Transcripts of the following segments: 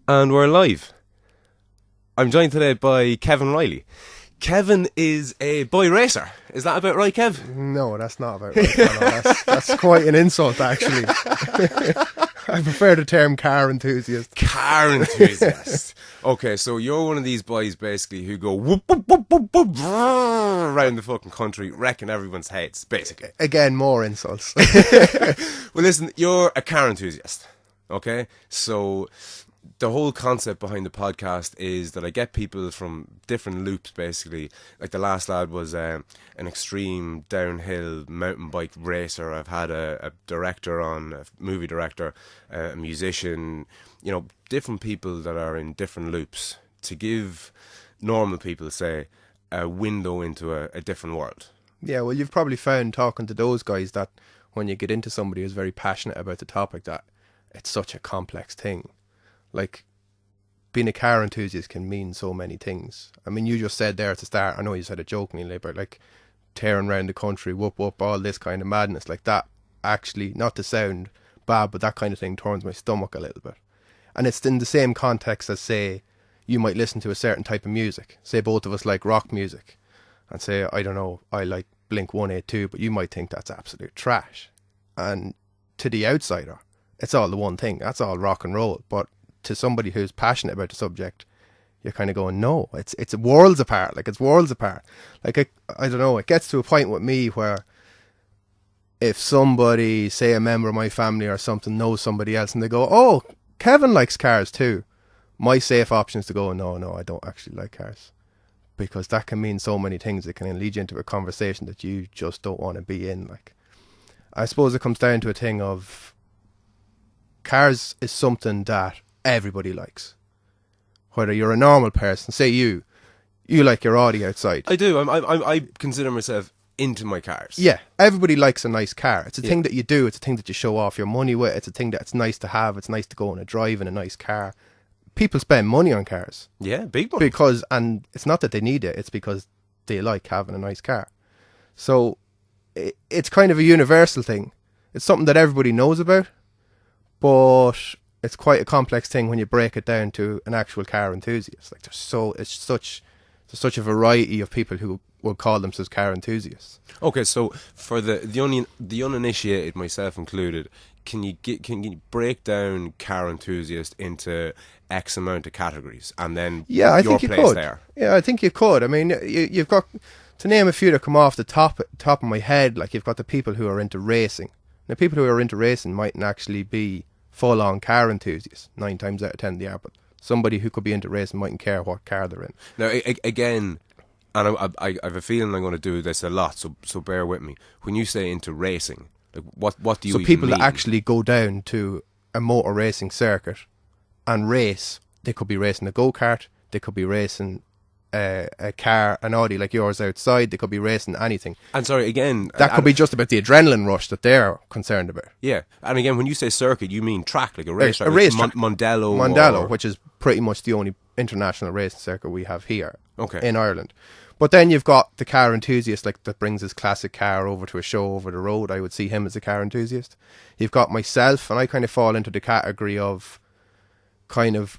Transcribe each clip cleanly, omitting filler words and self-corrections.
And we're live. I'm joined today by Kevin Reilly. Kevin is a boy racer. Is that about right, Kev? No, that's not about right. No, that's quite an insult, actually. I prefer the term car enthusiast. Car enthusiast. Okay, so you're one of these boys basically who go whoop, whoop, whoop, whoop, whoop, around the fucking country, wrecking everyone's heads, basically. Again, more insults. Well, listen, you're a car enthusiast. Okay, so the whole concept behind the podcast is that I get people from different loops, basically. Like the last lad was an extreme downhill mountain bike racer. I've had a director on, a movie director, a musician, you know, different people that are in different loops to give normal people, say, a window into a different world. Yeah, well, you've probably found talking to those guys that when you get into somebody who's very passionate about the topic, that it's such a complex thing. Like, being a car enthusiast can mean so many things. I mean, you just said there at the start, I know you said it jokingly, but like tearing around the country, whoop whoop, all this kind of madness, like that actually, not to sound bad, but that kind of thing turns my stomach a little bit. And it's in the same context as, say, you might listen to a certain type of music. Say both of us like rock music, and say, I don't know, I like Blink 182, but you might think that's absolute trash. And to the outsider, it's all the one thing. That's all rock and roll. But to somebody who's passionate about the subject, you're kind of going, no, it's worlds apart. Like, it's worlds apart. Like, I don't know, it gets to a point with me where if somebody, say a member of my family or something, knows somebody else and they go, oh, Kevin likes cars too, my safe option is to go, no, I don't actually like cars. Because that can mean so many things. It can lead you into a conversation that you just don't want to be in. Like, I suppose it comes down to a thing of cars is something that everybody likes. Whether you're a normal person, say you like your Audi outside. I do. I consider myself into my cars. Yeah, everybody likes a nice car. It's a thing that you do. It's a thing that you show off your money with. It's a thing that it's nice to have. It's nice to go on a drive in a nice car. People spend money on cars. Yeah, big money. And it's not that they need it. It's because they like having a nice car. So it's kind of a universal thing. It's something that everybody knows about, but it's quite a complex thing when you break it down to an actual car enthusiast. Like, there's such a variety of people who will call themselves car enthusiasts. Okay, so for the uninitiated, myself included, can you break down car enthusiast into X amount of categories, and then I think you could. There? Yeah, I think you could. I mean, you've got, to name a few that come off the top of my head, like you've got the people who are into racing. Now, people who are into racing mightn't actually be full-on car enthusiasts. 9 times out of 10 they are, but somebody who could be into racing mightn't care what car they're in. Now, again, and I have a feeling I'm going to do this a lot, so bear with me. When you say into racing, like what do you even people mean? That actually go down to a motor racing circuit and race, they could be racing a go-kart, they could be racing a car, an Audi like yours outside, they could be racing anything. And sorry, again, that could be just about the adrenaline rush that they're concerned about. Yeah, and again, when you say circuit, you mean track, like a race track, a race track. Mondello, which is pretty much the only international racing circuit we have here in Ireland. But then you've got the car enthusiast, like that brings his classic car over to a show over the road. I would see him as a car enthusiast. You've got myself, and I kind of fall into the category of kind of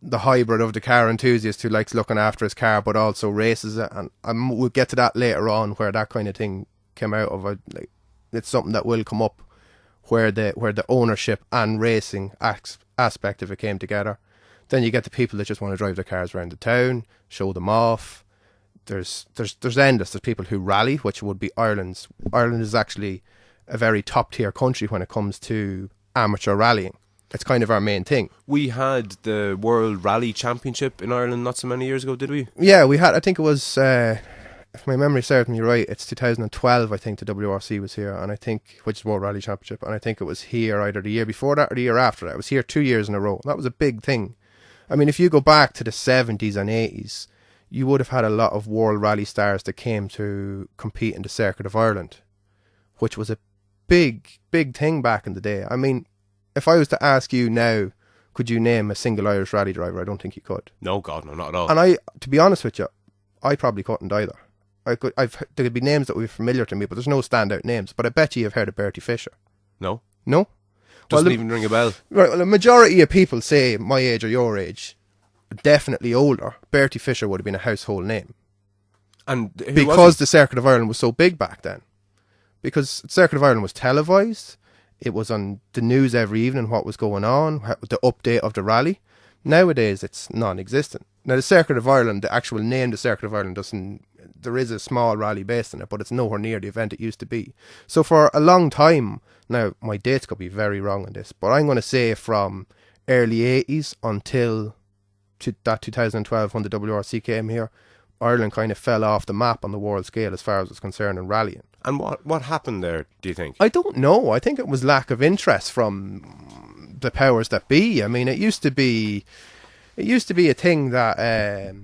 the hybrid of the car enthusiast who likes looking after his car but also races it. And we'll get to that later on, where that kind of thing came out of. Like, it's something that will come up where the ownership and racing aspect of it came together. Then you get the people that just want to drive their cars around the town, show them off. There's endless. There's people who rally, which would be Ireland's. Ireland is actually a very top tier country when it comes to amateur rallying. It's kind of our main thing. We had the World Rally Championship in Ireland not so many years ago, did we? Yeah, we had. I think it was, if my memory serves me right, it's 2012. I think the WRC was here, and I think, which is World Rally Championship, and I think it was here either the year before that or the year after that. It was here 2 years in a row. That was a big thing. I mean, if you go back to the 70s and 80s, you would have had a lot of World Rally stars that came to compete in the Circuit of Ireland, which was a big thing back in the day. I mean, if I was to ask you now, could you name a single Irish rally driver? I don't think you could. No, God, no, not at all. And to be honest with you, I probably couldn't either. There could be names that would be familiar to me, but there's no standout names. But I bet you've heard of Bertie Fisher. No. No? Doesn't even ring a bell. Right, well, the majority of people say my age or your age, definitely older, Bertie Fisher would have been a household name. And who Because was the Circuit of Ireland was so big back then. Because Circuit of Ireland was televised. It was on the news every evening, what was going on, the update of the rally. Nowadays, it's non-existent. Now, the Circuit of Ireland, the actual name, the Circuit of Ireland, doesn't. There is a small rally based in it, but it's nowhere near the event it used to be. So for a long time, now my dates could be very wrong on this, but I'm going to say from early 80s until that 2012 when the WRC came here, Ireland kind of fell off the map on the world scale as far as it's concerned in rallying. And what happened there, do you think? I don't know. I think it was lack of interest from the powers that be. I mean, it used to be a thing that,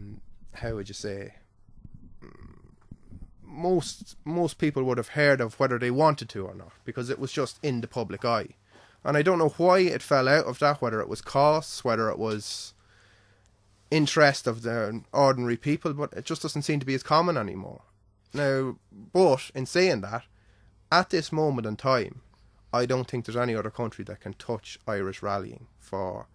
how would you say, most people would have heard of whether they wanted to or not, because it was just in the public eye. And I don't know why it fell out of that, whether it was costs, whether it was interest of the ordinary people, but it just doesn't seem to be as common anymore. Now, but in saying that, at this moment in time, I don't think there's any other country that can touch Irish rallying for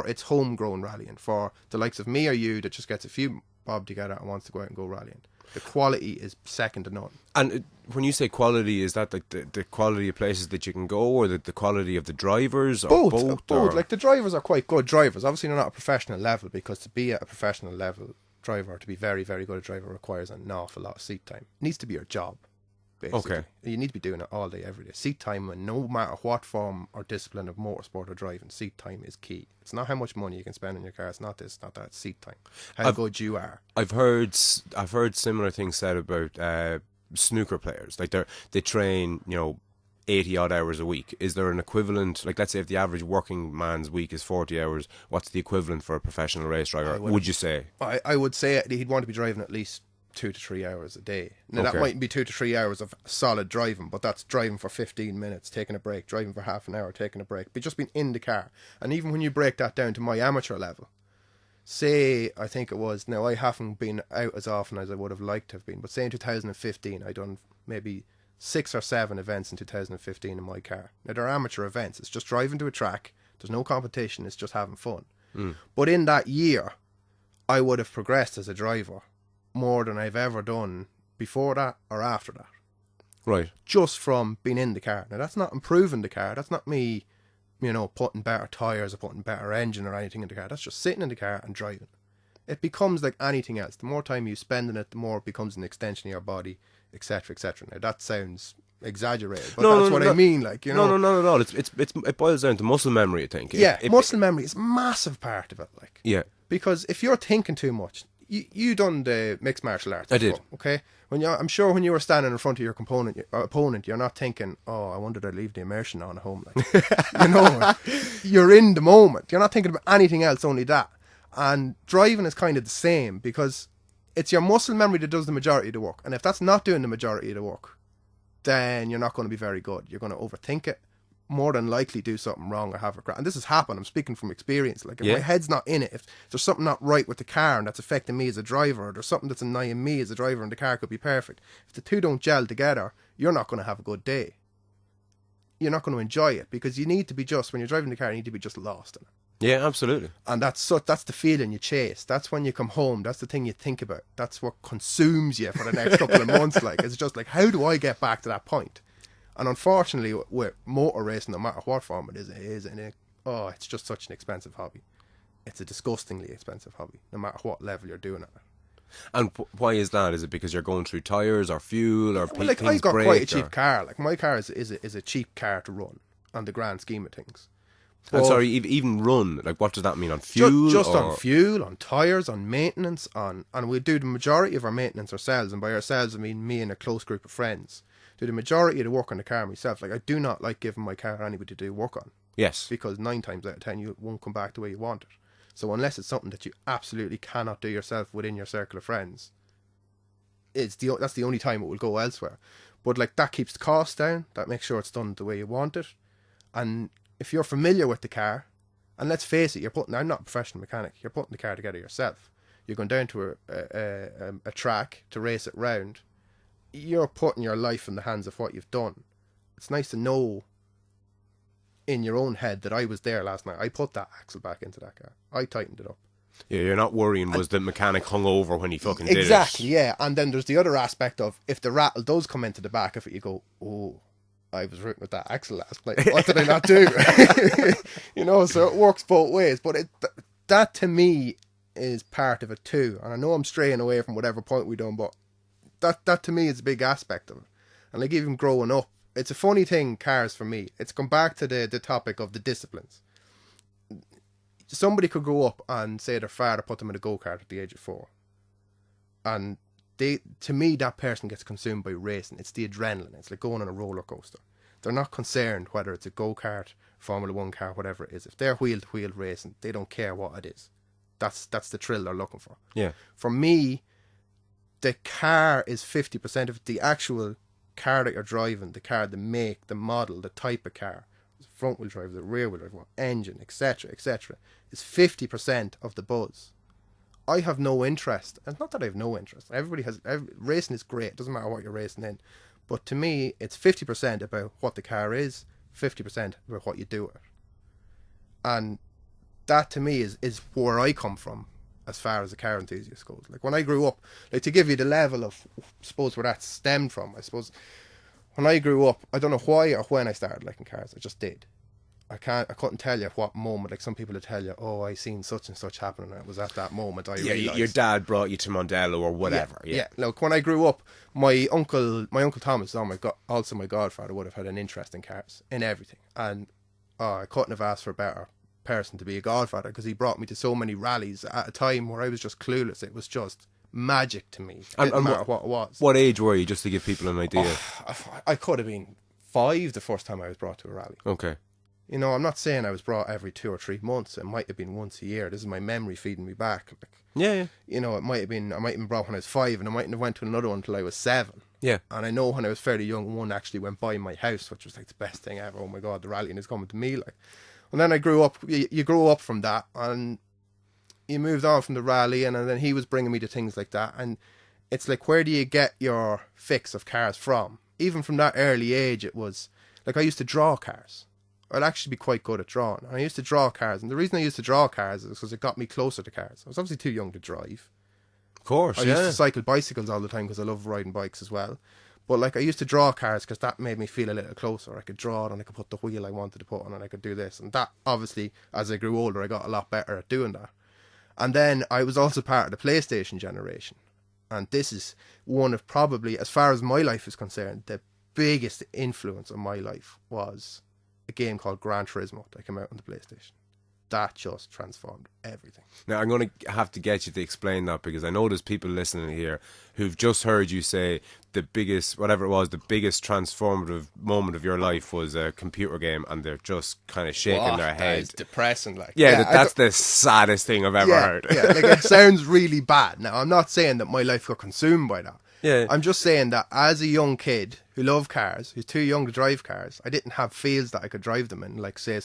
its homegrown rallying, for the likes of me or you that just gets a few bob together and wants to go out and go rallying. The quality is second to none. And when you say quality, is that like the quality of places that you can go, or the quality of the drivers, or both? Or? Like, the drivers are quite good drivers. Obviously, they're not a professional level, because to be at a professional level driver, to be very, very good a driver, requires an awful lot of seat time. It needs to be your job, basically. Okay. You need to be doing it all day, every day. Seat time, and no matter what form or discipline of motorsport or driving, seat time is key. It's not how much money you can spend on your car. It's not this, not that. It's seat time. How good you are. I've heard similar things said about snooker players. Like they train, 80 odd hours a week. Is there an equivalent? Like, let's say if the average working man's week is 40 hours, what's the equivalent for a professional race driver? Would you say? I would say he'd want to be driving at least 2 to 3 hours a day. Now, Okay. that mightn't be 2 to 3 hours of solid driving, but that's driving for 15 minutes, taking a break, driving for half an hour, taking a break, but just being in the car. And even when you break that down to my amateur level, say, I think it was, now I haven't been out as often as I would have liked to have been, but say in 2015, I done maybe 6 or 7 events in 2015 in my car. Now, they're amateur events. It's just driving to a track. There's no competition. It's just having fun. But in that year, I would have progressed as a driver more than I've ever done before that or after that. Right. Just from being in the car. Now, that's not improving the car. That's not me, putting better tyres or putting better engine or anything in the car. That's just sitting in the car and driving. It becomes like anything else. The more time you spend in it, the more it becomes an extension of your body, etc., etc. Now, that sounds exaggerated, but that's what I mean. Like, No, not at all. It boils down to muscle memory, I think. Muscle memory is a massive part of it. Like, yeah. Because if you're thinking too much, you done the mixed martial arts before, I did. Okay, I'm sure when you were standing in front of your opponent, you're not thinking, "Oh, I wonder did I leave the immersion on at home." Like, you're in the moment. You're not thinking about anything else, only that. And driving is kind of the same, because it's your muscle memory that does the majority of the work. And if that's not doing the majority of the work, then you're not going to be very good. You're going to overthink it, more than likely do something wrong or have a crash. And this has happened. I'm speaking from experience. Like, if my head's not in it, if there's something not right with the car and that's affecting me as a driver, or there's something that's annoying me as a driver and the car could be perfect, if the two don't gel together, you're not going to have a good day. You're not going to enjoy it, because you need to be just, when you're driving the car, you need to be just lost in it. Yeah, absolutely. And that's the feeling you chase. That's when you come home. That's the thing you think about. That's what consumes you for the next couple of months. Like, it's just like, how do I get back to that point? And unfortunately, with motor racing, no matter what form it is, it's just such an expensive hobby. It's a disgustingly expensive hobby, no matter what level you're doing it at. And why is that? Is it because you're going through tyres or fuel or like, I got quite a cheap car. Like, my car is a cheap car to run on the grand scheme of things. And sorry, even run, like, what does that mean? On fuel? Just on fuel, on tyres, on maintenance, and we do the majority of our maintenance ourselves, and by ourselves I mean me and a close group of friends. Do the majority of the work on the car myself. Like, I do not like giving my car to anybody to do work on. Yes. Because 9 times out of 10 you won't come back the way you want it. So unless it's something that you absolutely cannot do yourself within your circle of friends, that's the only time it will go elsewhere. But, like, that keeps the cost down, that makes sure it's done the way you want it. And if you're familiar with the car, and let's face it, I'm not a professional mechanic, you're putting the car together yourself. You're going down to a track to race it round. You're putting your life in the hands of what you've done. It's nice to know in your own head that I was there last night. I put that axle back into that car. I tightened it up. Yeah, you're not worrying was the mechanic hung over when he fucking did it. Exactly, yeah. And then there's the other aspect of if the rattle does come into the back of it, you go, oh, I was rooting with that axle last night. What did I not do? So it works both ways. But that to me is part of it too. And I know I'm straying away from whatever point we're done, but that to me is a big aspect of it. And like even growing up, it's a funny thing, cars for me. It's come back to the topic of the disciplines. Somebody could grow up and say their father put them in a go-kart at the age of 4. And to me, that person gets consumed by racing. It's the adrenaline. It's like going on a roller coaster. They're not concerned whether it's a go-kart, Formula 1 car, whatever it is. If they're wheel-to-wheel racing, they don't care what it is. That's the thrill they're looking for. Yeah. For me, the car is 50% of the actual car that you're driving, the car, the make, the model, the type of car, front wheel drive, the rear wheel drive, what engine, etc., is 50% of the buzz. I have no interest. It's not that I have no interest. Racing is great. It doesn't matter what you're racing in. But to me, it's 50% about what the car is, 50% about what you do with it. And that to me is where I come from as far as a car enthusiast goes. Like when I grew up, like to give you the level of, I suppose, where that stemmed from, I suppose, when I grew up, I don't know why or when I started liking cars, I just did. I couldn't tell you what moment. Like some people would tell you, oh, I seen such and such happen, and it was at that moment I realised. Your dad brought you to Mondello or whatever. Yeah. Look, when I grew up, my uncle Thomas, also my godfather, would have had an interest in cars, in everything, and I couldn't have asked for a better person to be a godfather because he brought me to so many rallies at a time where I was just clueless. It was just magic to me. It didn't matter what it was. What age were you, just to give people an idea? I could have been 5 the first time I was brought to a rally. Okay. I'm not saying I was brought every 2 or 3 months. It might have been once a year. This is my memory feeding me back. Yeah. It might have been. I might have been brought when I was 5, and I mightn't have went to another one until I was 7. Yeah. And I know when I was fairly young, one actually went by my house, which was like the best thing ever. Oh my God, the rallying is coming to me. Like, and then I grew up. You grow up from that, and you moved on from the rally, and then he was bringing me to things like that. And it's like, where do you get your fix of cars from? Even from that early age, it was like I used to draw cars. I'd actually be quite good at drawing. I used to draw cars, and the reason I used to draw cars is because it got me closer to cars. I was obviously too young to drive. Of course, I used to cycle bicycles all the time because I love riding bikes as well. But like I used to draw cars because that made me feel a little closer. I could draw it, and I could put the wheel I wanted to put on, and I could do this. And that, obviously, as I grew older, I got a lot better at doing that. And then I was also part of the PlayStation generation. And this is one of probably, as far as my life is concerned, the biggest influence on my life was a game called Gran Turismo that came out on the PlayStation. That just transformed everything. Now, I'm going to have to get you to explain that, because I know there's people listening here who've just heard you say the biggest, whatever it was, the biggest transformative moment of your life was a computer game, and they're just kind of shaking their head. It's depressing. Like, that's the saddest thing I've ever heard. Like it sounds really bad. Now, I'm not saying that my life got consumed by that. Yeah. I'm just saying that as a young kid who loved cars, who's too young to drive cars, I didn't have fields that I could drive them in. Like, say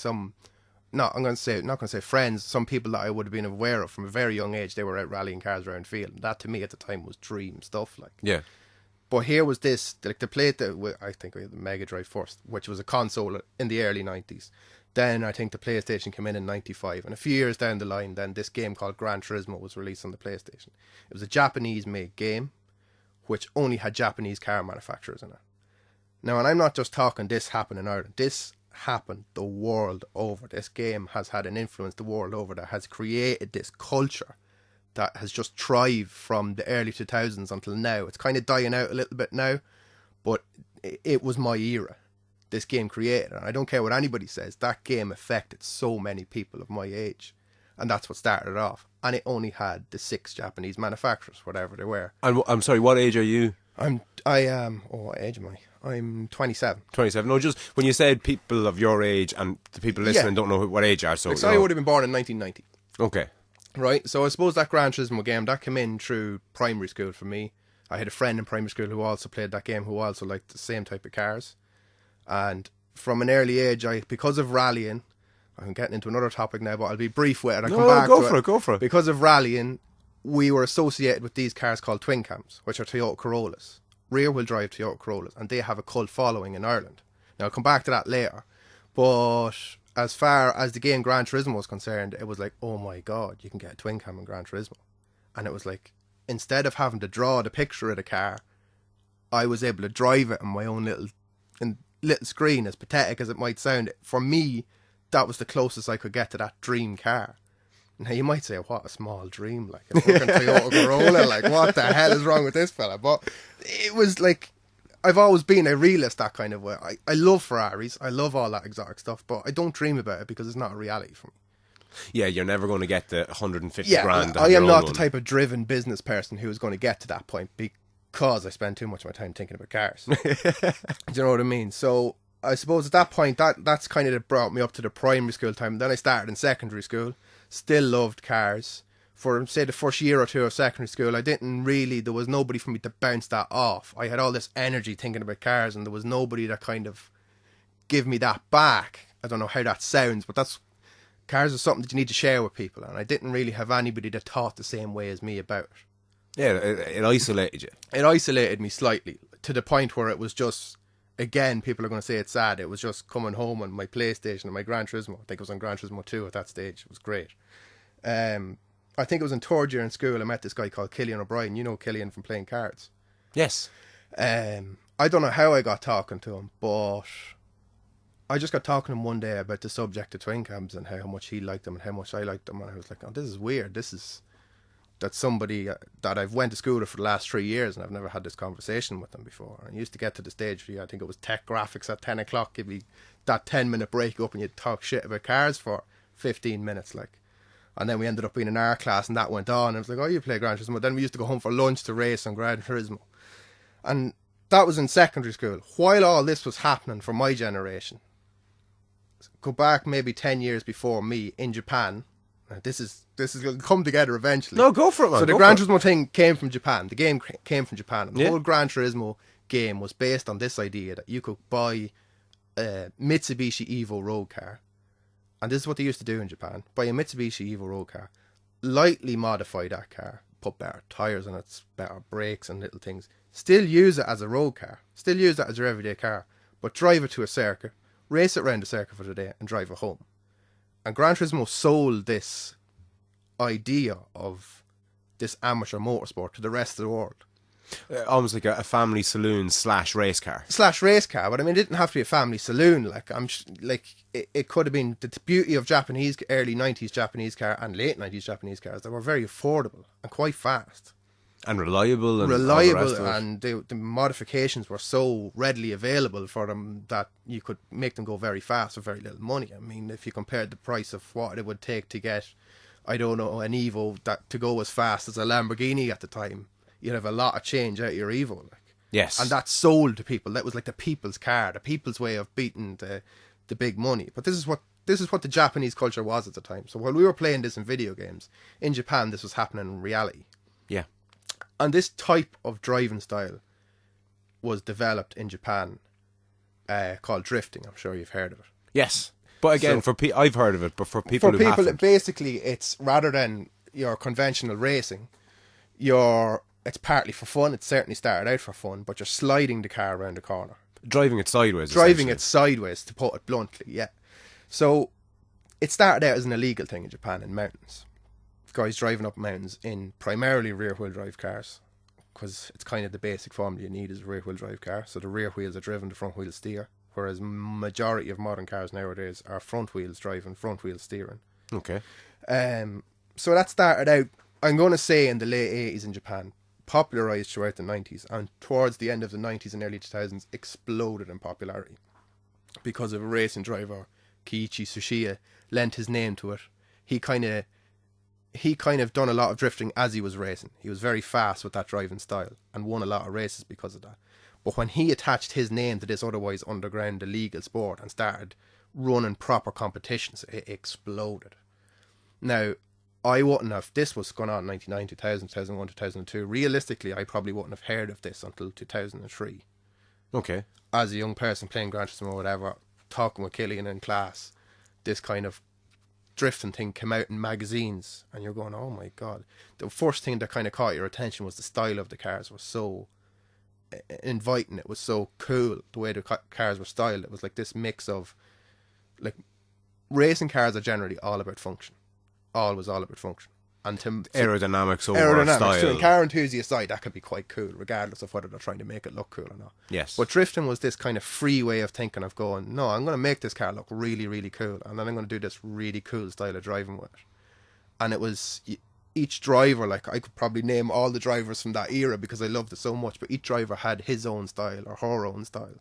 not going to say friends, some people that I would have been aware of from a very young age, they were out rallying cars around field. And that to me at the time was dream stuff. Like, yeah. But here was this, like the plate that I think we had the Mega Drive first, which was a console in the early 90s. Then I think the PlayStation came in 95. And a few years down the line, then this game called Gran Turismo was released on the PlayStation. It was a Japanese-made game, which only had Japanese car manufacturers in it. Now, and I'm not just talking this happened in Ireland. This happened the world over. This game has had an influence the world over that has created this culture that has just thrived from the early 2000s until now. It's kind of dying out a little bit now, but it was my era. This game created, and I don't care what anybody says, that game affected so many people of my age. And that's what started it off. And it only had the 6 Japanese manufacturers, whatever they were. And I'm sorry, what age are you? What age am I? I'm 27. 27. No, just when you said people of your age, and the people listening don't know what age you are. So I would have been born in 1990. Okay. Right, so I suppose that Gran Turismo game, that came in through primary school for me. I had a friend in primary school who also played that game, who also liked the same type of cars. And from an early age, because of rallying, I'm getting into another topic now, but I'll be brief with it. Go for it. Because of rallying, we were associated with these cars called twin cams, which are Toyota Corollas, rear-wheel drive Toyota Corollas, and they have a cult following in Ireland. Now, I'll come back to that later. But as far as the game Gran Turismo was concerned, it was like, oh my god, you can get a twin cam in Gran Turismo. And it was like, instead of having to draw the picture of the car, I was able to drive it on my own little screen, as pathetic as it might sound. For me, that was the closest I could get to that dream car. Now you might say, what a small dream, like a fucking Toyota Corolla, like what the hell is wrong with this fella? But it was like, I've always been a realist that kind of way. I love Ferraris, I love all that exotic stuff, but I don't dream about it because it's not a reality for me. Yeah, you're never going to get the 150 grand. I am not the type of driven business person who is going to get to that point because I spend too much of my time thinking about cars. Do you know what I mean? So I suppose at that point, that's kind of brought me up to the primary school time. Then I started in secondary school. Still loved cars. For, say, the first year or two of secondary school, there was nobody for me to bounce that off. I had all this energy thinking about cars, and there was nobody that kind of give me that back. I don't know how that sounds, but cars are something that you need to share with people, and I didn't really have anybody that thought the same way as me about it. Yeah, it isolated you. It isolated me slightly, to the point where it was just, again, people are going to say it's sad, it was just coming home on my PlayStation and my Gran Turismo. I think it was on Gran Turismo 2 at that stage. It was great. I think it was in third year in school, I met this guy called Killian O'Brien. You know Killian from playing cards. Yes. I don't know how I got talking to him, but I just got talking to him one day about the subject of twin cams and how much he liked them and how much I liked them. And I was like, oh, this is weird. That's somebody that I've went to school with for the last 3 years, and I've never had this conversation with them before. And I used to get to the stage where I think it was tech graphics at 10 o'clock, give me that 10-minute break up and you'd talk shit about cars for 15 minutes, like. And then we ended up being in our class, and that went on. And I was like, oh, you play Gran Turismo. Then we used to go home for lunch to race on Gran Turismo. And that was in secondary school. While all this was happening for my generation, go back maybe 10 years before me in Japan. This is going to come together eventually. No, go for it, man. So the Gran Turismo thing came from Japan. The game came from Japan. And the whole Gran Turismo game was based on this idea that you could buy a Mitsubishi Evo road car. And this is what they used to do in Japan. Buy a Mitsubishi Evo road car, lightly modify that car, put better tyres on it, better brakes and little things. Still use it as a road car. Still use it as your everyday car. But drive it to a circuit, race it around the circuit for the day, and drive it home. And Gran Turismo sold this idea of this amateur motorsport to the rest of the world. Almost like a family saloon / race car. / race car, but I mean, it didn't have to be a family saloon. Like, it could have been the beauty of Japanese, early 90s Japanese car and late 90s Japanese cars. They were very affordable and quite fast. And reliable. And the modifications were so readily available for them that you could make them go very fast for very little money. I mean, if you compared the price of what it would take to get, I don't know, an Evo that to go as fast as a Lamborghini at the time, you'd have a lot of change out of your Evo. Like. Yes. And that sold to people. That was like the people's car, the people's way of beating the big money. But this is what the Japanese culture was at the time. So while we were playing this in video games, in Japan this was happening in reality. Yeah. And this type of driving style was developed in Japan, called drifting. I'm sure you've heard of it. Yes. But again, I've heard of it, but for people who haven't. Basically, it's rather than your conventional racing, it's partly for fun. It certainly started out for fun, but you're sliding the car around the corner. Driving it sideways. Driving it sideways, to put it bluntly, yeah. So it started out as an illegal thing in Japan in mountains. Guys driving up mountains in primarily rear-wheel drive cars, because it's kind of the basic formula you need is a rear-wheel drive car. So the rear wheels are driven, the front wheels steer, whereas majority of modern cars nowadays are front wheels driving, front wheels steering. Okay. So that started out, I'm going to say, in the late 80s in Japan, popularised throughout the 90s, and towards the end of the 90s and early 2000s exploded in popularity because of a racing driver, Kiichi Tsuchiya, lent his name to it. He kind of done a lot of drifting as he was racing. He was very fast with that driving style and won a lot of races because of that. But when he attached his name to this otherwise underground illegal sport and started running proper competitions, it exploded. Now, I wouldn't have, this was going on in 99, 2000, 2001, 2002. Realistically, I probably wouldn't have heard of this until 2003. Okay. As a young person playing Gran Turismo or whatever, talking with Killian in class, this kind of drifting thing came out in magazines, and you're going, oh my god. The first thing that kind of caught your attention was the style of the cars was so inviting. It was so cool the way the cars were styled. It was like this mix of like, racing cars are generally all about function. Always all about function. And aerodynamics over style. To a car enthusiast eye, that could be quite cool, regardless of whether they're trying to make it look cool or not. Yes. But drifting was this kind of free way of thinking of going, no, I'm going to make this car look really, really cool, and then I'm going to do this really cool style of driving with it. And it was each driver, like, I could probably name all the drivers from that era because I loved it so much, but each driver had his own style or her own style.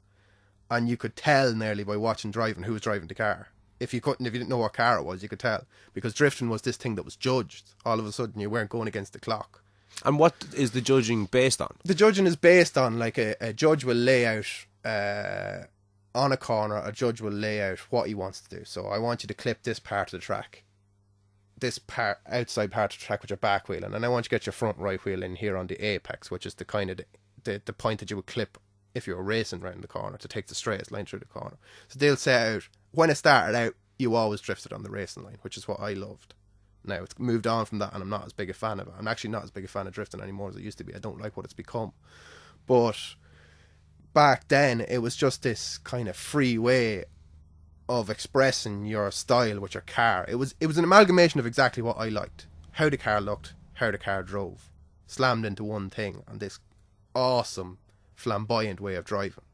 And you could tell nearly by watching driving who was driving the car. If you didn't know what car it was, you could tell. Because drifting was this thing that was judged. All of a sudden, you weren't going against the clock. And what is the judging based on? The judging is based on, like, a judge will lay out, on a corner, a judge will lay out what he wants to do. So I want you to clip this part of the track, this outside part of the track with your back wheel, and then I want you to get your front right wheel in here on the apex, which is the kind of the point that you would clip if you were racing around the corner to take the straightest line through the corner. So they'll set out, when it started out, you always drifted on the racing line, which is what I loved. Now it's moved on from that and I'm not as big a fan of it. I'm actually not as big a fan of drifting anymore as I used to be. I don't like what it's become. But back then it was just this kind of free way of expressing your style with your car. It was an amalgamation of exactly what I liked. How the car looked, how the car drove, slammed into one thing, and this awesome flamboyant way of driving.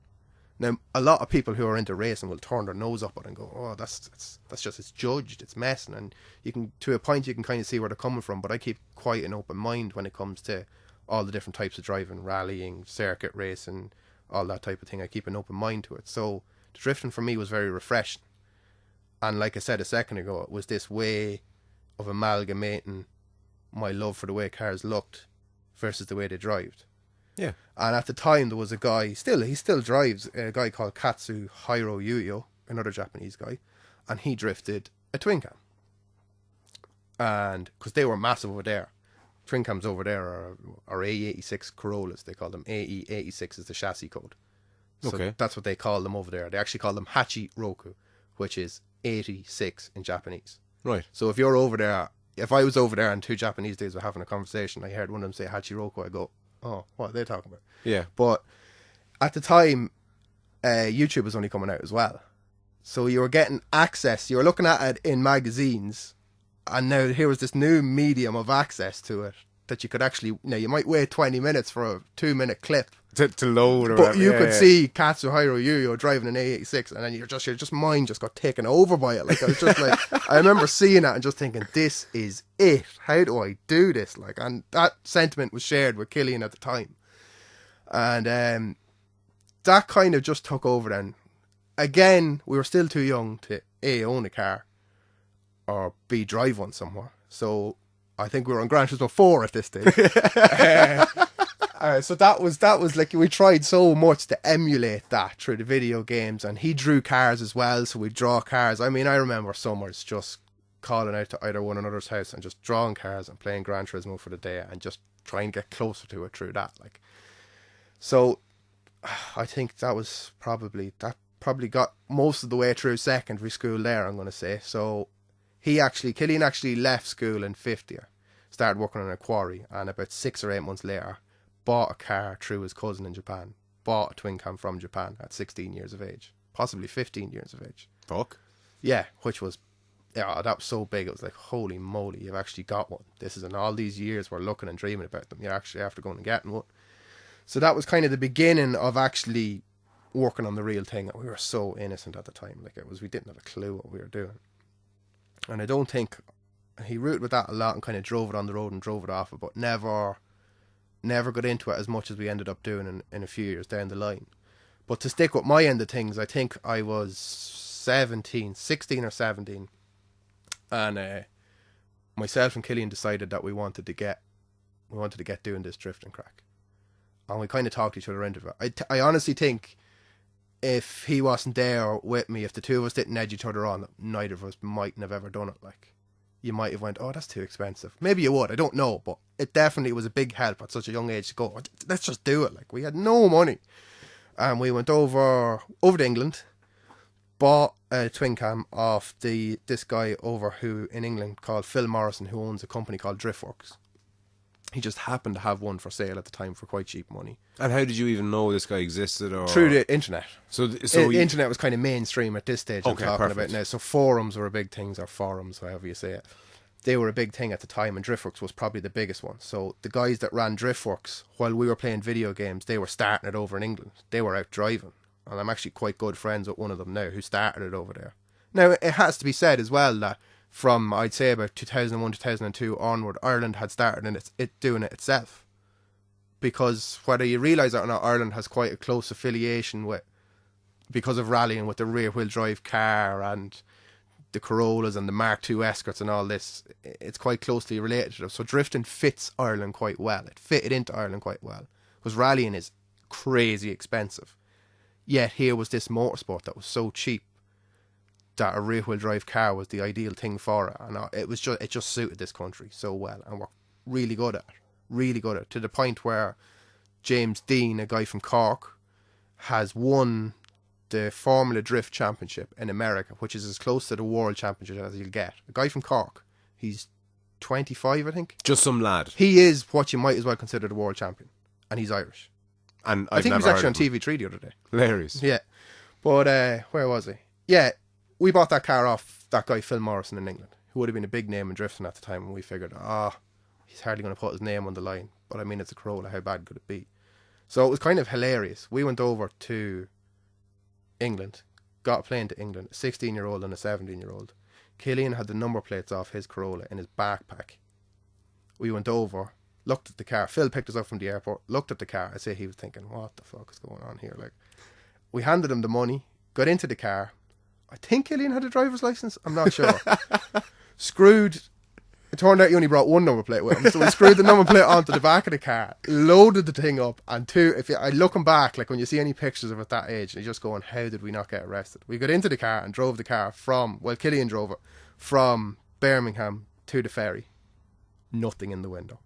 Now, a lot of people who are into racing will turn their nose up at it and go, oh, that's just, it's judged, it's messing, and you can, to a point, you can kind of see where they're coming from, but I keep quite an open mind when it comes to all the different types of driving, rallying, circuit racing, all that type of thing. I keep an open mind to it. So, the drifting for me was very refreshing. And like I said a second ago, it was this way of amalgamating my love for the way cars looked versus the way they drived. Yeah. And at the time there was a guy, he still drives, a guy called Katsuhiro Yuyo, another Japanese guy, and he drifted a twin cam. And because they were massive over there, twin cams over there are AE86 Corollas, they call them. AE86 is the chassis code. So okay. That's what they call them over there. They actually call them Hachi Roku, which is 86 in Japanese. Right. So if you're over there, if I was over there and two Japanese dudes were having a conversation, I heard one of them say Hachi Roku, I go, oh, what are they talking about? Yeah. But at the time, YouTube was only coming out as well. So you were getting access, you were looking at it in magazines, and now here was this new medium of access to it that you could actually, you might wait 20 minutes for a 2-minute clip. To load or but whatever. You could see Katsuhiro Yuyo driving an A86, and then your mind just got taken over by it. Like, I was just like, I remember seeing that and just thinking, this is it. How do I do this? Like, and that sentiment was shared with Killian at the time. And that kind of just took over then. Again, we were still too young to A, own a car, or B, drive one somewhere. So I think we were on Gran Turismo 4 at this stage. So that was like, we tried so much to emulate that through the video games, and he drew cars as well, so we'd draw cars. I mean, I remember summers just calling out to either one another's house and just drawing cars and playing Gran Turismo for the day and just trying to get closer to it through that. Like, so I think that probably got most of the way through secondary school there, I'm going to say. So Killian actually left school in 5th year, started working on a quarry, and about 6 or 8 months later bought a car through his cousin in Japan, bought a twin cam from Japan at 16 years of age, possibly 15 years of age. Fuck. Yeah, which was, that was so big, it was like, holy moly, you've actually got one. This is, in all these years we're looking and dreaming about them, you're actually after going and getting one. So that was kind of the beginning of actually working on the real thing. We were so innocent at the time, like, we didn't have a clue what we were doing. And I don't think, he rooted with that a lot and kind of drove it on the road and drove it off it, but never got into it as much as we ended up doing in a few years down the line. But to stick with my end of things, I think I was 16 or 17, and myself and Killian decided that we wanted to get doing this drifting crack, and we kind of talked each other into it. I honestly think if he wasn't there with me, if the two of us didn't edge each other on, neither of us mightn't have ever done it. Like, you might have went, oh, that's too expensive. Maybe you would, I don't know, but it definitely was a big help at such a young age to go, let's just do it. Like, we had no money, and we went over to England, bought a twin cam off this guy over who in England called Phil Morrison, who owns a company called Driftworks. He just happened to have one for sale at the time for quite cheap money. And how did you even know this guy existed? Or Through the internet. so The internet was kind of mainstream at this stage. I'm Okay, talking perfect. about now. So forums were a big thing, or forums, however you say it. They were a big thing at the time, and Driftworks was probably the biggest one. So the guys that ran Driftworks, while we were playing video games, they were starting it over in England. They were out driving. And I'm actually quite good friends with one of them now who started it over there. Now, it has to be said as well that from, I'd say, about 2001, 2002 onward, Ireland had started and it doing it itself. Because whether you realise it or not, Ireland has quite a close affiliation with, because of rallying with the rear-wheel drive car and the Corollas and the Mark II Escorts and all this. It's quite closely related to them. So drifting fits Ireland quite well. It fitted into Ireland quite well. Because rallying is crazy expensive. Yet here was this motorsport that was so cheap that a rear-wheel drive car was the ideal thing for it, and it just suited this country so well, and we're really good at it, to the point where James Dean, a guy from Cork, has won the Formula Drift Championship in America, which is as close to the World Championship as you'll get. A guy from Cork, he's 25, I think. Just some lad. He is what you might as well consider the world champion, and he's Irish. And I think he was actually on TV3 the other day. Hilarious. Yeah, but where was he? Yeah. We bought that car off that guy Phil Morrison in England, who would have been a big name in drifting at the time, and we figured, he's hardly going to put his name on the line. But I mean, it's a Corolla, how bad could it be? So it was kind of hilarious. We went over to England, got a plane to England, a 16-year-old and a 17-year-old. Killian had the number plates off his Corolla in his backpack. We went over, looked at the car. Phil picked us up from the airport, looked at the car. I say he was thinking, what the fuck is going on here? Like, we handed him the money, got into the car. I think Killian had a driver's license. I'm not sure. Screwed. It turned out he only brought one number plate with him, so we screwed the number plate onto the back of the car, loaded the thing up, and I looking back, like when you see any pictures of it at that age, you're just going, how did we not get arrested? We got into the car and drove the car Killian drove it from Birmingham to the ferry. Nothing in the window.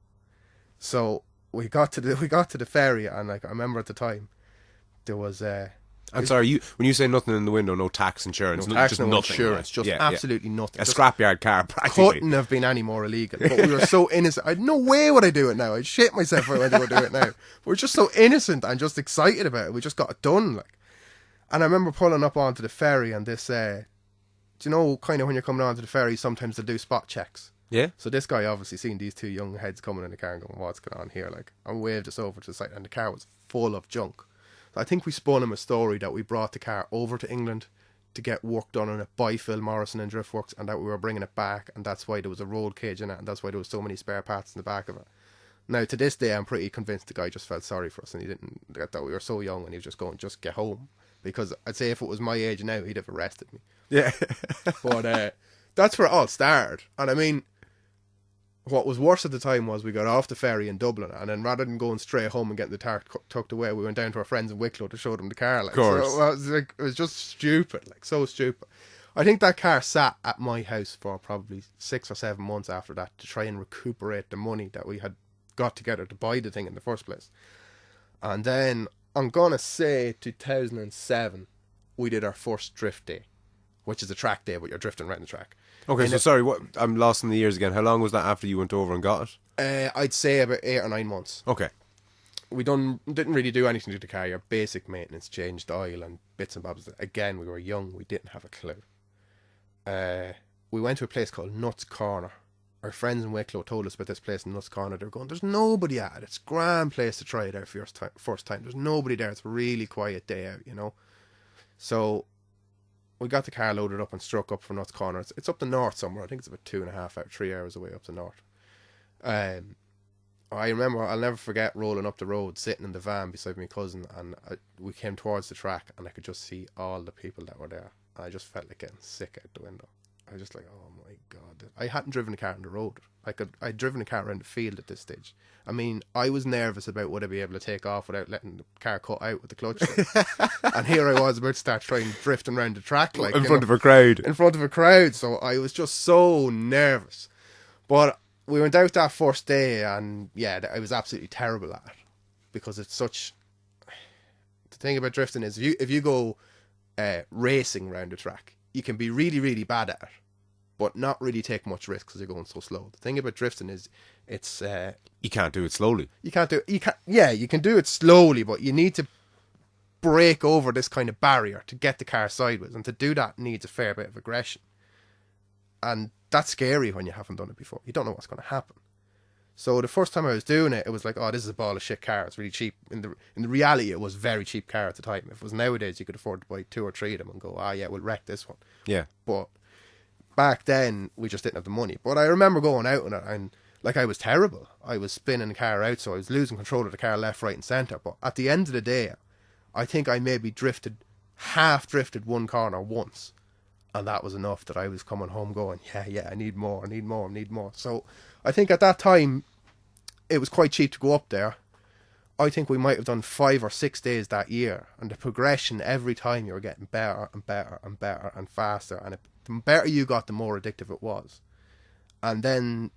So we got to the ferry, and like I remember at the time, there was I'm sorry, when you say nothing in the window, no tax, insurance, no tax, just no nothing, insurance, right? just absolutely nothing. A scrapyard car, practically. Couldn't have been any more illegal. But we were so innocent. I'd no way would I do it now. I'd shit myself if I went to go do it now. We're just so innocent and just excited about it. We just got it done, like. And I remember pulling up onto the ferry, and this, do you know, kind of when you're coming onto the ferry, sometimes they'll do spot checks. Yeah. So this guy obviously seen these two young heads coming in the car and going, what's going on here? Like, I waved us over to the side, and the car was full of junk. I think we spun him a story that we brought the car over to England to get work done on it by Phil Morrison and Driftworks, and that we were bringing it back, and that's why there was a roll cage in it, and that's why there was so many spare parts in the back of it. Now, to this day, I'm pretty convinced the guy just felt sorry for us, and he didn't, that we were so young, and he was just going, just get home. Because I'd say if it was my age now, he'd have arrested me. Yeah. But that's where it all started. And I mean, what was worse at the time was we got off the ferry in Dublin, and then rather than going straight home and getting the car tucked away, we went down to our friends in Wicklow to show them the car. Like, of course. So it was just stupid, like so stupid. I think that car sat at my house for probably 6 or 7 months after that to try and recuperate the money that we had got together to buy the thing in the first place. And then, I'm going to say 2007, we did our first drift day, which is a track day, but you're drifting around the track. Okay, so sorry, I'm lost in the years again. How long was that after you went over and got it? I'd say about 8 or 9 months. Okay. We didn't really do anything to the car. Your basic maintenance, changed oil and bits and bobs. Again, we were young, we didn't have a clue. We went to a place called Nuts Corner. Our friends in Wicklow told us about this place in Nuts Corner. They were going, there's nobody at it. It's a grand place to try it out for your first time. There's nobody there. It's a really quiet day out, you know. So we got the car loaded up and struck up for Nuts Corner. It's up the north somewhere. I think it's about 3 hours away up the north. I remember, I'll never forget rolling up the road, sitting in the van beside my cousin, and we came towards the track, and I could just see all the people that were there. And I just felt like getting sick out the window. I was just like, oh my God. I hadn't driven a car on the road. I'd driven a car around the field at this stage. I mean, I was nervous about would I be able to take off without letting the car cut out with the clutch. And here I was about to start trying drifting around the track. Like, in front of a crowd. In front of a crowd. So I was just so nervous. But we went out that first day, and yeah, I was absolutely terrible at it. Because it's such... The thing about drifting is, if you go racing around the track, you can be really, really bad at it. but not really take much risk because you're going so slow. The thing about drifting is it's You can't do it slowly. you can do it slowly, but you need to break over this kind of barrier to get the car sideways, and to do that needs a fair bit of aggression, and that's scary when you haven't done it before. You don't know what's going to happen. So the first time I was doing it, it was like, oh, this is a ball of shit car. It's really cheap. In the reality, it was a very cheap car at the time. If it was nowadays, you could afford to buy 2 or 3 of them and go, yeah, we'll wreck this one. Yeah. But back then, we just didn't have the money. But I remember going out on it, and like, I was terrible. I was spinning the car out, so I was losing control of the car left, right, and centre. But at the end of the day, I think I maybe half drifted one corner once. And that was enough that I was coming home going, yeah, I need more. So I think at that time, it was quite cheap to go up there. I think we might have done 5 or 6 days that year. And the progression, every time you were getting better and better and better and faster. And the better you got, the more addictive it was. And then,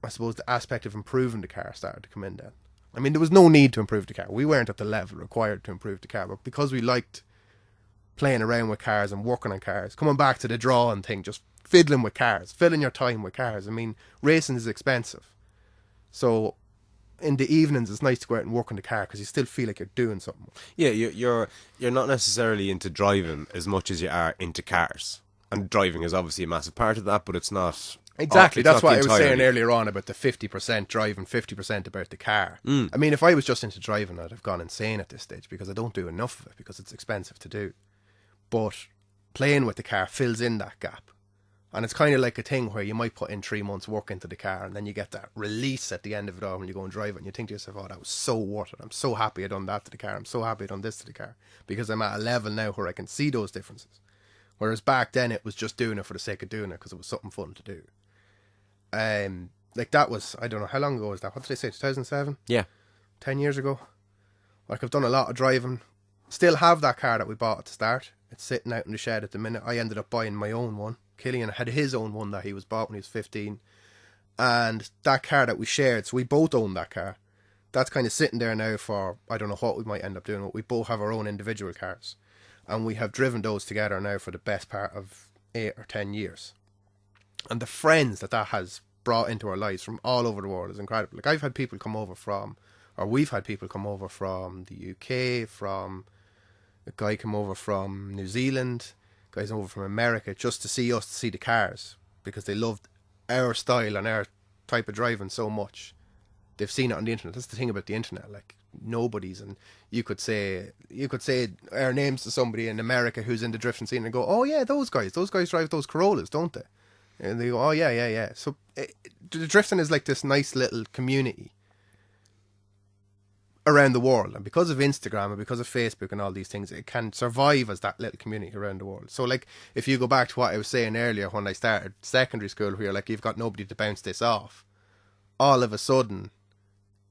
I suppose, the aspect of improving the car started to come in then. I mean, there was no need to improve the car. We weren't at the level required to improve the car. But because we liked playing around with cars and working on cars, coming back to the drawing thing, just fiddling with cars, filling your time with cars. I mean, racing is expensive. So in the evenings, it's nice to go out and work on the car because you still feel like you're doing something. Yeah, you're not necessarily into driving as much as you are into cars. And driving is obviously a massive part of that, but it's not... Exactly, that's what I was entirely. saying earlier on about the 50% driving, 50% about the car. I mean, if I was just into driving, I'd have gone insane at this stage because I don't do enough of it because it's expensive to do. But playing with the car fills in that gap. And it's kind of like a thing where you might put in 3 months work into the car and then you get that release at the end of it all when you go and drive it and you think to yourself, oh, that was so worth it. I'm so happy I done that to the car. I'm so happy I done this to the car. Because I'm at a level now where I can see those differences. Whereas back then it was just doing it for the sake of doing it because it was something fun to do. Like that was, I don't know, how long ago was that? What did I say, 2007? Yeah. 10 years ago. Like, I've done a lot of driving. Still have that car that we bought at the start. It's sitting out in the shed at the minute. I ended up buying my own one. Killian had his own one that he was bought when he was 15. And that car that we shared, so we both own that car. That's kind of sitting there now for, I don't know what we might end up doing, but we both have our own individual cars. And we have driven those together now for the best part of 8 or 10 years. And the friends that has brought into our lives from all over the world is incredible. Like, I've had people come over from, or we've had people come over from the UK, from a guy come over from New Zealand, guys over from America, just to see us, to see the cars, because they loved our style and our type of driving so much. They've seen it on the internet. That's the thing about the internet. Like, nobody's, and you could say our names to somebody in America who's in the drifting scene and go, oh yeah, those guys drive those Corollas, don't they? And they go, oh yeah. So the drifting is like this nice little community around the world, and because of Instagram and because of Facebook and all these things, it can survive as that little community around the world. So, like, if you go back to what I was saying earlier when I started secondary school, where you're like, you've got nobody to bounce this off, all of a sudden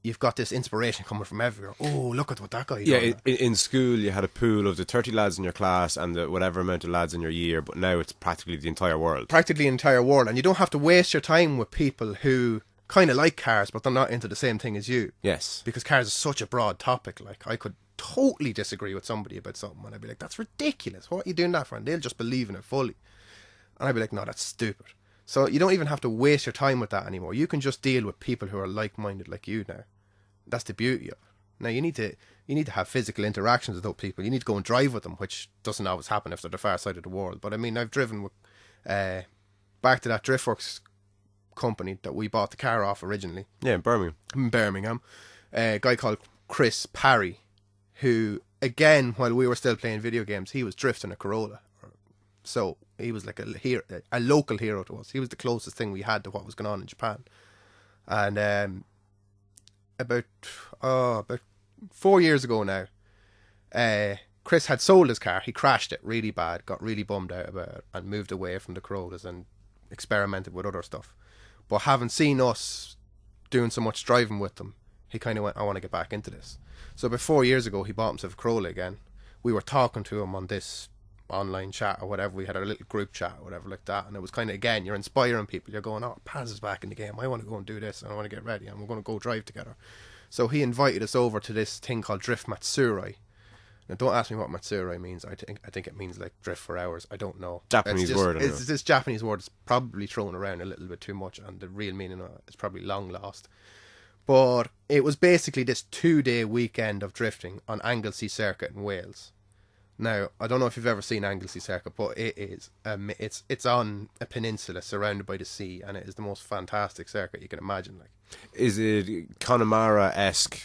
you've got this inspiration coming from everywhere. Oh, look at what that guy did. Yeah, in school you had a pool of the 30 lads in your class and the whatever amount of lads in your year, but now it's practically the entire world. And you don't have to waste your time with people who kind of like cars, but they're not into the same thing as you. Yes. Because cars is such a broad topic. Like, I could totally disagree with somebody about something and I'd be like, that's ridiculous. What are you doing that for? And they'll just believe in it fully. And I'd be like, no, that's stupid. So you don't even have to waste your time with that anymore. You can just deal with people who are like-minded like you now. That's the beauty of it. Now, you need to have physical interactions with those people. You need to go and drive with them, which doesn't always happen if they're the far side of the world. But I mean, I've driven with, back to that Driftworks company that we bought the car off originally. Yeah, in Birmingham. A guy called Chris Parry, who, again, while we were still playing video games, he was drifting a Corolla. So he was like a local hero to us. He was the closest thing we had to what was going on in Japan. And about 4 years ago now, Chris had sold his car. He crashed it really bad, got really bummed out about it, and moved away from the Corollas and experimented with other stuff. But having seen us doing so much driving with them, he kind of went, I want to get back into this. So about 4 years ago, he bought himself a Corolla again. We were talking to him on this online chat or whatever. We had our little group chat or whatever like that. And it was kind of, again, you're inspiring people. You're going, oh, Paz is back in the game. I want to go and do this and I want to get ready and we're going to go drive together. So he invited us over to this thing called Drift Matsurai. Now, don't ask me what Matsurai means. I think it means like drift for hours. I don't know. Japanese word. It's this Japanese word is probably thrown around a little bit too much, and the real meaning of it is probably long lost. But it was basically this 2-day weekend of drifting on Anglesey Circuit in Wales. Now, I don't know if you've ever seen Anglesey Circuit, but it is it's on a peninsula surrounded by the sea, and it is the most fantastic circuit you can imagine. Like, is it Connemara-esque?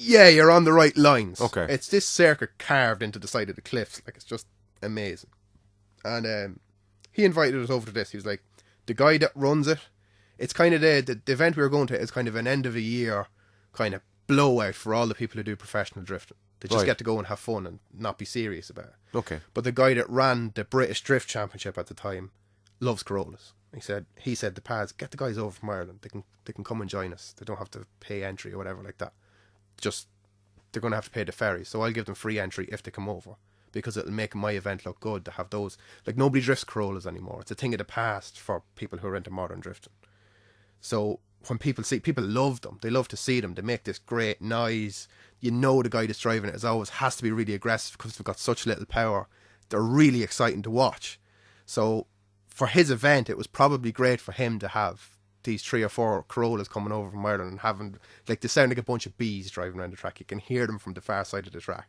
Yeah, you're on the right lines. Okay. It's this circuit carved into the side of the cliffs. Like, it's just amazing. And he invited us over to this. He was like, the guy that runs it, it's kind of the event we were going to is kind of an end of a year kind of blowout for all the people who do professional drifting. They just get to go and have fun and not be serious about it. Okay. But the guy that ran the British Drift Championship at the time loves Corollas. He said the pads, get the guys over from Ireland. They can come and join us. They don't have to pay entry or whatever like that. Just they're going to have to pay the ferry, so I'll give them free entry if they come over, because it'll make my event look good to have those. Like, nobody drifts Corollas anymore. It's a thing of the past for people who are into modern drifting. So when people love them. They love to see them. They make this great noise. You know the guy that's driving it has to be really aggressive because they've got such little power. They're really exciting to watch. So for his event, it was probably great for him to have these 3 or 4 Corollas coming over from Ireland and having, like, they sound like a bunch of bees driving around the track. You can hear them from the far side of the track.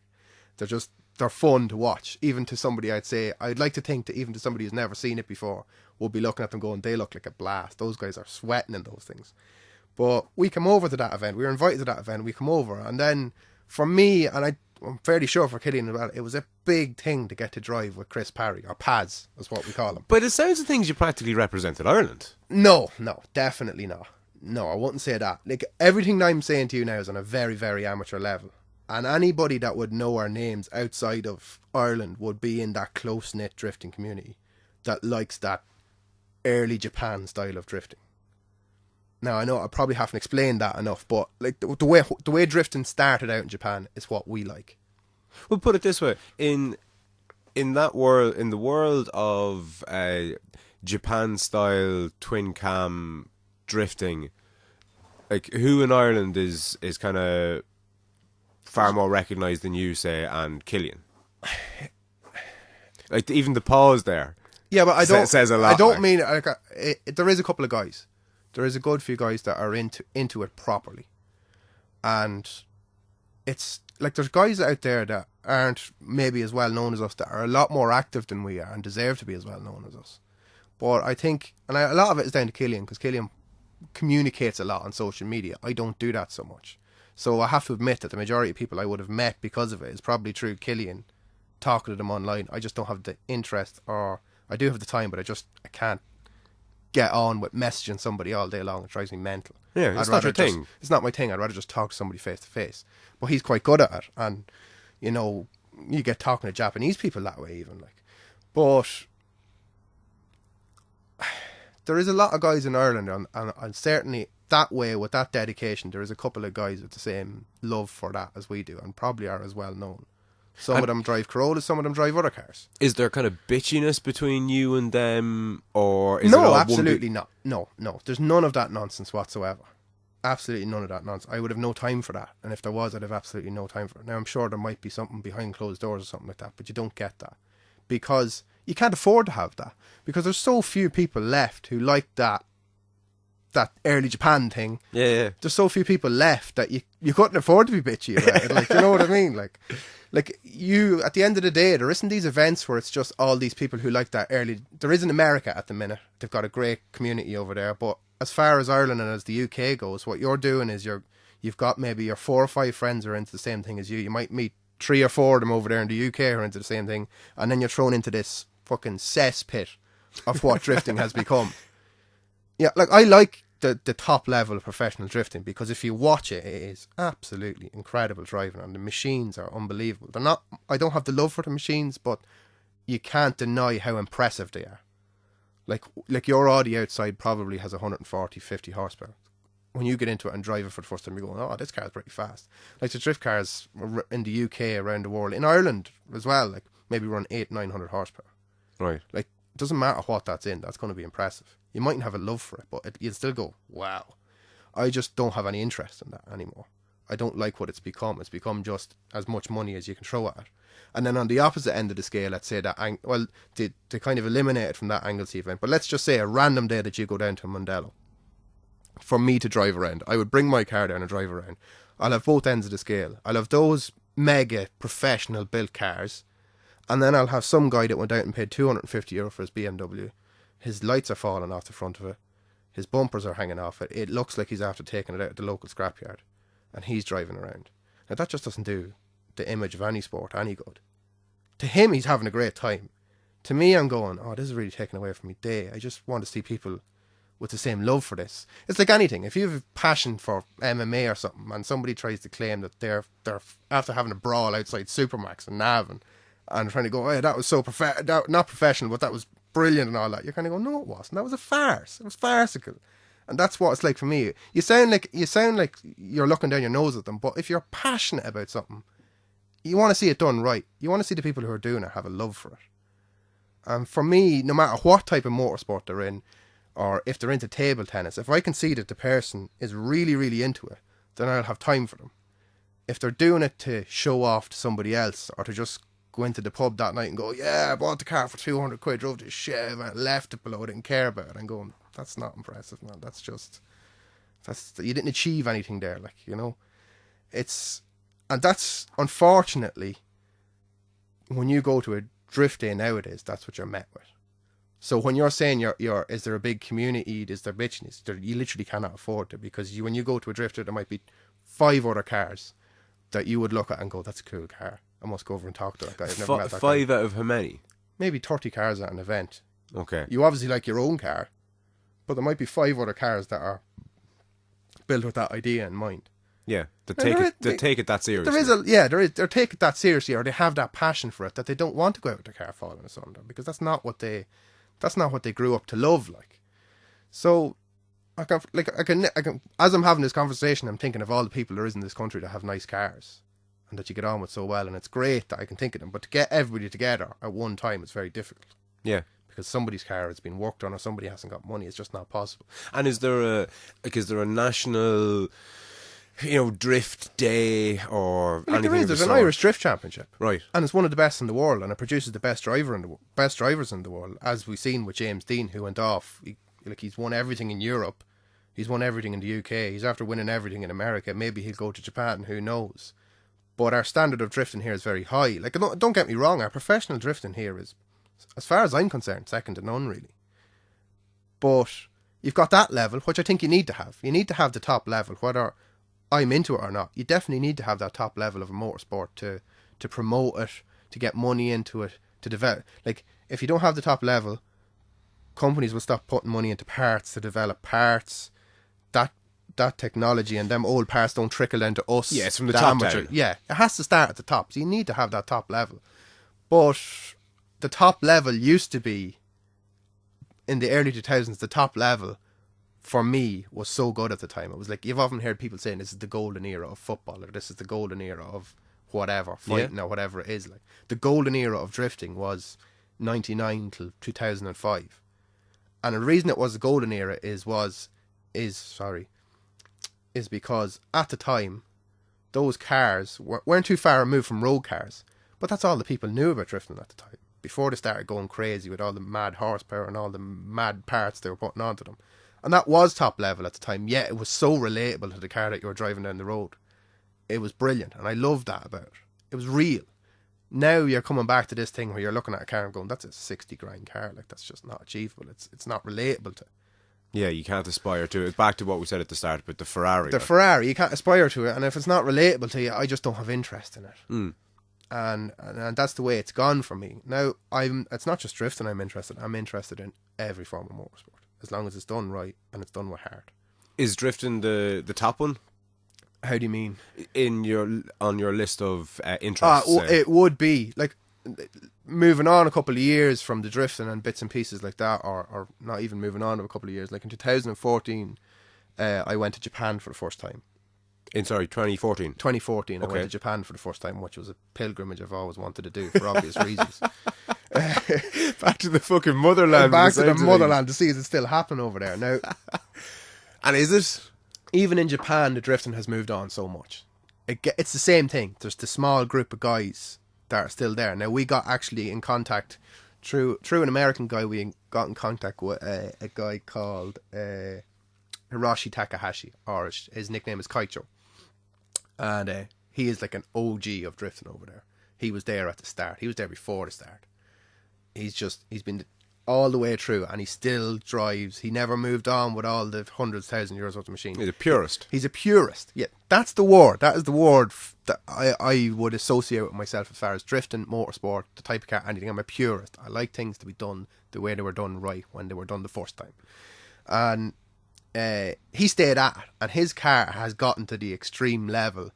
They're fun to watch. Even to somebody, I'd like to think that even to somebody who's never seen it before, will be looking at them going, they look like a blast. Those guys are sweating in those things. But we come over to that event. We were invited to that event. We come over. And then for me, and I'm fairly sure for Killian as well, it was a big thing to get to drive with Chris Parry, or Pads, is what we call him. But it sounds of things you practically represented Ireland. No, definitely not. No, I wouldn't say that. Like, everything I'm saying to you now is on a very, very amateur level. And anybody that would know our names outside of Ireland would be in that close-knit drifting community that likes that early Japan style of drifting. Now, I know I probably haven't explained that enough, but like the way drifting started out in Japan is what we like. We'll put it this way: in that world, in the world of Japan style twin cam drifting, like, who in Ireland is kind of far more recognised than you, say, and Killian? Like, even the pause there. Yeah, but I don't says a lot. I don't mean like, there is a couple of guys. There is a good few guys that are into it properly, and it's like there's guys out there that aren't maybe as well known as us, that are a lot more active than we are and deserve to be as well known as us. But I think, and a lot of it is down to Killian, because Killian communicates a lot on social media. I don't do that so much, so I have to admit that the majority of people I would have met because of it is probably through Killian talking to them online. I just don't have the interest, or I do have the time, but I can't get on with messaging somebody all day long. It drives me mental. Yeah, it's not your thing. It's not my thing. I'd rather just talk to somebody face to face. But he's quite good at it, and you know, you get talking to Japanese people that way even, like. But there is a lot of guys in Ireland, and certainly that way, with that dedication, there is a couple of guys with the same love for that as we do, and probably are as well known. Some of them drive Corollas, some of them drive other cars. Is there kind of bitchiness between you and them, or is it all absolutely not. No. There's none of that nonsense whatsoever. Absolutely none of that nonsense. I would have no time for that, and if there was, I'd have absolutely no time for it. Now, I'm sure there might be something behind closed doors or something like that, but you don't get that, because you can't afford to have that, because there's so few people left who like that early Japan thing. Yeah. There's so few people left that you couldn't afford to be bitchy about it. Like, you know what I mean? Like you, at the end of the day, there isn't these events where it's just all these people who like that early. There is in America at the minute. They've got a great community over there. But as far as Ireland and as the UK goes, what you're doing is you've got maybe your 4 or 5 friends who are into the same thing as you. You might meet 3 or 4 of them over there in the UK who are into the same thing. And then you're thrown into this fucking cesspit of what drifting has become. Yeah, like, I like the top level of professional drifting, because if you watch it, it is absolutely incredible driving, and the machines are unbelievable. They're not, I don't have the love for the machines, but you can't deny how impressive they are. Like your Audi outside probably has 140, 50 horsepower. When you get into it and drive it for the first time, you're going, oh, this car's pretty fast. Like, the drift cars in the UK, around the world, in Ireland as well, like, maybe run 800-900 horsepower. Right. Like, it doesn't matter what that's in, that's going to be impressive. You mightn't have a love for it, but you'll still go, wow. I just don't have any interest in that anymore. I don't like what it's become. It's become just as much money as you can throw at it. And then on the opposite end of the scale, let's say that, to kind of eliminate it from that Anglesey event, but let's just say a random day that you go down to Mondello for me to drive around. I would bring my car down and drive around. I'll have both ends of the scale. I'll have those mega professional built cars, and then I'll have some guy that went out and paid €250 for his BMW. His lights are falling off the front of it. His bumpers are hanging off it. It looks like he's after taking it out of the local scrapyard, and he's driving around. Now that just doesn't do the image of any sport any good. To him, he's having a great time. To me, I'm going, oh, this is really taking away from my day. I just want to see people with the same love for this. It's like anything. If you have a passion for MMA or something, and somebody tries to claim that they're after having a brawl outside Supermax and Navan, and trying to go, oh, that was so not professional, but that was brilliant and all that, you're kind of going, no, it wasn't. That was a farce. It was farcical. And that's what it's like for me. You sound like you're looking down your nose at them, but if you're passionate about something, you want to see it done right. You want to see the people who are doing it have a love for it. And for me, no matter what type of motorsport they're in, or if they're into table tennis, if I can see that the person is really, really into it, then I'll have time for them. If they're doing it to show off to somebody else, or to just go into the pub that night and go, yeah, I bought the car for 200 quid, drove to Chev and left it below, I didn't care about it, I'm going, that's not impressive, man. You didn't achieve anything there, like, you know. And that's, unfortunately, when you go to a drift day nowadays, that's what you're met with. So when you're saying is there a big community, is there bitchiness, you literally cannot afford it, because when you go to a drifter, there might be 5 other cars that you would look at and go, that's a cool car. I must go over and talk to that guy. I've never met that 5 guy. out of how many? Maybe 30 cars at an event. Okay. You obviously like your own car, but there might be 5 other cars that are built with that idea in mind. Yeah, they take it that seriously. They take it that seriously, or they have that passion for it that they don't want to go out with their car falling asunder, because that's not what they grew up to love. Like, so I can as I'm having this conversation, I'm thinking of all the people there is in this country that have nice cars and that you get on with so well, and it's great that I can think of them. But to get everybody together at one time is very difficult. Yeah. Because somebody's car has been worked on, or somebody hasn't got money. It's just not possible. And is there a national, drift day or anything? There's an Irish Drift Championship, right? And it's one of the best in the world, and it produces the best drivers in the world, as we've seen with James Dean, who went off. He's won everything in Europe, he's won everything in the UK, he's after winning everything in America. Maybe he'll go to Japan, who knows? But our standard of drifting here is very high. Like, don't get me wrong, our professional drifting here is, as far as I'm concerned, second to none, really. But you've got that level, which I think you need to have. You need to have the top level, whether I'm into it or not. You definitely need to have that top level of a motorsport to promote it, to get money into it, to develop. Like, if you don't have the top level, companies will stop putting money into parts to develop parts. That technology and them old parts don't trickle down to us. Yeah, it's from the top down. Yeah, it has to start at the top. So you need to have that top level. But the top level used to be, in the early 2000s, the top level for me was so good at the time. It was like, you've often heard people saying this is the golden era of football, or this is the golden era of whatever, fighting, or whatever it is. Like, the golden era of drifting was 99 till 2005. And the reason it was the golden era is because at the time, those cars weren't too far removed from road cars. But that's all the people knew about drifting at the time, before they started going crazy with all the mad horsepower and all the mad parts they were putting onto them. And that was top level at the time. Yeah, it was so relatable to the car that you were driving down the road. It was brilliant, and I loved that about it. It was real. Now you're coming back to this thing where you're looking at a car and going, that's a 60 grand car. Like, that's just not achievable. It's not relatable to. Yeah, you can't aspire to it. Back to what we said at the start, but the Ferrari. Ferrari, you can't aspire to it, and if it's not relatable to you, I just don't have interest in it. Mm. And that's the way it's gone for me. Now, it's not just drifting I'm interested in every form of motorsport, as long as it's done right and it's done with heart. Is drifting the top one? How do you mean? On your list of interests? It would be. Like, moving on a couple of years from the drifting and bits and pieces like that, or not even moving on to a couple of years. Like in 2014, I went to Japan for the first time. In 2014? 2014, I went to Japan for the first time, which was a pilgrimage I've always wanted to do for obvious reasons. Back to the fucking motherland. Back to the motherland to see if it's still happening over there. Now, and is it? Even in Japan, the drifting has moved on so much. it's the same thing. There's the small group of guys that are still there. Now, we got actually in contact through an American guy. We got in contact with a guy called Hiroshi Takahashi, or his nickname is Kaicho. And he is like an OG of drifting over there. He was there at the start. He was there before the start. He's been all the way through, and he still drives. He never moved on with all the hundreds, thousands of euros worth of machines. He's a purist. He's a purist. Yeah, that's the word. That is the word that I would associate with myself as far as drifting, motorsport, the type of car, anything. I'm a purist. I like things to be done the way they were done right when they were done the first time. And he stayed at it, and his car has gotten to the extreme level,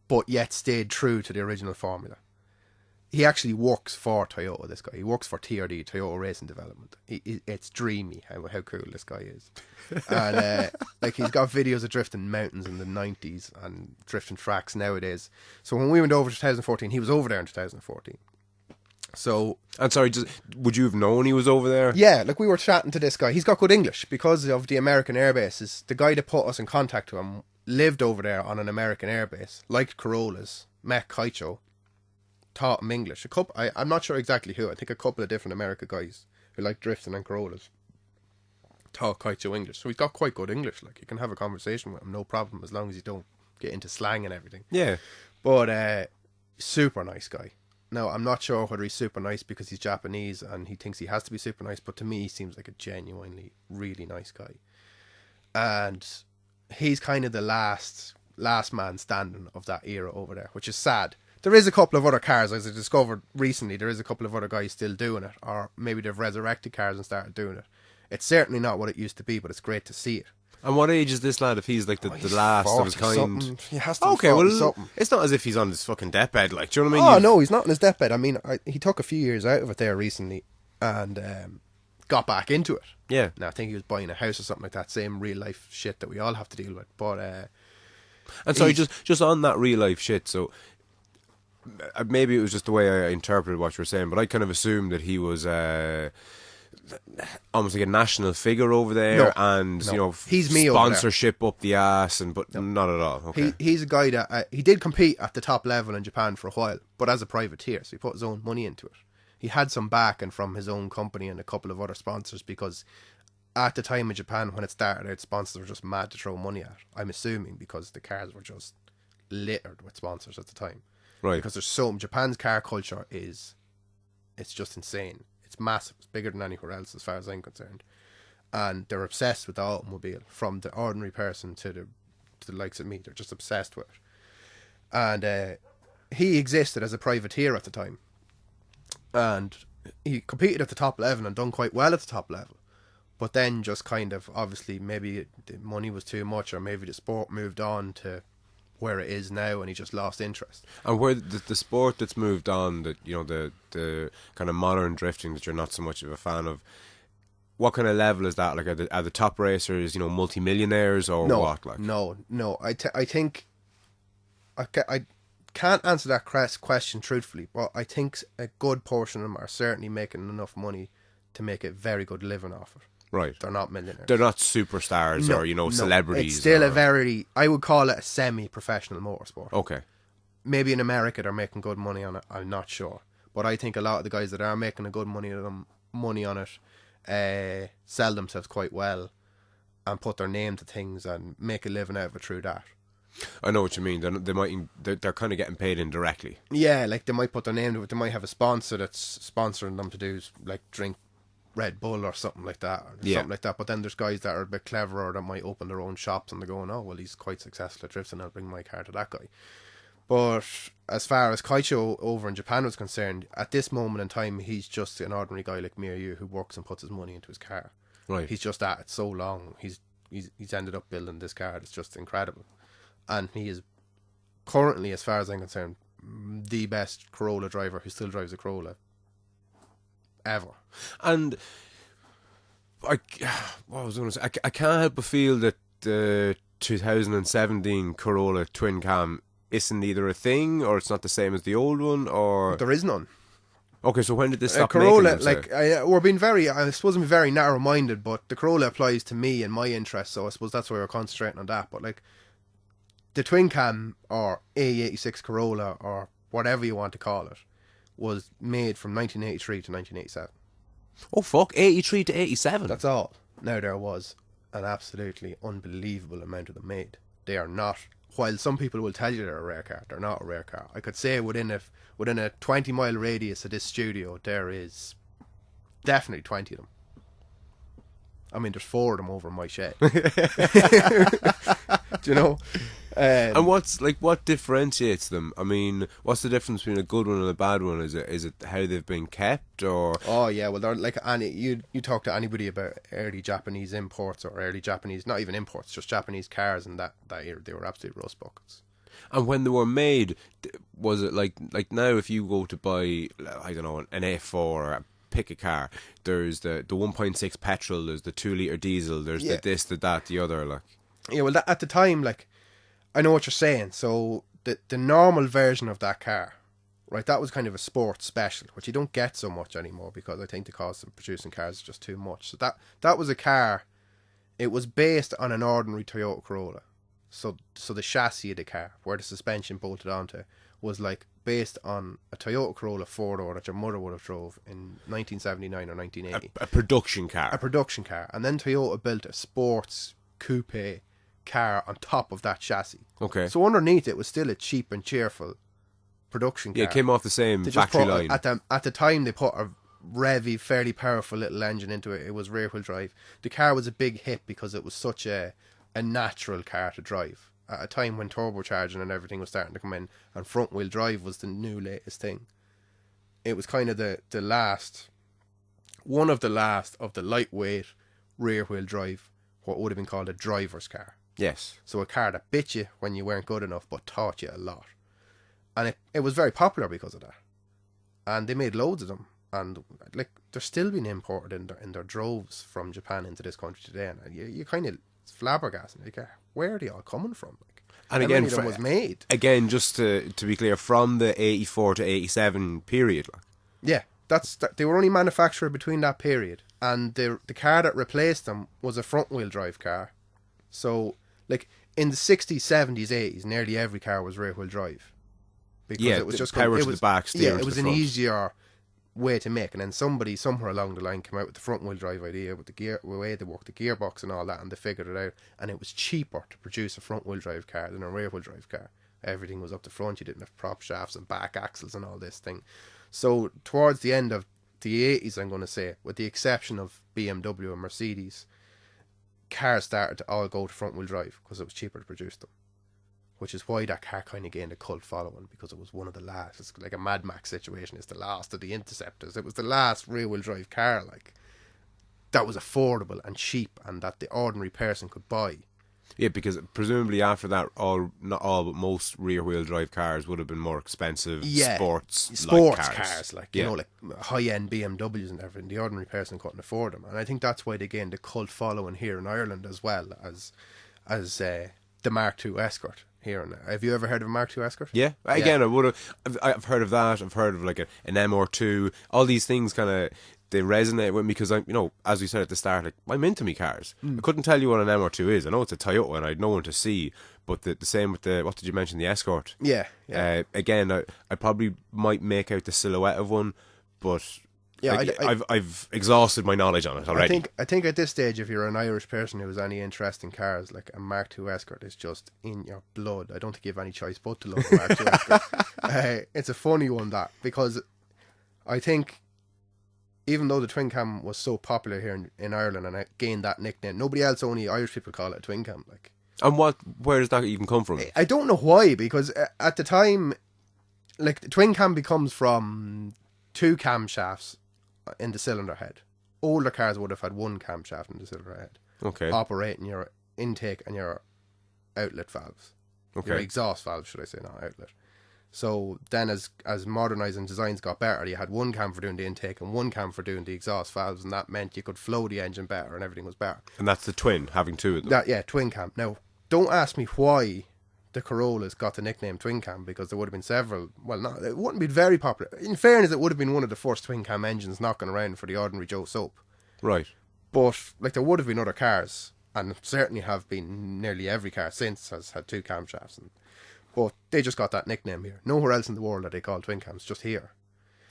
but yet stayed true to the original formula. He actually works for Toyota, this guy. He works for TRD, Toyota Racing Development. It's dreamy how cool this guy is. And like, he's got videos of drifting mountains in the 90s and drifting tracks nowadays. So when we went over to 2014, he was over there in 2014. So, and sorry, would you have known he was over there? Yeah, like, we were chatting to this guy. He's got good English because of the American airbases. The guy that put us in contact with him lived over there on an American airbase, liked Corollas, met Kaicho, taught him English. I'm not sure exactly who. I think a couple of different American guys who like drifting and Corollas taught Kaicho English. So he's got quite good English. Like, you can have a conversation with him, no problem, as long as you don't get into slang and everything. Yeah. But super nice guy. Now, I'm not sure whether he's super nice because he's Japanese and he thinks he has to be super nice, but to me, he seems like a genuinely really nice guy. And he's kind of the last man standing of that era over there, which is sad. There is a couple of other cars, as I discovered recently, there is a couple of other guys still doing it, or maybe they've resurrected cars and started doing it. It's certainly not what it used to be, but it's great to see it. And what age is this lad if he's like the last of his kind? Something. He has to okay, well, something. It's not as if he's on his fucking deathbed, like, do you know what I mean? Oh, no, he's not on his deathbed. I mean, he took a few years out of it there recently and got back into it. Yeah. Now, I think he was buying a house or something like that, same real life shit that we all have to deal with. But and sorry, just on that real life shit, so maybe it was just the way I interpreted what you were saying, but I kind of assumed that he was almost like a national figure over there, you know, he's me sponsorship up the ass, but not at all. Okay. He's a guy that he did compete at the top level in Japan for a while, but as a privateer, so he put his own money into it. He had some backing from his own company and a couple of other sponsors, because at the time in Japan when it started out, sponsors were just mad to throw money at. I'm assuming because the cars were just littered with sponsors at the time. Right. Because Japan's car culture it's just insane. It's massive. It's bigger than anywhere else as far as I'm concerned. And they're obsessed with the automobile, from the ordinary person to the likes of me. They're just obsessed with it. And he existed as a privateer at the time. And he competed at the top level and done quite well at the top level. But then just kind of, obviously, maybe the money was too much, or maybe the sport moved on to where it is now, and he just lost interest. And where the sport that's moved on, that, you know, the kind of modern drifting that you're not so much of a fan of, what kind of level is that? Like, are the top racers, you know, multimillionaires or what? Like, no. I think I can't answer that question truthfully, but I think a good portion of them are certainly making enough money to make a very good living off it. Right. They're not millionaires. They're not superstars or, you know, celebrities. It's still I would call it a semi-professional motorsport. Okay. Maybe in America they're making good money on it. I'm not sure. But I think a lot of the guys that are making a good money on it sell themselves quite well and put their name to things and make a living out of it through that. I know what you mean. They're kind of getting paid indirectly. Yeah, like they might put their name to it. They might have a sponsor that's sponsoring them to do, like, drink Red Bull or something like that, But then there's guys that are a bit cleverer that might open their own shops and they're going, oh, well, he's quite successful at drifting, I'll bring my car to that guy. But as far as Kaicho over in Japan was concerned, at this moment in time, he's just an ordinary guy like me or you who works and puts his money into his car. Right. He's just at it so long. He's ended up building this car that's just incredible. And he is currently, as far as I'm concerned, the best Corolla driver who still drives a Corolla ever. And what was I going to say? I can't help but feel that the 2017 Corolla twin cam isn't either a thing, or it's not the same as the old one, or there is none. Okay, so when did this stop Corolla, making them, we're being I suppose I'm very narrow-minded, but the Corolla applies to me and my interests, so I suppose that's why we're concentrating on that. But like, the twin cam or A86 Corolla or whatever you want to call it was made from 1983 to 1987. Oh fuck, 83 to 87. That's all. Now there was an absolutely unbelievable amount of them made. They are not. While some people will tell you they're a rare car, they're not a rare car. I could say within a 20-mile radius of this studio, there is definitely 20 of them. I mean, there's 4 of them over in my shed. Do you know? And what differentiates them? I mean, what's the difference between a good one and a bad one? Is it how they've been kept, or? Oh yeah, well, they're like you talk to anybody about early Japanese imports or early Japanese, not even imports, just Japanese cars in that era, they were absolute rust buckets. And when they were made, was it like now? If you go to buy, I don't know, an A4 or pick a car, there's the 1.6 petrol, there's the 2-litre diesel, there's the this, the that, the other, like. Yeah, well, at the time, like, I know what you're saying. So the normal version of that car, right, that was kind of a sports special, which you don't get so much anymore because I think the cost of producing cars is just too much. So that was a car, it was based on an ordinary Toyota Corolla. So the chassis of the car, where the suspension bolted onto, was like based on a Toyota Corolla 4-door that your mother would have drove in 1979 or 1980. A production car. A production car. And then Toyota built a sports coupe car on top of that chassis. Okay. So underneath it was still a cheap and cheerful production car. Yeah, it came off the same factory line. At the time they put a revvy, fairly powerful little engine into it. It was rear wheel drive. The car was a big hit because it was such a natural car to drive. At a time when turbocharging and everything was starting to come in and front wheel drive was the new latest thing. It was kind of one of the last of the lightweight rear wheel drive, what would have been called a driver's car. Yes. So a car that bit you when you weren't good enough but taught you a lot. And it was very popular because of that. And they made loads of them. And like they're still being imported in their droves from Japan into this country today. And you kind of flabbergasted. Like, where are they all coming from? Like, and again, of them was made. Again, just to be clear, from the 84 to 87 period. Like. Yeah, they were only manufactured between that period. And the car that replaced them was a front wheel drive car. So, like, in the 60s, 70s, 80s, nearly every car was rear wheel drive. Because it was just power to the back, steer to the front. It was an easier way to make. And then somebody somewhere along the line came out with the front wheel drive idea with the way they worked the gearbox and all that, and they figured it out. And it was cheaper to produce a front wheel drive car than a rear wheel drive car. Everything was up the front. You didn't have prop shafts and back axles and all this thing. So towards the end of the 80s, I'm going to say, with the exception of BMW and Mercedes, cars started to all go to front wheel drive because it was cheaper to produce them, which is why that car kind of gained a cult following, because it was one of the last. It's like a Mad Max situation. It's the last of the Interceptors. It was the last rear wheel drive car, like, that was affordable and cheap and that the ordinary person could buy. Yeah, because presumably after that, not all, but most rear-wheel drive cars would have been more expensive sports cars, like, you know, like high-end BMWs and everything. The ordinary person couldn't afford them, and I think that's why they gained a cult following here in Ireland as well as the Mark II Escort here. Have you ever heard of a Mark II Escort? Yeah, again, I've heard of that. I've heard of like an MR2. All these things kind of, they resonate with me because I'm, as we said at the start, like, I'm into me cars. I couldn't tell you what an MR2 is. I know it's a Toyota and I'd no one to see, but the same with what did you mention, the Escort? Yeah. Again, I probably might make out the silhouette of one, but yeah, like, I've exhausted my knowledge on it already. I think at this stage, if you're an Irish person who has any interest in cars, like, a Mark II Escort is just in your blood. I don't think you have any choice but to love a Mark II Escort. It's a funny one, that, because I think, even though the twin cam was so popular here in Ireland and it gained that nickname, nobody else, only Irish people, call it a twin cam. Like, and where does that even come from? I don't know why, because at the time, like, the twin cam comes from 2 camshafts in the cylinder head. Older cars would have had 1 camshaft in the cylinder head. Okay. Operating your intake and your outlet valves. Okay. Your exhaust valves, should I say, not outlet. So then as modernising designs got better, you had 1 cam for doing the intake and 1 cam for doing the exhaust valves, and that meant you could flow the engine better and everything was better. And that's the twin, having 2 of them. Yeah, twin cam. Now, don't ask me why the Corollas got the nickname twin cam, because there would have been several. Well, no, it wouldn't be very popular. In fairness, it would have been one of the first twin cam engines knocking around for the ordinary Joe Soap. Right. But, like, there would have been other cars and certainly have been, nearly every car since has had two camshafts. But they just got that nickname here. Nowhere else in the world are they called twin cams, just here.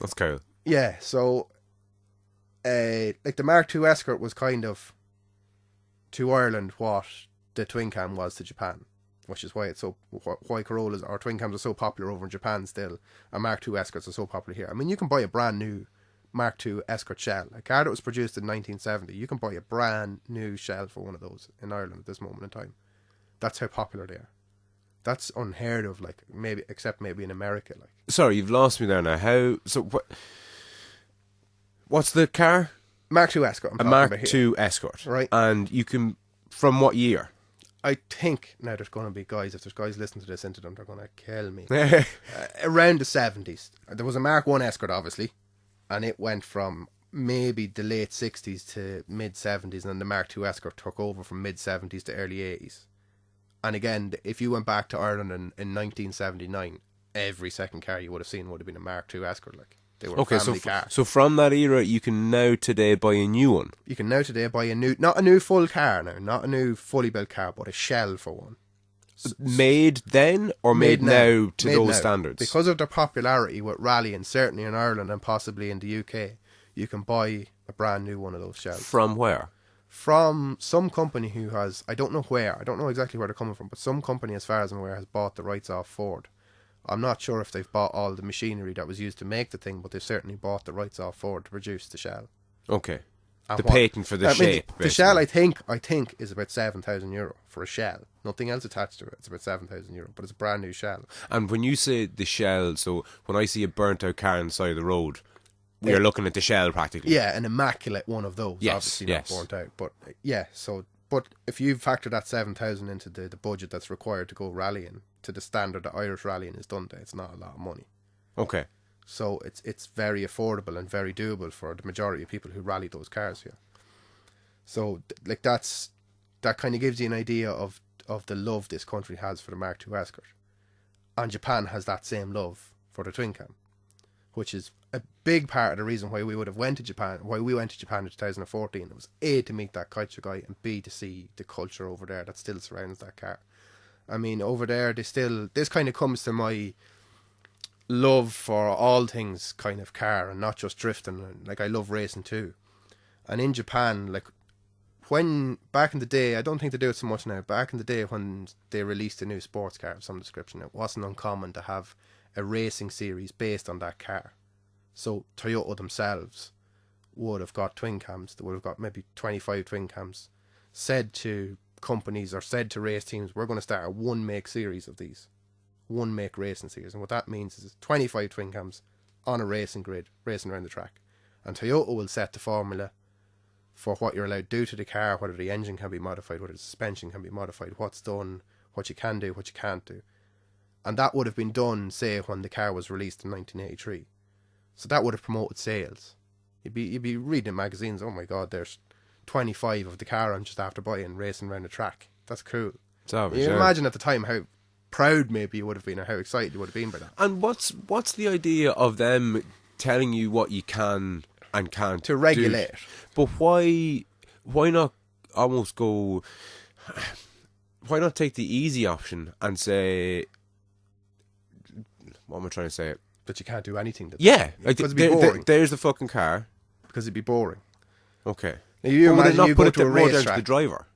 That's cool. Yeah, so like the Mark II Escort was kind of to Ireland what the twin cam was to Japan, which is why why Corollas or twin cams are so popular over in Japan still, and Mark II Escorts are so popular here. I mean, you can buy a brand new Mark II Escort shell, a car that was produced in 1970. You can buy a brand new shell for one of those in Ireland at this moment in time. That's how popular they are. That's unheard of, like, maybe, except maybe in America. Like, sorry, you've lost me there now. What's the car? Mark II Escort. A Mark II Escort, right? And you can, from what year? I think now there's going to be guys. If there's guys listening to this into them, they're going to kill me. Around the 70s, there was a Mark I Escort, obviously, and it went from maybe the late 60s to mid 70s, and then the Mark II Escort took over from mid 70s to early 80s. And again, if you went back to Ireland in 1979, every second car you would have seen would have been a Mark II Escort. Like, they were family cars. So from that era, you can now today buy a new one. You can now today buy not a new full car now, not a new fully built car, but a shell for one. Made then or made now to those standards? Because of their popularity with rallying, certainly in Ireland and possibly in the UK, you can buy a brand new one of those shells. From where? From some company who has, I don't know where, I don't know exactly where they're coming from, but some company, as far as I'm aware, has bought the rights off Ford. I'm not sure if they've bought all the machinery that was used to make the thing, but they've certainly bought the rights off Ford to produce the shell. Okay. And the patent for the shape. The shell, I think, is about €7,000 for a shell. Nothing else attached to it. It's about €7,000, but it's a brand new shell. And when you say the shell, so when I see a burnt out car on the side of the road, we're looking at the shell practically. Yeah, an immaculate one of those. Yes, obviously not burnt out. But yeah, but if you factor that 7,000 into the budget that's required to go rallying to the standard that Irish rallying is done to, it's not a lot of money. Okay. So it's very affordable and very doable for the majority of people who rally those cars here. So like that kind of gives you an idea of the love this country has for the Mark II Escort. And Japan has that same love for the twin cam, which is a big part of the reason why we went to Japan in 2014. It was A, to meet that Kaiser guy, and B, to see the culture over there that still surrounds that car. I mean, over there, this kind of comes to my love for all things kind of car and not just drifting. Like, I love racing too. And in Japan, like, when back in the day, I don't think they do it so much now, back in the day when they released a new sports car of some description, it wasn't uncommon to have a racing series based on that car. So Toyota themselves would have got twin cams. They would have got maybe 25 twin cams, said to companies or said to race teams, we're going to start a one make series of these, one make racing series. And what that means is 25 twin cams on a racing grid, racing around the track. And Toyota will set the formula for what you're allowed to do to the car, whether the engine can be modified, whether the suspension can be modified, what's done, what you can do, what you can't do. And that would have been done, say, when the car was released in 1983. So that would have promoted sales. You'd be reading in magazines, oh my God, there's 25 of the car I'm just after buying racing around the track. That's cool. You imagine at the time how proud maybe you would have been, or how excited you would have been by that. And what's the idea of them telling you what you can and can't to regulate? But why not almost go? Why not take the easy option and say, what am I trying to say? That you can't do anything. Because it'd be boring. There's the fucking car. Because it'd be boring. Okay. Now you imagine you go to a racetrack. Down to the driver.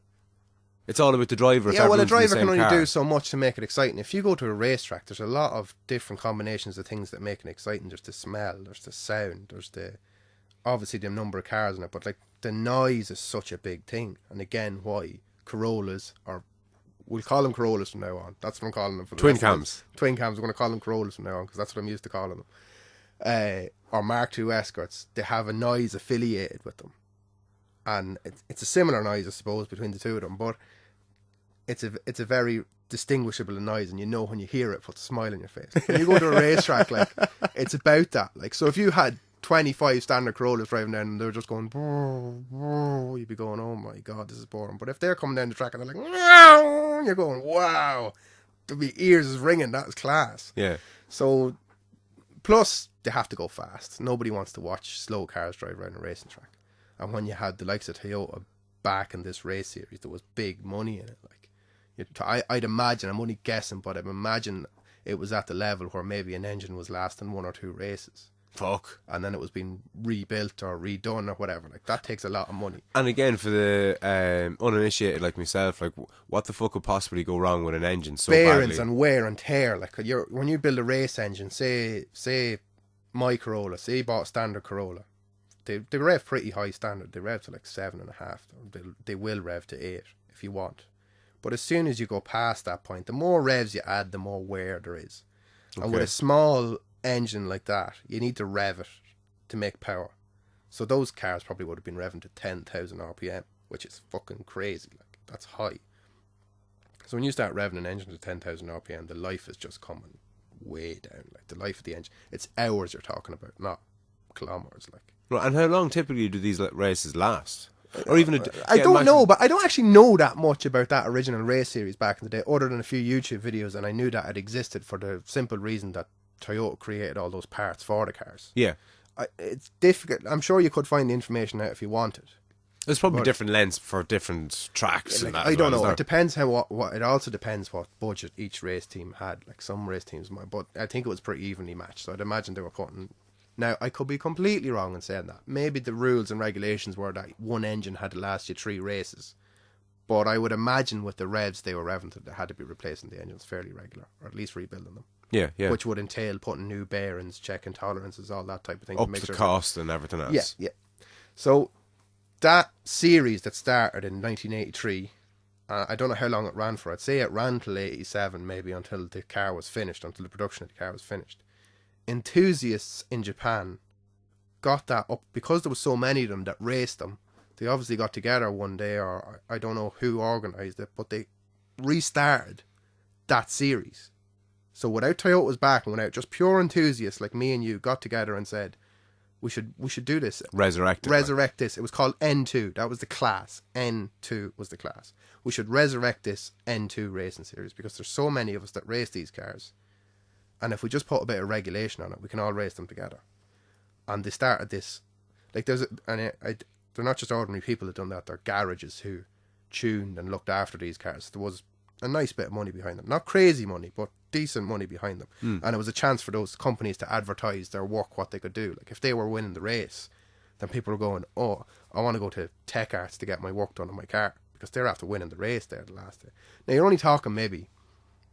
It's all about the driver. Yeah, well, a driver can only do so much to make it exciting. If you go to a racetrack, there's a lot of different combinations of things that make it exciting. There's the smell, there's the sound, there's obviously the number of cars in it, but like the noise is such a big thing. And again, why Corollas, or we'll call them Corollas from now on. That's what I'm calling them for the twin cams. Twin cams. I'm going to call them Corollas from now on because that's what I'm used to calling them. Or Mark II Escorts. They have a noise affiliated with them, and it's a similar noise, I suppose, between the two of them. But it's a very distinguishable noise, and you know when you hear it, puts a smile on your face. When you go to a racetrack, like, it's about that. Like, so if you had 25 standard Corollas driving down and they're just going, brr, brr, you'd be going, oh my God, this is boring. But if they're coming down the track and they're like, wow, you're going, wow, the ears is ringing, that's class. Yeah. So, plus, they have to go fast. Nobody wants to watch slow cars drive around a racing track. And when you had the likes of Toyota backing this race series. There was big money in it. Like, I'd imagine, I'm only guessing, but I'd imagine it was at the level where maybe an engine was lasting 1 or 2 races. Fuck. And then it was being rebuilt or redone or whatever. Like, that takes a lot of money. And again, for the uninitiated like myself, like, what the fuck could possibly go wrong with an engine so Bearings badly? and wear and tear. Like, when you build a race engine, say my Corolla, say you bought a standard Corolla, they rev pretty high standard. They rev to like 7.5. They will rev to 8 if you want. But as soon as you go past that point, the more revs you add, the more wear there is. Okay. And with a small engine like that, you need to rev it to make power. So those cars probably would have been revving to 10,000 RPM, which is fucking crazy. Like, that's high. So when you start revving an engine to 10,000 RPM, the life is just coming way down. Like, the life of the engine, it's hours you're talking about, not kilometers. Like, Right, and how long typically do these races last? Or even I don't know, but I don't actually know that much about that original race series back in the day, other than a few YouTube videos, and I knew that it existed for the simple reason that Toyota created all those parts for the cars. Yeah. It's difficult. I'm sure you could find the information out if you wanted. There's probably different lengths for different tracks. Like, and that I don't know. It depends how what. It also depends what budget each race team had. Like, some race teams might, but I think it was pretty evenly matched. So I'd imagine they were putting. Now, I could be completely wrong in saying that. Maybe the rules and regulations were that one engine had to last you 3 races. But I would imagine with the revs they were revving to, they had to be replacing the engines fairly regular, or at least rebuilding them. Yeah, yeah. Which would entail putting new bearings, checking tolerances, all that type of thing. Up to make the sure cost and everything else. Yeah, yeah. So that series that started in 1983, I don't know how long it ran for. I'd say it ran till 87, maybe, until the car was finished, until the production of the car was finished. Enthusiasts in Japan got that up because there was so many of them that raced them. They obviously got together one day, or I don't know who organised it, but they restarted that series. So without Toyota's back and without just pure enthusiasts like me and you got together and said, we should do this. Resurrect this. It was called N2. That was the class. N2 was the class. We should resurrect this N2 racing series because there's so many of us that race these cars. And if we just put a bit of regulation on it, we can all race them together. And they started this. Like, they're not just ordinary people that done that. They're garages who tuned and looked after these cars. There was a nice bit of money behind them. Not crazy money, but decent money behind them. And it was a chance for those companies to advertise their work, what they could do. Like, if they were winning the race, then people were going, oh, I want to go to Tech Arts to get my work done on my car, because they're after winning the race there the last day. Now, you're only talking maybe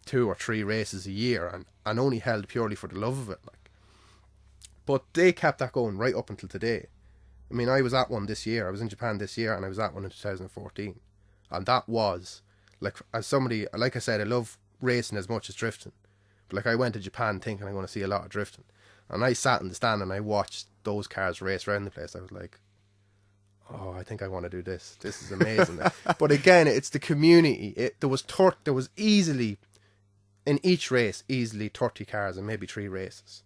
2 or 3 races a year, and only held purely for the love of it. Like, but they kept that going right up until today. I mean, I was at one this year. I was in Japan this year, and I was at one in 2014. And that was, like, as somebody, like I said, I love racing as much as drifting. But, like, I went to Japan thinking I'm going to see a lot of drifting. And I sat in the stand and I watched those cars race around the place. I was like, oh, I think I want to do this. This is amazing. But again, it's the community. There was easily, in each race, easily 30 cars and maybe 3 races.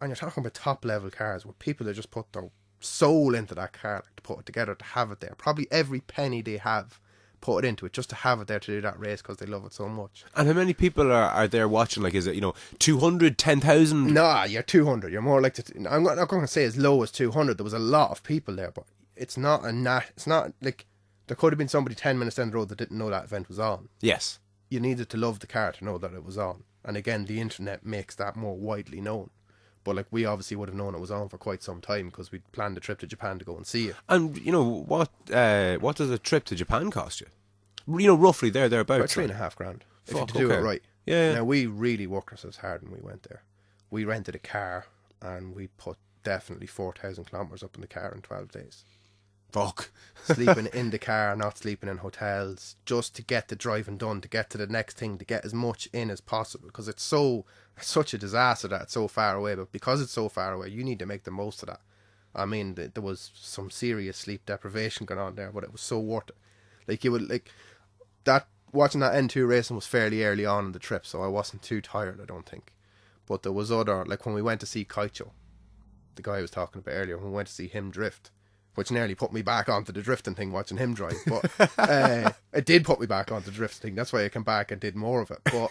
And you're talking about top level cars where people that just put their soul into that car, like, to put it together, to have it there. Probably every penny they have, put it into it just to have it there to do that race because they love it so much. And how many people are there watching? Like, is it, 200, 10,000? Nah, you're 200. You're more like I'm not going to say as low as 200. There was a lot of people there, but it's not it's not like there could have been somebody 10 minutes down the road that didn't know that event was on. Yes. You needed to love the car to know that it was on. And again, the internet makes that more widely known. But, like, we obviously would have known it was on for quite some time because we'd planned a trip to Japan to go and see it. And, what does a trip to Japan cost you? Roughly thereabouts. About $3,500 if Fuck, you do okay. it right. Yeah. Now, we really worked ourselves hard when we went there. We rented a car and we put definitely 4,000 kilometres up in the car in 12 days. Fuck. Sleeping in the car, not sleeping in hotels, just to get the driving done, to get to the next thing, to get as much in as possible, because it's such a disaster that it's so far away. But because it's so far away, you need to make the most of that. I mean, there was some serious sleep deprivation going on there, but it was so worth it. Like, you would, like, that, watching that N2 racing was fairly early on in the trip, so I wasn't too tired, I don't think. But there was other, like, when we went to see Kaicho, the guy I was talking about earlier, when we went to see him drift, which nearly put me back onto the drifting thing watching him drive, but it did put me back onto the drifting thing. That's why I came back and did more of it. But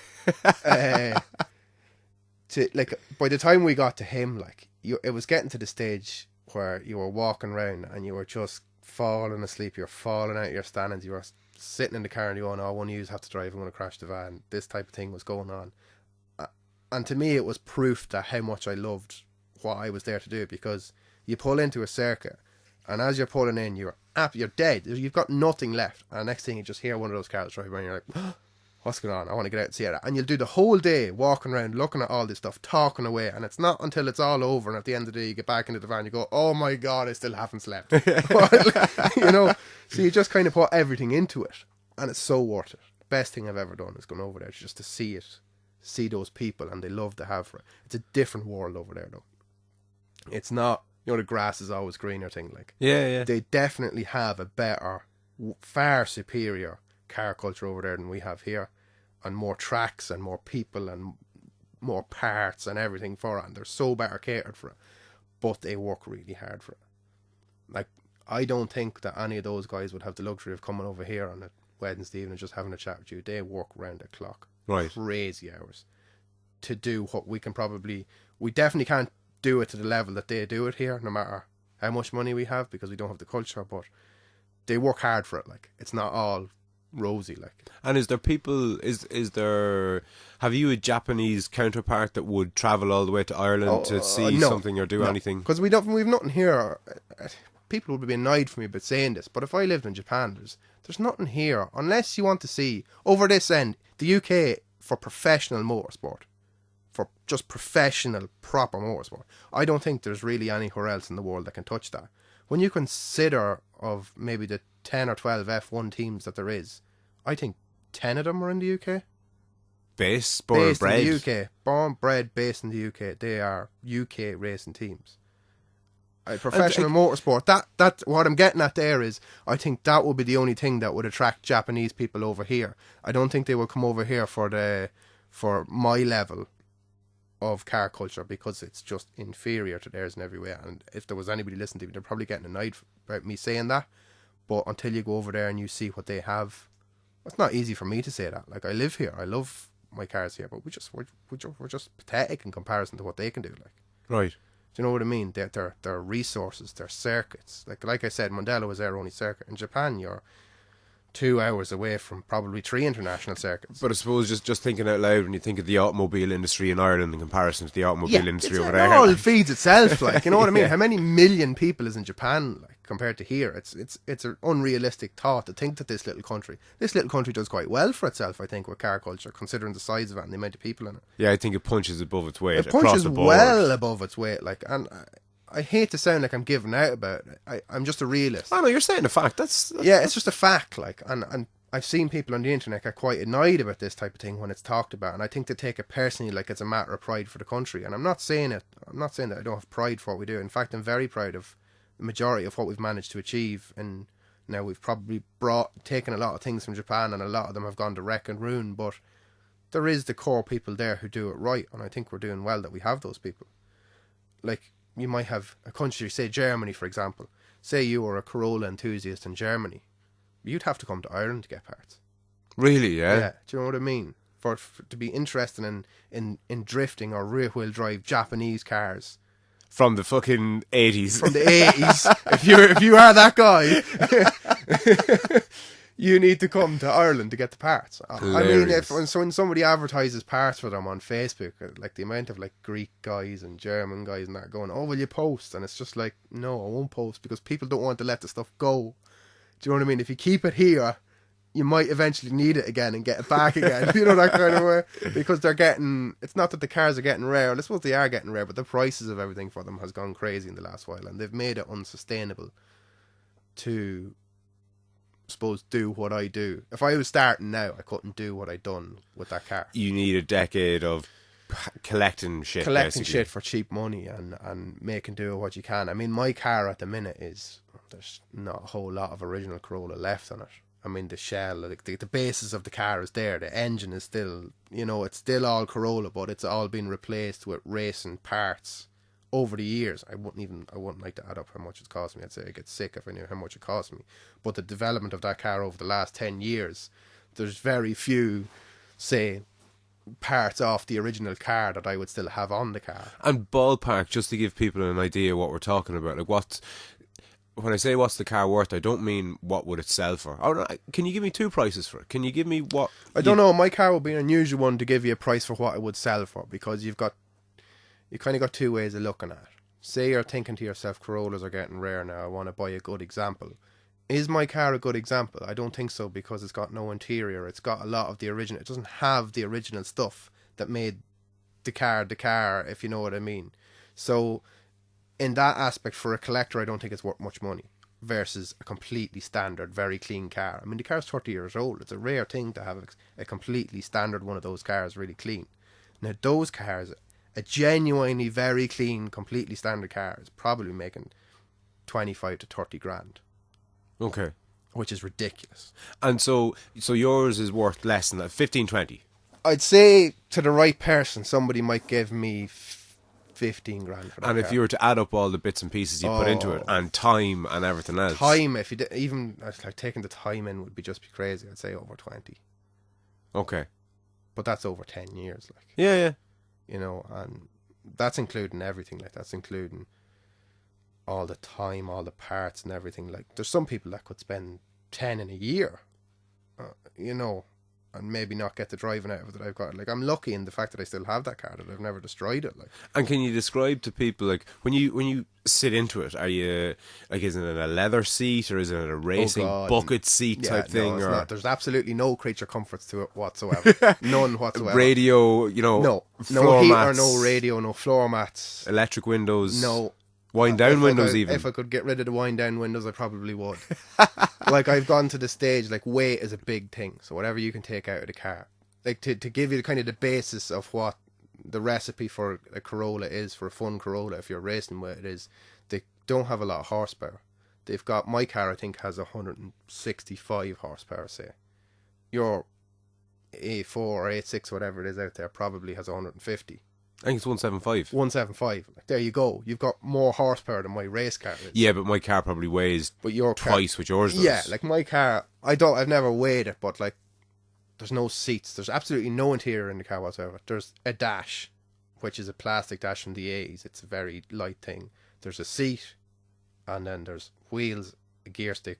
by the time we got to him, like, it was getting to the stage where you were walking around and you were just falling asleep, you're falling out of your standings, you were sitting in the car and you're going, oh, one of you have to drive, I'm going to crash the van. This type of thing was going on. And to me, it was proof that how much I loved what I was there to do, because you pull into a circuit, and as you're pulling in, you're dead. You've got nothing left. And next thing, you just hear one of those cars drive by, and you're like, oh, what's going on? I want to get out and see it. And you'll do the whole day walking around, looking at all this stuff, talking away. And it's not until it's all over, and at the end of the day, you get back into the van, you go, oh my God, I still haven't slept. You know, so you just kind of put everything into it, and it's so worth it. The best thing I've ever done is going over there just to see it, see those people, and they love to have it. It's a different world over there, though. It's not, you know, the grass is always greener thing. Like, yeah. They definitely have a better, far superior car culture over there than we have here, and more tracks and more people and more parts and everything for it, and they're so better catered for it, but they work really hard for it. Like, I don't think that any of those guys would have the luxury of coming over here on a Wednesday evening and just having a chat with you. They work round the clock, right, crazy hours to do what we definitely can't do it to the level that they do it here, no matter how much money we have, because we don't have the culture, but they work hard for it. Like, it's not all rosy. Like, and is there people, have you a Japanese counterpart that would travel all the way to Ireland to see something or do anything? Because we've nothing here. People would be annoyed for me about saying this, but if I lived in Japan, there's nothing here, unless you want to see over this end, the UK, for professional motorsport, for just professional, proper motorsport. I don't think there's really anywhere else in the world that can touch that. When you consider of maybe the 10 or 12 F1 teams that there is, I think 10 of them are in the UK. Based in the UK. Born, bred, based in the UK. They are UK racing teams. Professional motorsport. That what I'm getting at there is, I think that would be the only thing that would attract Japanese people over here. I don't think they will come over here for my level of car culture, because it's just inferior to theirs in every way. And if there was anybody listening to me, they're probably getting annoyed about me saying that. But until you go over there and you see what they have, it's not easy for me to say that. Like, I live here, I love my cars here, but we're just pathetic in comparison to what they can do. Like, right. Do you know what I mean? Their resources, their circuits. Like I said, Mondello was their only circuit. In Japan, you're 2 hours away from probably 3 international circuits. But I suppose just thinking out loud, when you think of the automobile industry in Ireland in comparison to the automobile industry over there, it all feeds itself. Like, you know what I mean? How many million people is in Japan, like, compared to here? It's an unrealistic thought to think that this little country does quite well for itself, I think, with car culture, considering the size of it and the amount of people in it. Yeah, I think it punches above its weight. It punches well above its weight, like, and I hate to sound like I'm giving out about it. I'm just a realist. Oh no, you're saying a fact. That's yeah, it's just a fact. Like, and I've seen people on the internet get quite annoyed about this type of thing when it's talked about, and I think they take it personally, like it's a matter of pride for the country. And I'm not saying that I don't have pride for what we do. In fact, I'm very proud of the majority of what we've managed to achieve. And now we've probably taken a lot of things from Japan, and a lot of them have gone to wreck and ruin. But there is the core people there who do it right, and I think we're doing well that we have those people. Like, you might have a country, say Germany, for example. Say you were a Corolla enthusiast in Germany. You'd have to come to Ireland to get parts. Really, yeah? Yeah, do you know what I mean? For to be interested in drifting or rear-wheel drive Japanese cars. From the fucking 80s. From the 80s. if you are that guy, you need to come to Ireland to get the parts. Hilarious. I mean, when somebody advertises parts for them on Facebook, like the amount of like Greek guys and German guys and that going, oh, will you post? And it's just like, no, I won't post, because people don't want to let the stuff go. Do you know what I mean? If you keep it here, you might eventually need it again and get it back again. You know, that kind of way. Because it's not that the cars are getting rare. I suppose they are getting rare, but the prices of everything for them has gone crazy in the last while, and they've made it unsustainable to, suppose, do what I do. If I was starting now, I couldn't do what I'd done with that car. You need a decade of collecting shit for cheap money and making do what you can. I mean, my car at the minute there's not a whole lot of original Corolla left on it. I mean, the shell, like the basis of the car is there. The engine is still, you know, it's still all Corolla, but it's all been replaced with racing parts over the years. I wouldn't like to add up how much it's cost me. I'd say I'd get sick if I knew how much it cost me. But the development of that car over the last 10 years, there's very few, say, parts off the original car that I would still have on the car. And ballpark, just to give people an idea what we're talking about, like when I say what's the car worth, I don't mean what would it sell for. Can you give me two prices for it? Can you give me what? I don't know. My car would be an unusual one to give you a price for what it would sell for, because you kind of got two ways of looking at it. Say you're thinking to yourself, Corollas are getting rare now, I want to buy a good example. Is my car a good example? I don't think so, because it's got no interior. It's got a lot of the original. It doesn't have the original stuff that made the car, if you know what I mean. So in that aspect, for a collector, I don't think it's worth much money versus a completely standard, very clean car. I mean, the car's 30 years old. It's a rare thing to have a completely standard one of those cars really clean. Now, those cars, a genuinely very clean, completely standard car is probably making 25 to 30 grand. Okay. Which is ridiculous. And so yours is worth less than that, 15, 20? I'd say to the right person, somebody might give me 15 grand for that. And if you were to add up all the bits and pieces you put into it, and time and everything else. Time, if you did, even like taking the time in would just be crazy. I'd say over 20. Okay. But that's over 10 years, like. Yeah. You know, and that's including everything, like that's including all the time, all the parts and everything. Like, there's some people that could spend 10 in a year, you know, and maybe not get the driving out of it that I've got. Like, I'm lucky in the fact that I still have that car, that I've never destroyed it. Like, and can you describe to people, like, when you sit into it, are you like, is it a leather seat or is it a racing bucket seat type thing? No, it's or not. There's absolutely no creature comforts to it whatsoever. None whatsoever. Radio, you know, no floor heater, mats, no radio, no floor mats, electric windows, no. Wind down windows. Even if I could get rid of the wind down windows, I probably would. Like, I've gone to the stage, like, weight is a big thing. So whatever you can take out of the car, like, to give you kind of the basis of what the recipe for a Corolla is, for a fun Corolla, if you're racing with it, is they don't have a lot of horsepower. They've got, my car I think has 165 horsepower, say. Your A4 or A6, whatever it is out there, probably has 150. I think it's 175. 175. Like, there you go. You've got more horsepower than my race car is. Yeah, but my car probably weighs twice what yours does. Yeah, like my car, I've never weighed it, but like, there's no seats. There's absolutely no interior in the car whatsoever. There's a dash, which is a plastic dash from the 80s. It's a very light thing. There's a seat, and then there's wheels, a gear stick,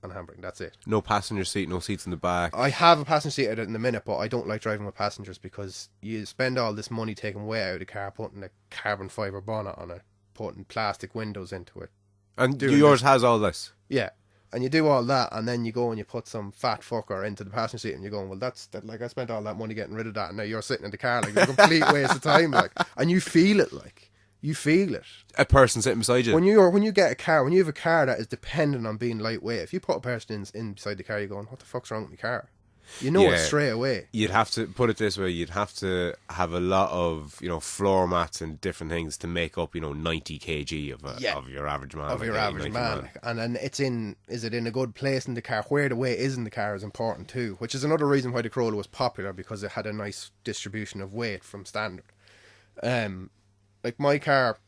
and handbrake. That's it. No passenger seat, no seats in the back. I have a passenger seat out in the minute, but I don't like driving with passengers, because you spend all this money taking weight out of the car, putting a carbon fibre bonnet on it, putting plastic windows into it. And yours has all this? Yeah. And you do all that, and then you go and you put some fat fucker into the passenger seat, and you're going, well, that's like, I spent all that money getting rid of that, and now you're sitting in the car like a complete waste of time, like. And you feel it, like. You feel it. A person sitting beside you. When you get a car, when you have a car that is dependent on being lightweight, if you put a person in beside the car, you're going, what the fuck's wrong with my car? You know it straight away. You'd have to put it this way: you'd have to have a lot of, you know, floor mats and different things to make up, you know, 90 kg of your average man. Of your average man. And then is it in a good place in the car? Where the weight is in the car is important too, which is another reason why the Corolla was popular, because it had a nice distribution of weight from standard. Like my car,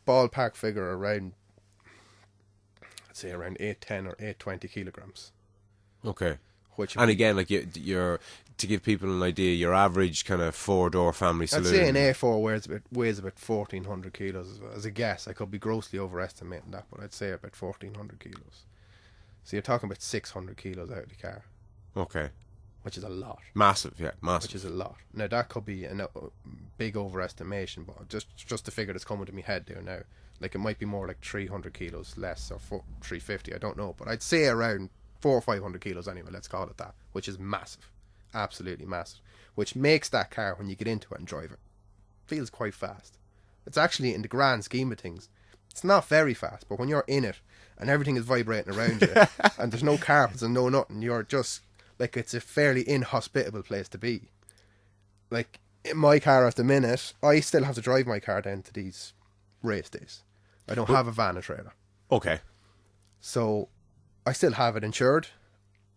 ballpark figure around, I'd say around 810 or 820 kilograms. Okay. And again, like you're to give people an idea, your average kind of 4-door family saloon. I'd say an A4 weighs about 1,400 kilos as a guess. I could be grossly overestimating that, but I'd say about 1,400 kilos. So you're talking about 600 kilos out of the car. Okay. Which is a lot. Massive, yeah, massive. Which is a lot. Now that could be a big overestimation, but just the figure that's coming to my head there now. Like, it might be more like 300 kilos less, or 350, I don't know. But I'd say around 400 or 500 kilos anyway, let's call it that. Which is massive. Absolutely massive. Which makes that car, when you get into it and drive it, feels quite fast. It's actually, in the grand scheme of things, it's not very fast, but when you're in it and everything is vibrating around you and there's no carpets and no nothing, you're just... like, it's a fairly inhospitable place to be. Like, in my car at the minute, I still have to drive my car down to these race days. I don't have a van or trailer. Okay. So, I still have it insured,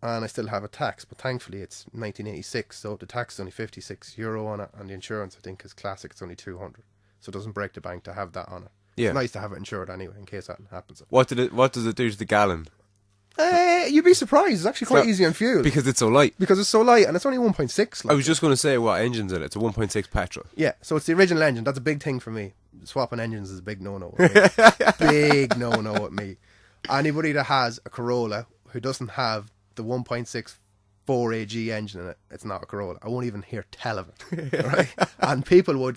and I still have a tax, but thankfully it's 1986, so the tax is only €56 on it, and the insurance, I think, is classic, it's only 200. So it doesn't break the bank to have that on it. Yeah. It's nice to have it insured anyway, in case that happens. What does it do to the gallon? You'd be surprised. It's actually quite easy on fuel. Because it's so light. Because it's so light, and it's only 1.6. Like. I was just going to say, what engine's in it? It's a 1.6 petrol. Yeah, so it's the original engine. That's a big thing for me. Swapping engines is a big no-no. Big no-no with me. Anybody that has a Corolla who doesn't have the 1.6 4AG engine in it, it's not a Corolla. I won't even hear tell of it. Right? And people would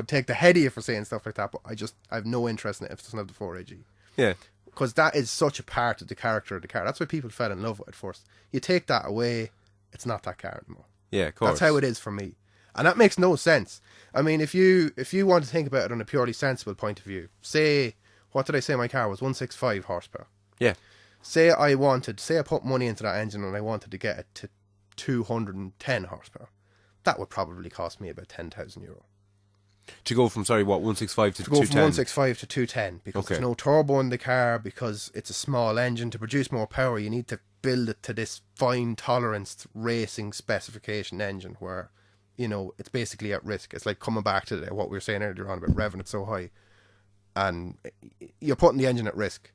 take the head of you for saying stuff like that, but I have no interest in it if it doesn't have the 4AG. Yeah. Because that is such a part of the character of the car. That's why people fell in love with it first. You take that away, it's not that car anymore. Yeah, of course. That's how it is for me. And that makes no sense. I mean, if you want to think about it on a purely sensible point of view, say, what did I say my car was? 165 horsepower. Yeah. Say I put money into that engine and I wanted to get it to 210 horsepower. That would probably cost me about €10,000. To go from, 165 to 210? To go from 165 to 210, because there's no turbo in the car, because it's a small engine. To produce more power, you need to build it to this fine tolerance racing specification engine where, it's basically at risk. It's like coming back to what we were saying earlier on about revving it so high. And you're putting the engine at risk.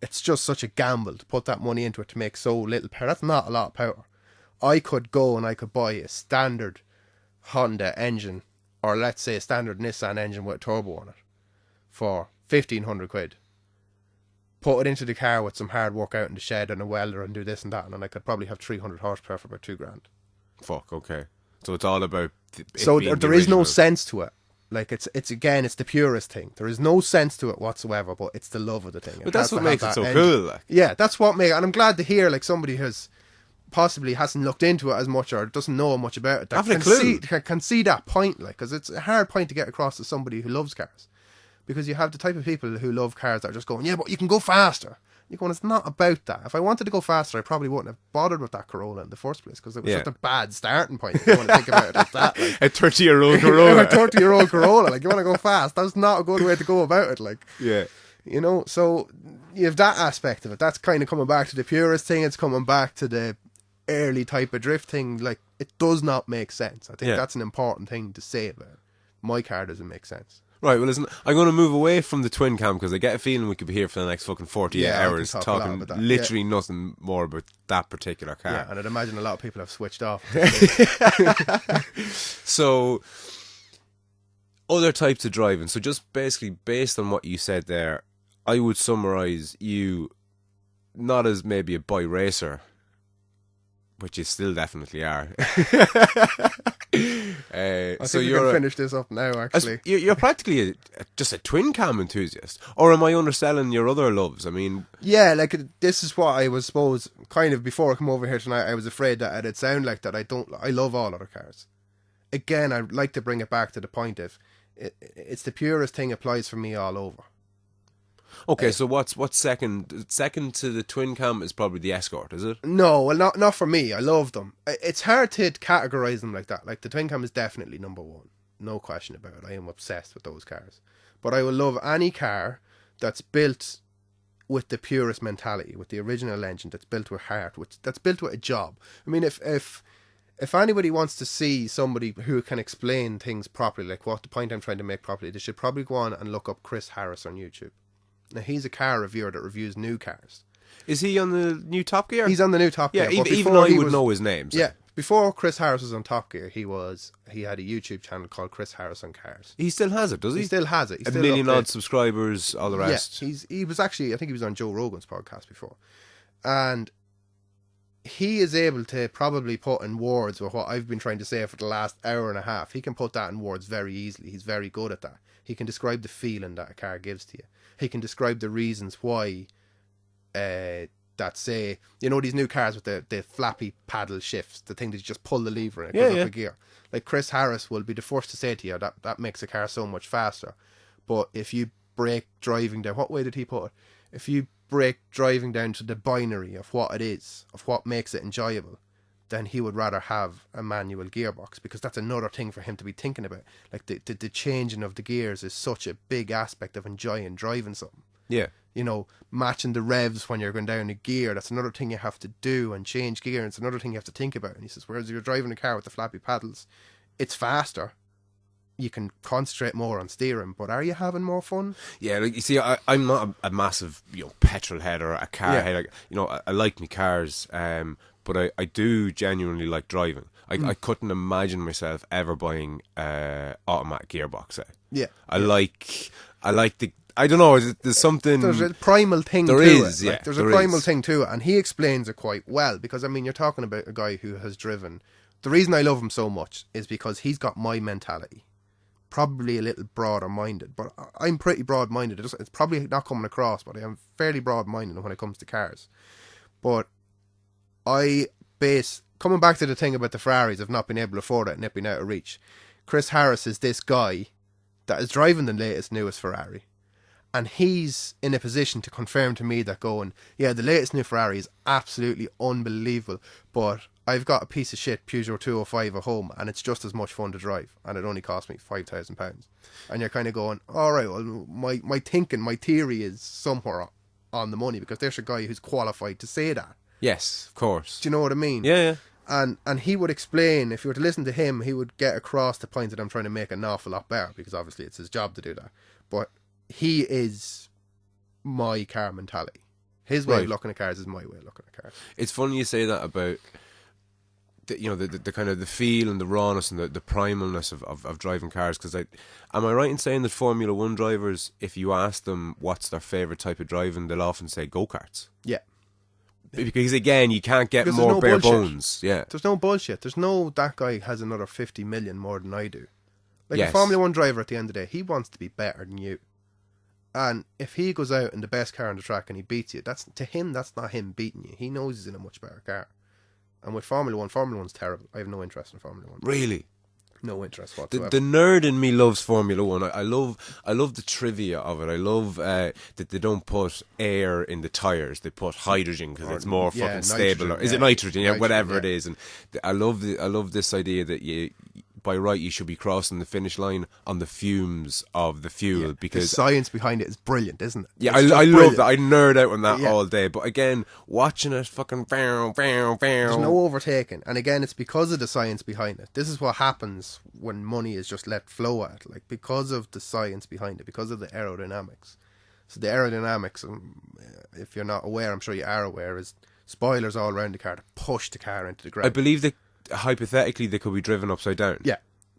It's just such a gamble to put that money into it to make so little power. That's not a lot of power. I could go and I could buy a standard Honda engine, or let's say a standard Nissan engine with a turbo on it, for £1,500. Put it into the car with some hard work out in the shed and a welder and do this and that, and I could probably have 300 horsepower for about £2,000. Fuck, okay. So it's all about... So there is no sense to it. Like, it's the purest thing. There is no sense to it whatsoever, but it's the love of the thing. But that's what makes it so cool. Like. Yeah, that's what makes... And I'm glad to hear, like, somebody who's possibly hasn't looked into it as much or doesn't know much about it. That can see that point, like, because it's a hard point to get across to somebody who loves cars. Because you have the type of people who love cars that are just going, yeah, but you can go faster. You're going, it's not about that. If I wanted to go faster, I probably wouldn't have bothered with that Corolla in the first place, because it was such a bad starting point. If you want to think about it like that. Like, a 30-year-old Corolla. A 30-year-old Corolla. Like, you want to go fast. That's not a good way to go about it. Like, yeah. So you have that aspect of it. That's kind of coming back to the purist thing. It's coming back to the early type of drift thing. Like, it does not make sense. I think that's an important thing to say about it. My car doesn't make sense. Right, well, listen, I'm going to move away from the twin cam because I get a feeling we could be here for the next fucking 48 hours talking literally nothing more about that particular car. Yeah, and I'd imagine a lot of people have switched off. So, other types of driving. So just basically, based on what you said there, I would summarise you not as maybe a boy racer, which you still definitely are. I think we can finish this up now, actually. You're practically just a twin cam enthusiast. Or am I underselling your other loves? I mean... Yeah, like, this is what I was, suppose, kind of, before I come over here tonight, I was afraid that it'd sound like that. I love all other cars. Again, I'd like to bring it back to the point of, it's the purest thing applies for me all over. Okay, so what's second to the twin cam is probably the Escort, is it? No, well, not for me. I love them. It's hard to categorise them like that. Like, the twin cam is definitely number one. No question about it. I am obsessed with those cars. But I will love any car that's built with the purest mentality, with the original engine, that's built with heart, that's built with a job. I mean, if anybody wants to see somebody who can explain things properly, like what the point I'm trying to make properly, they should probably go on and look up Chris Harris on YouTube. Now, he's a car reviewer that reviews new cars. Is he on the new Top Gear? He's on the new Top Gear. Yeah, even I would know his name. So. Yeah, before Chris Harris was on Top Gear, he had a YouTube channel called Chris Harris on Cars. He still has it, does he? He still has it. He's 1 million odd subscribers, all the rest. Yeah, he was actually, I think he was on Joe Rogan's podcast before. And he is able to probably put in words what I've been trying to say for the last hour and a half. He can put that in words very easily. He's very good at that. He can describe the feeling that a car gives to you. He can describe the reasons why that, say, these new cars with the flappy paddle shifts, the thing that you just pull the lever and it goes up a gear. Like, Chris Harris will be the first to say to you that makes a car so much faster. But if you break driving down, what way did he put it? If you break driving down to the binary of what it is, of what makes it enjoyable, then he would rather have a manual gearbox, because that's another thing for him to be thinking about. Like, the changing of the gears is such a big aspect of enjoying driving something. Yeah. Matching the revs when you're going down a gear, that's another thing you have to do, and change gear, and it's another thing you have to think about. And he says, whereas you're driving a car with the flappy paddles, it's faster. You can concentrate more on steering, but are you having more fun? Yeah, like, you see, I'm not a massive, petrol head or a car head. I like my cars, but I do genuinely like driving. I couldn't imagine myself ever buying automatic gearbox. Yeah, I like I don't know. There's something. There's a primal thing there to is, it. yeah, Like, there's there a primal is. thing to it, and he explains it quite well. Because I mean, you're talking about a guy who has driven. The reason I love him so much is because he's got my mentality. Probably a little broader minded, but I'm pretty broad minded. It's probably not coming across, but I am fairly broad minded when it comes to cars. But I base, coming back to the thing about the Ferraris of not being able to afford it and it being out of reach. Chris Harris is this guy that is driving the latest, newest Ferrari. And he's in a position to confirm to me that going, yeah, the latest new Ferrari is absolutely unbelievable, but I've got a piece of shit Peugeot 205 at home and it's just as much fun to drive and it only cost me £5,000. And you're kind of going, all right, well, my thinking, my theory is somewhere on the money because there's a guy who's qualified to say that. Yes, of course. Do you know what I mean? Yeah. And he would explain, if you were to listen to him, he would get across the point that I'm trying to make an awful lot better because obviously it's his job to do that. But he is my car mentality. His way of looking at cars is my way of looking at cars. It's funny you say that about the kind of the feel and the rawness and the primalness of driving cars, because am I right in saying that Formula 1 drivers, if you ask them what's their favourite type of driving, they'll often say go-karts? Yeah. Because again, you can't get Because more no bare bullshit. bones. Yeah. There's no bullshit. There's no, that guy has another 50 million more than I do. Like Yes. a Formula 1 driver at the end of the day, he wants to be better than you. And if he goes out in the best car on the track and he beats you, that's not him beating you. He knows he's in a much better car. And with Formula 1's terrible. I have no interest in Formula 1. Really? No interest The whatsoever. nerd in me loves Formula 1. I love the trivia of it. I love that they don't put air in the tyres. They put hydrogen because it's more fucking stable. Or, is it nitrogen? Yeah, Nitrogen, whatever it is. And I love this idea that by right you should be crossing the finish line on the fumes of the fuel because the science behind it is brilliant, isn't it? yeah, It's I just love brilliant. that. I nerd out on that Yeah. all day. But again, watching it fucking There's no overtaking. And again, it's because of the science behind it. This is what happens when money is just let flow at it. Like, because of the science behind it, because of the aerodynamics. So the aerodynamics, if you're not aware, I'm sure you are aware, is spoilers all around the car to push the car into the ground. I believe that hypothetically they could be driven upside down.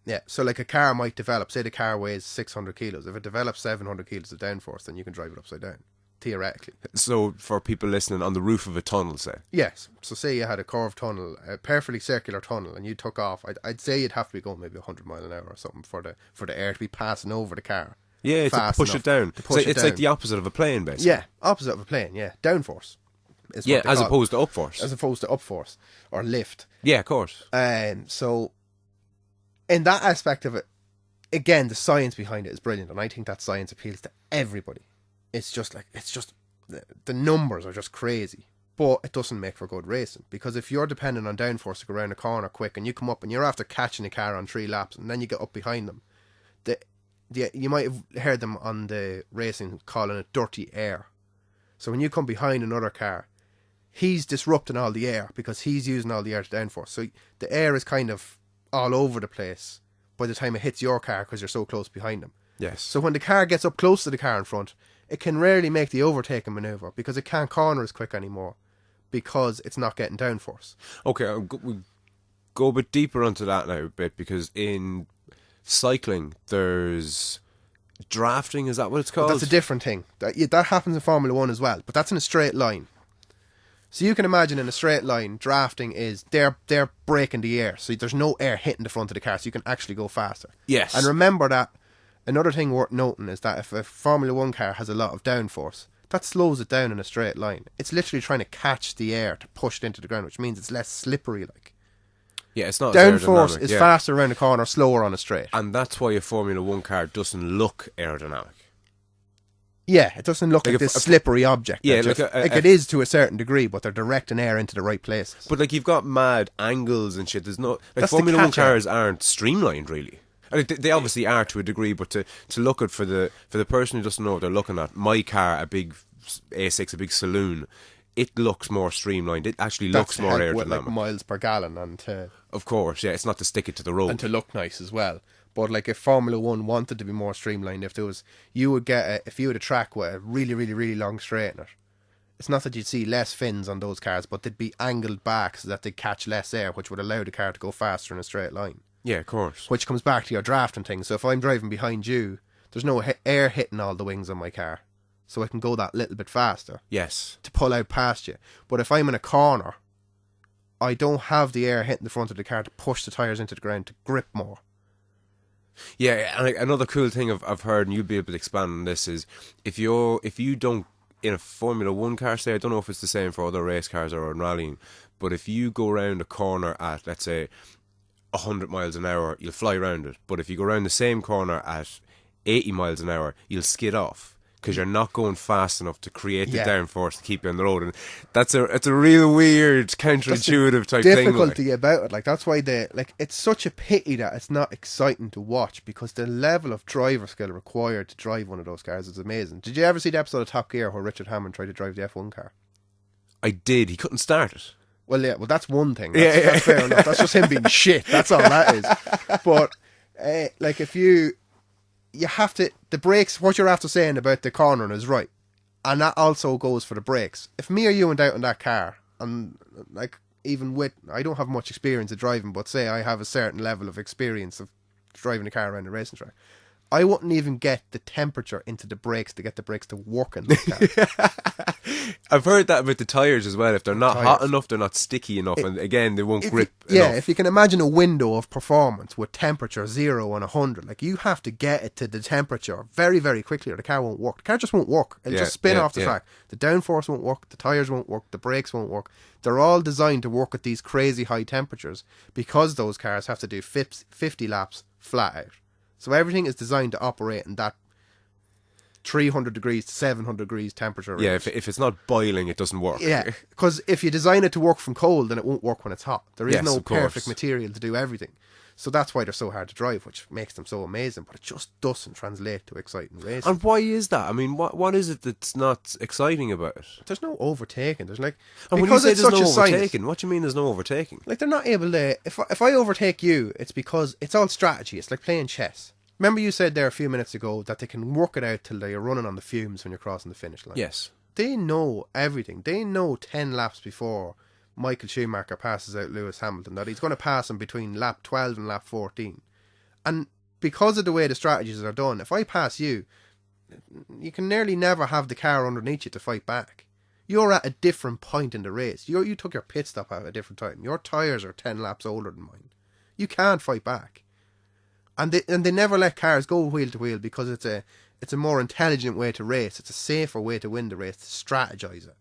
Yeah, so like a car might develop, say the car weighs 600 kilos. If it develops 700 kilos of downforce, then you can drive it upside down, theoretically. So for people listening, on the roof of a tunnel, say. Yes, so say you had a curved tunnel, a perfectly circular tunnel, and you took off, I'd say you'd have to be going maybe 100 mile an hour or something for the air to be passing over the car. Yeah, it's to fast push enough it down. to push it It's down. like the opposite of a plane, basically. Yeah, opposite of a plane, yeah. Downforce. Is Yeah, what they as call it. opposed to upforce. As opposed to upforce, or lift. Yeah, of course. So, in that aspect of it, again, the science behind it is brilliant, and I think that science appeals to everybody. It's just the numbers are just crazy, but it doesn't make for good racing, because if you're dependent on downforce to go around a corner quick, and you come up and you're after catching a car on 3 laps, and then you get up behind them, you might have heard them on the racing calling it dirty air. So when you come behind another car, he's disrupting all the air because he's using all the air to downforce. So the air is kind of all over the place by the time it hits your car because you're so close behind him. Yes. So when the car gets up close to the car in front, it can rarely make the overtaking manoeuvre because it can't corner as quick anymore because it's not getting downforce. Okay, we'll go a bit deeper onto that now a bit, because in cycling there's drafting, is that what it's called? But that's a different thing. That happens in Formula 1 as well, but that's in a straight line. So you can imagine in a straight line, drafting is they're breaking the air, so there's no air hitting the front of the car, so you can actually go faster. Yes. And remember that another thing worth noting is that if a Formula 1 car has a lot of downforce, that slows it down in a straight line. It's literally trying to catch the air to push it into the ground, which means it's less slippery. Like, yeah, it's not as downforce aerodynamic, is yeah. faster around the corner, slower on a straight. And that's why a Formula 1 car doesn't look aerodynamic. Yeah, it doesn't look Like like if- this slippery object. Yeah, They're like just- a- it is to a certain degree, but they're directing air into the right places. But like, you've got mad angles and shit. There's no, like, That's the Formula 1 catch-up. cars aren't streamlined really. I mean, they obviously are to a degree, but to look at for the person who doesn't know what they're looking at, my car, a big A6, a big saloon, it looks more streamlined. It actually looks That's to more help with, aerodynamic. like, miles per gallon and to Of course, yeah. It's not to stick it to the road. look nice as well. But like, if Formula 1 wanted to be more streamlined, if you had a track with a really, really, really long straight in it, it's not that you'd see less fins on those cars, but they'd be angled back so that they'd catch less air, which would allow the car to go faster in a straight line. Yeah, of course. Which comes back to your drafting thing. So if I'm driving behind you, there's no air hitting all the wings on my car, so I can go that little bit faster. Yes. To pull out past you. But if I'm in a corner, I don't have the air hitting the front of the car to push the tyres into the ground to grip more. Yeah, and another cool thing I've heard, and you'll be able to expand on this, is if you don't, in a Formula 1 car, say, I don't know if it's the same for other race cars or in rallying, but if you go around a corner at, let's say, 100 miles an hour, you'll fly around it. But if you go around the same corner at 80 miles an hour, you'll skid off because you're not going fast enough to create the downforce to keep you on the road. And it's a real weird, counterintuitive type thing. Difficulty about it. Like, that's why it's such a pity that it's not exciting to watch, because the level of driver skill required to drive one of those cars is amazing. Did you ever see the episode of Top Gear where Richard Hammond tried to drive the F1 car? I did. He couldn't start it. Well, yeah, well, that's one thing. That's fair enough. That's just him being shit. That's all that is. But, like, if you have to, the brakes, what you're after saying about the cornering is right. And that also goes for the brakes. If me or you went out in that car, and, like, even with, I don't have much experience of driving, but say I have a certain level of experience of driving a car around a racing track, I wouldn't even get the temperature into the brakes to get the brakes to work in the car. I've heard that about the tyres as well. If they're not hot enough, they're not sticky enough, and again, they won't grip enough. If you can imagine a window of performance with temperature 0 and 100, like, you have to get it to the temperature very, very quickly or the car won't work. The car just won't work. It'll just spin off the track. The downforce won't work, the tyres won't work, the brakes won't work. They're all designed to work at these crazy high temperatures because those cars have to do 50 laps flat out. So everything is designed to operate in that 300 degrees to 700 degrees temperature range. Yeah, if it's not boiling, it doesn't work. Yeah, because if you design it to work from cold, then it won't work when it's hot. There is no perfect course. material to do everything. So that's why they're so hard to drive, which makes them so amazing. But it just doesn't translate to exciting racing. And why is that? I mean, what is it that's not exciting about it? There's no overtaking. There's like, and when you say there's no overtaking, what do you mean there's no overtaking? Like, they're not able to. If I overtake you, it's because it's all strategy. It's like playing chess. Remember you said there a few minutes ago that they can work it out till they're running on the fumes when you're crossing the finish line. Yes. They know everything. They know 10 laps before Michael Schumacher passes out Lewis Hamilton that he's going to pass him between lap 12 and lap 14. And because of the way the strategies are done, if I pass you, you can nearly never have the car underneath you to fight back. You're at a different point in the race. You took your pit stop at a different time. Your tyres are 10 laps older than mine. You can't fight back. And they never let cars go wheel to wheel because it's a more intelligent way to race. It's a safer way to win the race, to strategize it.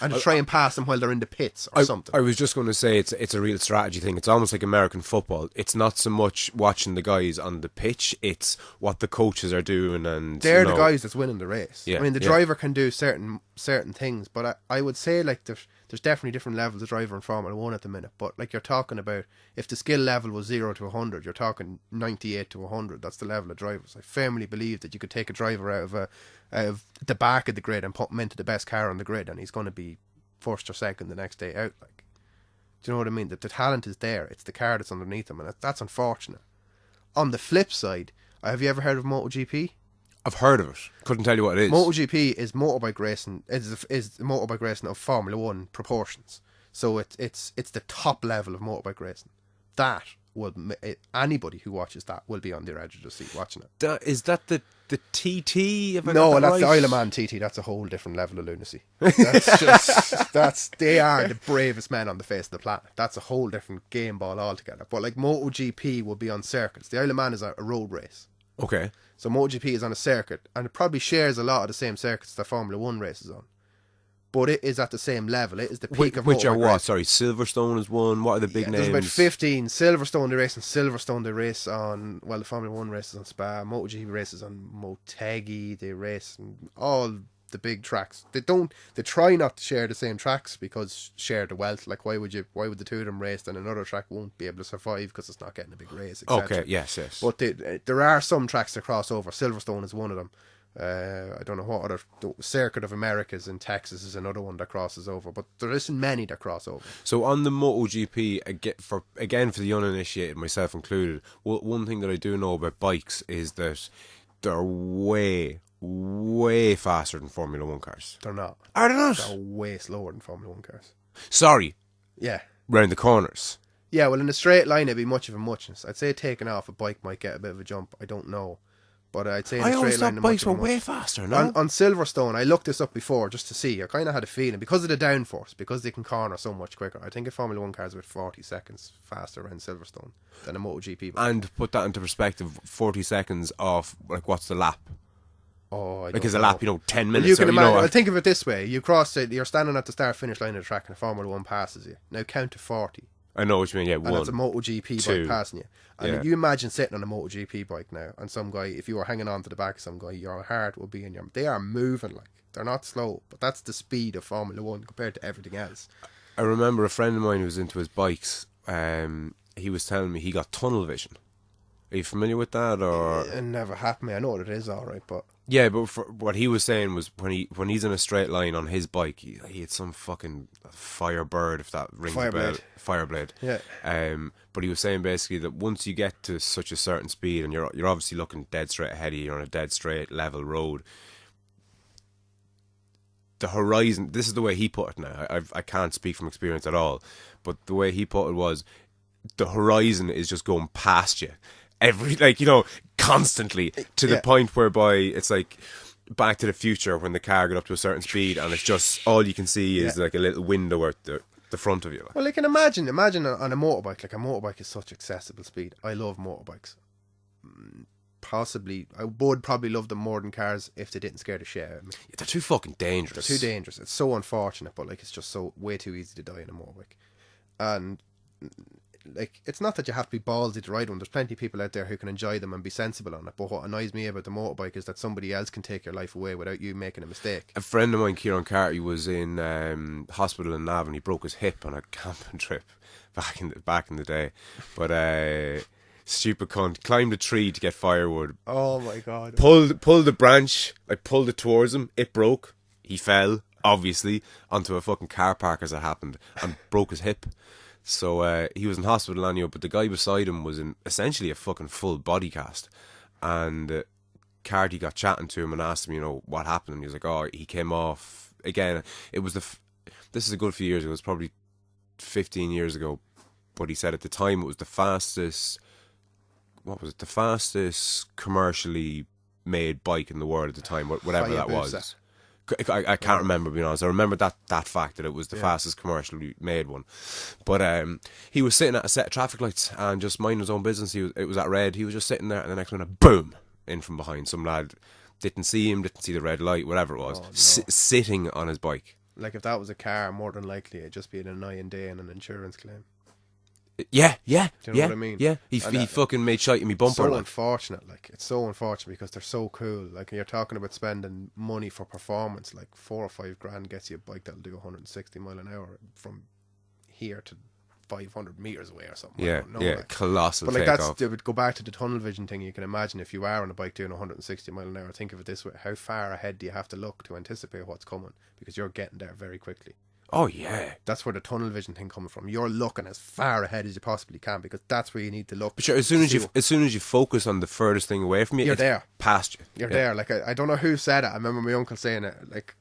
And to try and pass them while they're in the pits or something. I was just going to say it's a real strategy thing. It's almost like American football. It's not so much watching the guys on the pitch, it's what the coaches are doing. And they're the guys that's winning the race. Yeah, I mean, the driver can do certain things, but I would say, like, there's definitely different levels of driver in Formula 1 at the minute. But, like, you're talking about, if the skill level was 0 to 100, you're talking 98 to 100. That's the level of drivers. I firmly believe that you could take a driver out of the back of the grid and put him into the best car on the grid, and he's going to be first or second the next day out. Like, do you know what I mean? That the talent is there. It's the car that's underneath him, and that's unfortunate. On the flip side, have you ever heard of MotoGP? I've heard of it. Couldn't tell you what it is. MotoGP is motorbike racing. Is motorbike racing of Formula 1 proportions. So it's the top level of motorbike racing. That will, anybody who watches that will be on their edge of the seat watching it. Is that the TT? No, that's the Isle of Man TT. That's a whole different level of lunacy. They are the bravest men on the face of the planet. That's a whole different game ball altogether. But, like, MotoGP will be on circuits. The Isle of Man is a road race. Okay. So MotoGP is on a circuit, and it probably shares a lot of the same circuits that Formula 1 races on. But it is at the same level. It is the peak of which are what? racing. Sorry, Silverstone is one. What are the big names? There's about 15. Silverstone they race on Silverstone. They race on, well, the Formula 1 races on Spa. MotoGP races on Motegi. They race on all the big tracks. They try not to share the same tracks because share the wealth. Like, why would the two of them race and another track won't be able to survive because it's not getting a big race, etc. Okay, yes. But there are some tracks that cross over. Silverstone is one of them. I don't know what other. The Circuit of Americas in Texas is another one that crosses over, but there isn't many that cross over. So on the MotoGP, for the uninitiated, myself included, one thing that I do know about bikes is that they're way faster than Formula 1 cars. They're not. Are they not? They're way slower than Formula 1 cars. Sorry. Yeah. Round the corners. Yeah, well, in a straight line, it'd be much of a muchness. I'd say taking off a bike might get a bit of a jump. I don't know. But I'd say in I a always straight line, thought they're bikes much were of a way much. faster, no? On Silverstone, I looked this up before just to see. I kind of had a feeling because of the downforce, because they can corner so much quicker. I think a Formula One car is about 40 seconds faster around Silverstone than a MotoGP bike. And put that into perspective, 40 seconds off, like, what's the lap? Oh, I Like, don't is a know. lap, 10 Well, minutes? you can or, imagine. Well, think of it this way: you cross it, you're standing at the start-finish line of the track, and a Formula One passes you. Now count to 40, I know what you mean, yeah, and one. it's a MotoGP two. bike passing you. And Yeah. you imagine sitting on a MotoGP bike now, and some guy, if you were hanging on to the back of some guy, your heart would be in your. They are moving like they're not slow, but that's the speed of Formula One compared to everything else. I remember a friend of mine who was into his bikes. He was telling me he got tunnel vision. Are you familiar with that, or? It never happened to me. I know what it is, all right, but Yeah, but what he was saying was when he's in a straight line on his bike, he had some fucking Firebird, if that rings a bell. Fireblade. yeah, But he was saying basically that once you get to such a certain speed, and you're obviously looking dead straight ahead of you, you're on a dead straight level road. The horizon. This is the way he put it. Now I can't speak from experience at all, but the way he put it was, the horizon is just going past you. Constantly, to the point whereby it's like Back to the Future when the car got up to a certain speed and it's just all you can see is like a little window out the front of you. Well, I can imagine on a motorbike. Like, a motorbike is such accessible speed. I love motorbikes. Possibly, I would probably love them more than cars if they didn't scare the shit out of me. Yeah, they're too fucking dangerous. They're too dangerous. It's so unfortunate, but like, it's just so way too easy to die in a motorbike. And like, it's not that you have to be ballsy to ride one. There's plenty of people out there who can enjoy them and be sensible on it. But what annoys me about the motorbike is that somebody else can take your life away without you making a mistake. A friend of mine, Kieran Carty, was in hospital in Navan. He broke his hip on a camping trip back in the day. But stupid cunt climbed a tree to get firewood. Oh my god! Pulled the branch. I pulled it towards him. It broke. He fell, obviously, onto a fucking car park as it happened, and broke his hip. So he was in hospital anyway, but the guy beside him was in essentially a fucking full body cast. And Carty got chatting to him and asked him, what happened. And he was like, oh, he came off. Again, it was this is a good few years ago. It was probably 15 years ago. But he said at the time it was the fastest, the fastest commercially made bike in the world at the time, whatever that was. I can't remember, being honest. I remember that fact, that it was the fastest commercially made one. But he was sitting at a set of traffic lights and just minding his own business. It was at red. He was just sitting there, and the next minute, boom, in from behind. Some lad didn't see him, didn't see the red light, whatever it was, sitting on his bike. Like, if that was a car, more than likely it'd just be an annoying day and an insurance claim. Yeah. Do you know what I mean? Yeah, he fucking made shite in me bumper. So unfortunate, like, it's so unfortunate because they're so cool. Like, you're talking about spending money for performance, like 4 or 5 grand gets you a bike that'll do 160 mile an hour from here to 500 meters away or something. Yeah, like. Colossal. But like, takeoff. it would go back to the tunnel vision thing. You can imagine if you are on a bike doing 160 mile an hour. Think of it this way: how far ahead do you have to look to anticipate what's coming? Because you're getting there very quickly. Oh yeah, that's where the tunnel vision thing comes from. You're looking as far ahead as you possibly can because that's where you need to look. But sure, as soon as you focus on the furthest thing away from you, you're there, past you. You're there. Like, I don't know who said it. I remember my uncle saying it. Like,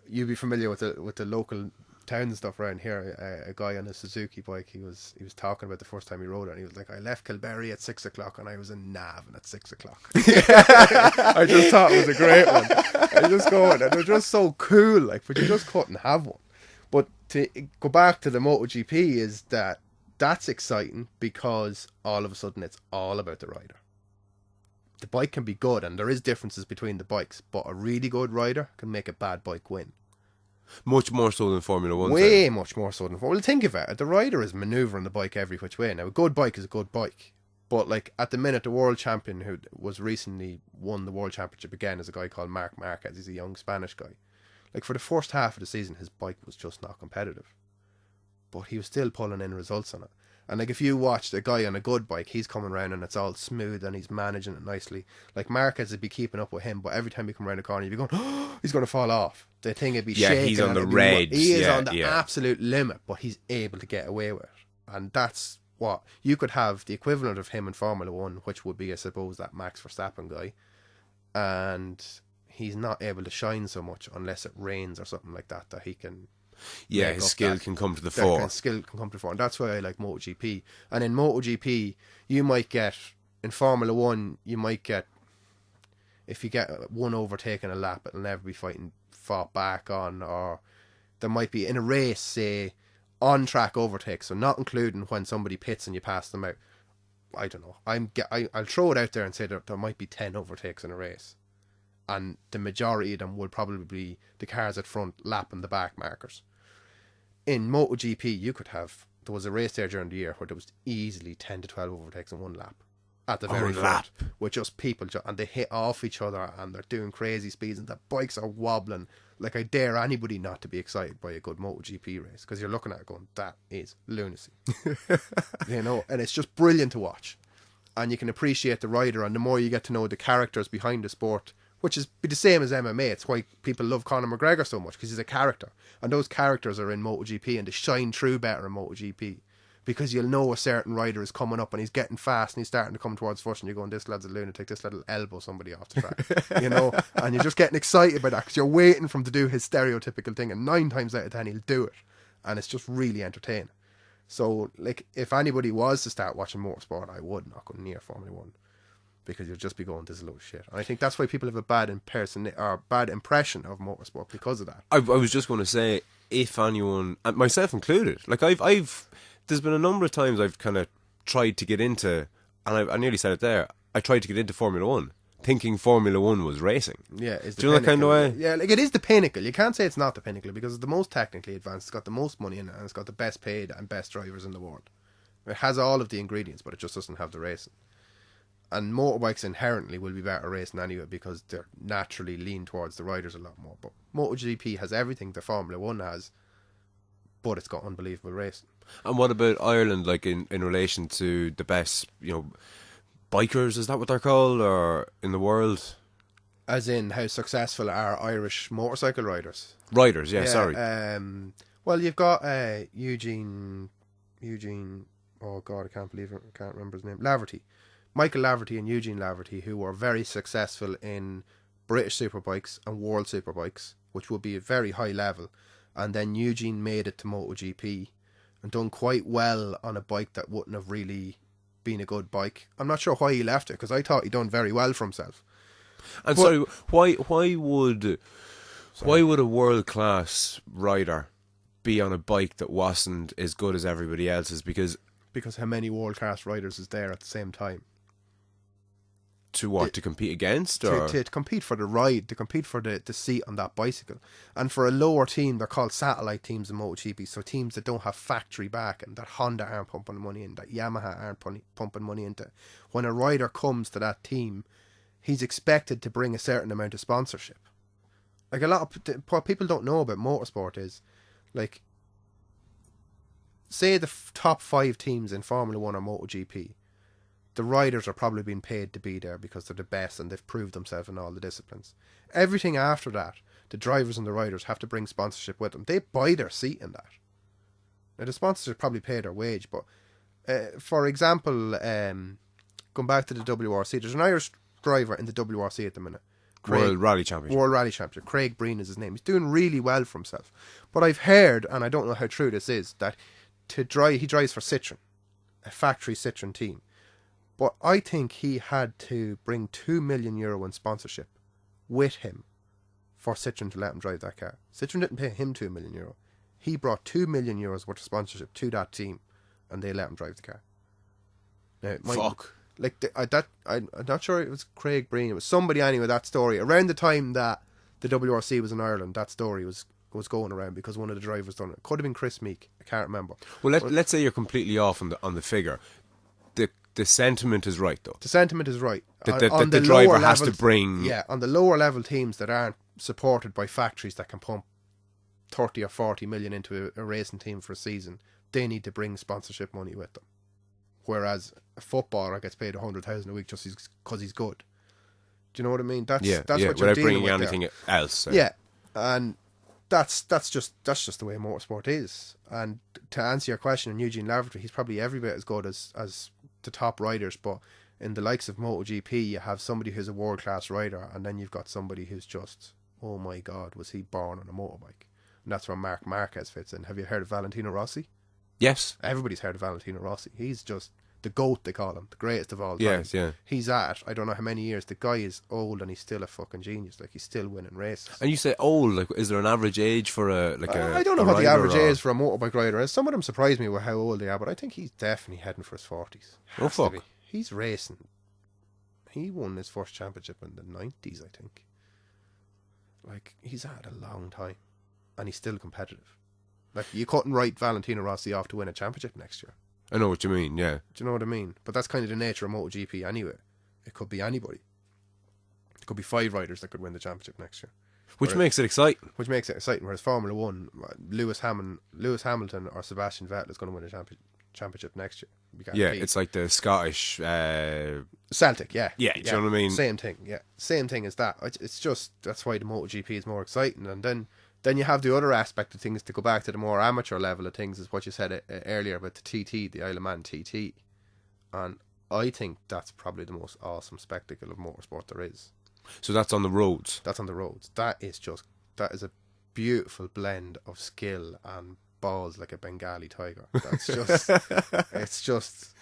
you'd be familiar with the local town stuff around here. A guy on a Suzuki bike. He was talking about the first time he rode it. And he was like, I left Kilberry at 6 o'clock and I was in Navan at 6 o'clock. I just thought it was a great one. I just going, and they're just so cool. Like, but you just couldn't have one. But to go back to the MotoGP is that's exciting because all of a sudden it's all about the rider. The bike can be good and there is differences between the bikes, but a really good rider can make a bad bike win. Much more so than Formula 1. Way much more so than Formula 1. Well, think of it. The rider is manoeuvring the bike every which way. Now, a good bike is a good bike. But like, at the minute, the world champion who was recently won the world championship again is a guy called Marc Marquez. He's a young Spanish guy. Like, for the first half of the season, his bike was just not competitive. But he was still pulling in results on it. And like, if you watch a guy on a good bike, he's coming around and it's all smooth and he's managing it nicely. Like, Marquez would be keeping up with him, but every time he come around the corner, you'd be going, oh, he's going to fall off. The thing would be shaking. Yeah, he's on the reds. He is on the absolute limit, but he's able to get away with it. And that's what you could have the equivalent of him in Formula 1, which would be, I suppose, that Max Verstappen guy. And he's not able to shine so much unless it rains or something like that he can. Yeah, his skill can come to the fore. Skill can come to the fore, and that's why I like MotoGP. And in MotoGP, you might get, in Formula 1, you might get if you get one overtake in a lap, it'll never be fought back on. Or there might be in a race, say, on track overtakes, so not including when somebody pits and you pass them out. I don't know. I'll throw it out there and say that there might be 10 overtakes in a race, and the majority of them will probably be the cars at front lapping the back markers. In MotoGP, there was a race there during the year where there was easily 10 to 12 overtakes in one lap. At the very front, with just people, and they hit off each other, and they're doing crazy speeds, and the bikes are wobbling. Like, I dare anybody not to be excited by a good MotoGP race, because you're looking at it going, that is lunacy. And it's just brilliant to watch. And you can appreciate the rider, and the more you get to know the characters behind the sport, which is the same as MMA. It's why people love Conor McGregor so much, because he's a character. And those characters are in MotoGP, and they shine through better in MotoGP. Because you'll know a certain rider is coming up and he's getting fast and he's starting to come towards first, and you're going, this lad's a lunatic, this lad will elbow somebody off the track. And you're just getting excited by that because you're waiting for him to do his stereotypical thing, and 9 times out of 10 he'll do it, and it's just really entertaining. So, like, if anybody was to start watching motorsport, I would not go near Formula 1, because you'll just be going, this is a load of shit. And I think that's why people have a bad impression of motorsport, because of that. I was just going to say, if anyone, and myself included, like there's been a number of times I've kind of tried to get into, and I nearly said it there, I tried to get into Formula 1, thinking Formula 1 was racing. Yeah, it's do you know that kind of way? Yeah, like, it is the pinnacle. You can't say it's not the pinnacle, because it's the most technically advanced, it's got the most money in it, and it's got the best paid and best drivers in the world. It has all of the ingredients, but it just doesn't have the racing. And motorbikes inherently will be better racing anyway, because they're naturally lean towards the riders a lot more. But MotoGP has everything the Formula 1 has, but it's got unbelievable racing. And what about Ireland, like in relation to the best, bikers, is that what they're called, or in the world? As in, how successful are Irish motorcycle riders? Riders, yeah, sorry. Well, you've got Eugene, oh God, I can't remember his name, Laverty. Michael Laverty and Eugene Laverty, who were very successful in British Superbikes and World Superbikes, which would be a very high level. And then Eugene made it to MotoGP and done quite well on a bike that wouldn't have really been a good bike. I'm not sure why he left it, because I thought he'd done very well for himself. And so why would a world class rider be on a bike that wasn't as good as everybody else's? Because how many world class riders is there at the same time? To what? To compete against? To compete for the ride, to compete for the seat on that bicycle. And for a lower team, they're called satellite teams in MotoGP, so teams that don't have factory back, and that Honda aren't pumping money in, that Yamaha aren't pumping money into. When a rider comes to that team, he's expected to bring a certain amount of sponsorship. Like, a lot of what people don't know about motorsport is, like, say the top 5 teams in Formula 1 or MotoGP, the riders are probably being paid to be there because they're the best and they've proved themselves in all the disciplines. Everything after that, the drivers and the riders have to bring sponsorship with them. They buy their seat in that. Now, the sponsors probably pay their wage, but for example, going back to the WRC, there's an Irish driver in the WRC at the minute. World Rally Championship. Craig Breen is his name. He's doing really well for himself. But I've heard, and I don't know how true this is, that he drives for Citroën, a factory Citroën team. But I think he had to bring €2 million in sponsorship with him for Citroën to let him drive that car. Citroën didn't pay him €2 million. He brought €2 million worth of sponsorship to that team, and they let him drive the car. Now, Fuck. I'm not sure it was Craig Breen. It was somebody anyway. That story around the time that the WRC was in Ireland, that story was going around because one of the drivers done it. Could have been Chris Meek. I can't remember. Well, let's say you're completely off on the figure. The sentiment is right, though. The sentiment is right. The driver has to bring... Yeah, on the lower level teams that aren't supported by factories that can pump 30 or 40 million into a racing team for a season, they need to bring sponsorship money with them. Whereas a footballer gets paid 100,000 a week just because he's good. Do you know what I mean? That's what you're without dealing bringing with anything there. else. So. Yeah, and that's just the way motorsport is. And to answer your question on Eugene Laverty, he's probably every bit as good as the top riders, but in the likes of MotoGP, you have somebody who's a world-class rider, and then you've got somebody who's just, oh my God, was he born on a motorbike? And that's where Marc Marquez fits in. Have you heard of Valentino Rossi? Yes. Everybody's heard of Valentino Rossi. He's just the GOAT, they call him, the greatest of all time. Yes, yeah. He's at, I don't know how many years. The guy is old and he's still a fucking genius. Like, he's still winning races. And you say old, like, is there an average age for I don't know what the average age for a motorbike rider is. Some of them surprise me with how old they are, but I think he's definitely heading for his 40s. Oh, fuck. He's racing. He won his first championship in the 90s, I think. Like, he's had a long time. And he's still competitive. Like, you couldn't write Valentino Rossi off to win a championship next year. I know what you mean, yeah. Do you know what I mean? But that's kind of the nature of MotoGP anyway. It could be anybody. It could be 5 riders that could win the championship next year. Which makes it exciting. Which makes it exciting. Whereas Formula 1, Lewis Hamilton or Sebastian Vettel is going to win a championship next year. Yeah, it's like the Scottish... Celtic, yeah. Yeah, do you know what I mean? Same thing, yeah. Same thing as that. It's just, that's why the MotoGP is more exciting. And then you have the other aspect of things to go back to the more amateur level of things, is what you said earlier about the TT, the Isle of Man TT. And I think that's probably the most awesome spectacle of motorsport there is. So that's on the roads? That's on the roads. That is a beautiful blend of skill and balls like a Bengali tiger. That's just,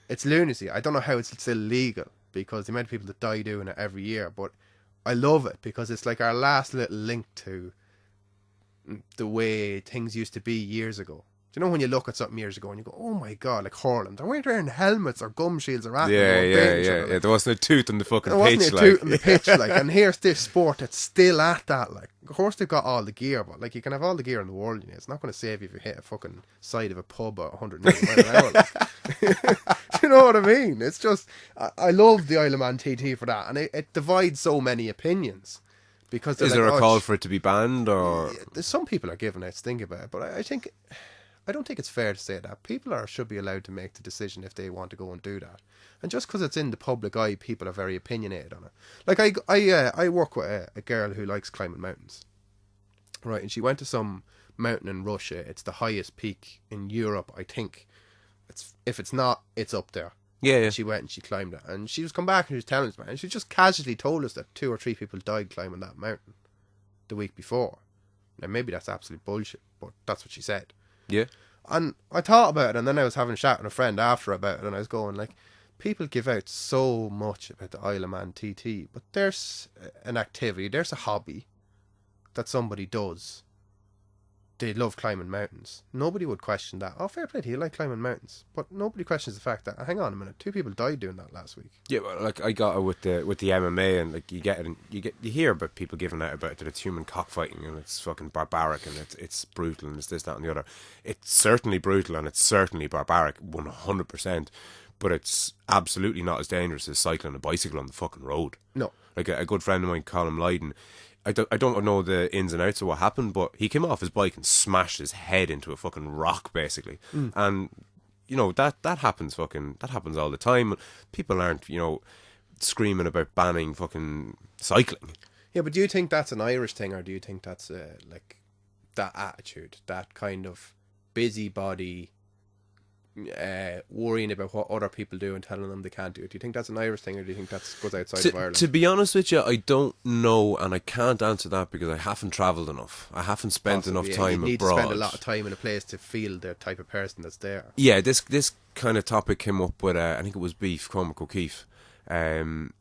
it's lunacy. I don't know how it's still legal, because the amount of people that die doing it every year, but I love it because it's like our last little link to the way things used to be years ago. Do you know when you look at something years ago and you go, oh my god, like hurling, they weren't wearing helmets or gum shields or anything. Yeah. There wasn't a tooth on the fucking pitch. There wasn't a tooth on the pitch, like. And here's this sport that's still at that, like. Of course they've got all the gear, but like, you can have all the gear in the world, you know. It's not going to save you if you hit a fucking side of a pub at 180 miles an hour. Like. Do you know what I mean? It's just, I love the Isle of Man TT for that, and it divides so many opinions. Because is there a call for it to be banned, or some people are giving out stink about it, but I don't think it's fair to say that. People should be allowed to make the decision if they want to go and do that. And just because it's in the public eye, people are very opinionated on it. Like, I work with a girl who likes climbing mountains, right? And she went to some mountain in Russia. It's the highest peak in Europe, I think. If it's not, it's up there. Yeah. And she went and she climbed it. And she was come back and she was telling us, man, and she just casually told us that 2 or 3 people died climbing that mountain the week before. Now, maybe that's absolute bullshit, but that's what she said. Yeah. And I thought about it, and then I was having a chat with a friend after about it, and I was going, like, people give out so much about the Isle of Man TT, but there's an activity, there's a hobby that somebody does. They love climbing mountains. Nobody would question that. Oh, fair play to you, like climbing mountains. But nobody questions the fact that, hang on a minute, 2 people died doing that last week. Yeah, well, like, I got it with the MMA, and like, you hear about people giving out about that it's human cockfighting and it's fucking barbaric and it's brutal and it's this, that and the other. It's certainly brutal and it's certainly barbaric, 100%. But it's absolutely not as dangerous as cycling a bicycle on the fucking road. No. Like, a good friend of mine, Colin Lydon, I don't know the ins and outs of what happened, but he came off his bike and smashed his head into a fucking rock, basically. And, you know, that happens all the time. People aren't, you know, screaming about banning fucking cycling. Yeah, but do you think that's an Irish thing, or do you think that's, like, that attitude, that kind of busybody, worrying about what other people do and telling them they can't do it? Do you think that's an Irish thing, or do you think that goes outside of Ireland? To be honest with you, I don't know, and I can't answer that because I haven't travelled enough. I haven't spent enough time abroad. You need to spend a lot of time in a place to feel the type of person that's there. Yeah, this kind of topic came up with, I think it was Beef, Cormac O'Keefe, when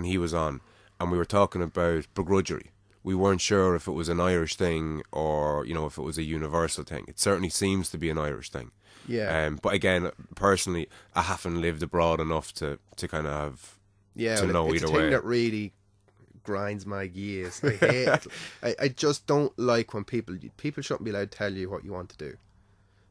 he was on, and we were talking about begrudgery. We weren't sure if it was an Irish thing or, you know, if it was a universal thing. It certainly seems to be an Irish thing. Yeah. But again, personally, I haven't lived abroad enough to kind of have to know either way. It's a thing that really grinds my gears. I hate it. I just don't like when people shouldn't be allowed to tell you what you want to do.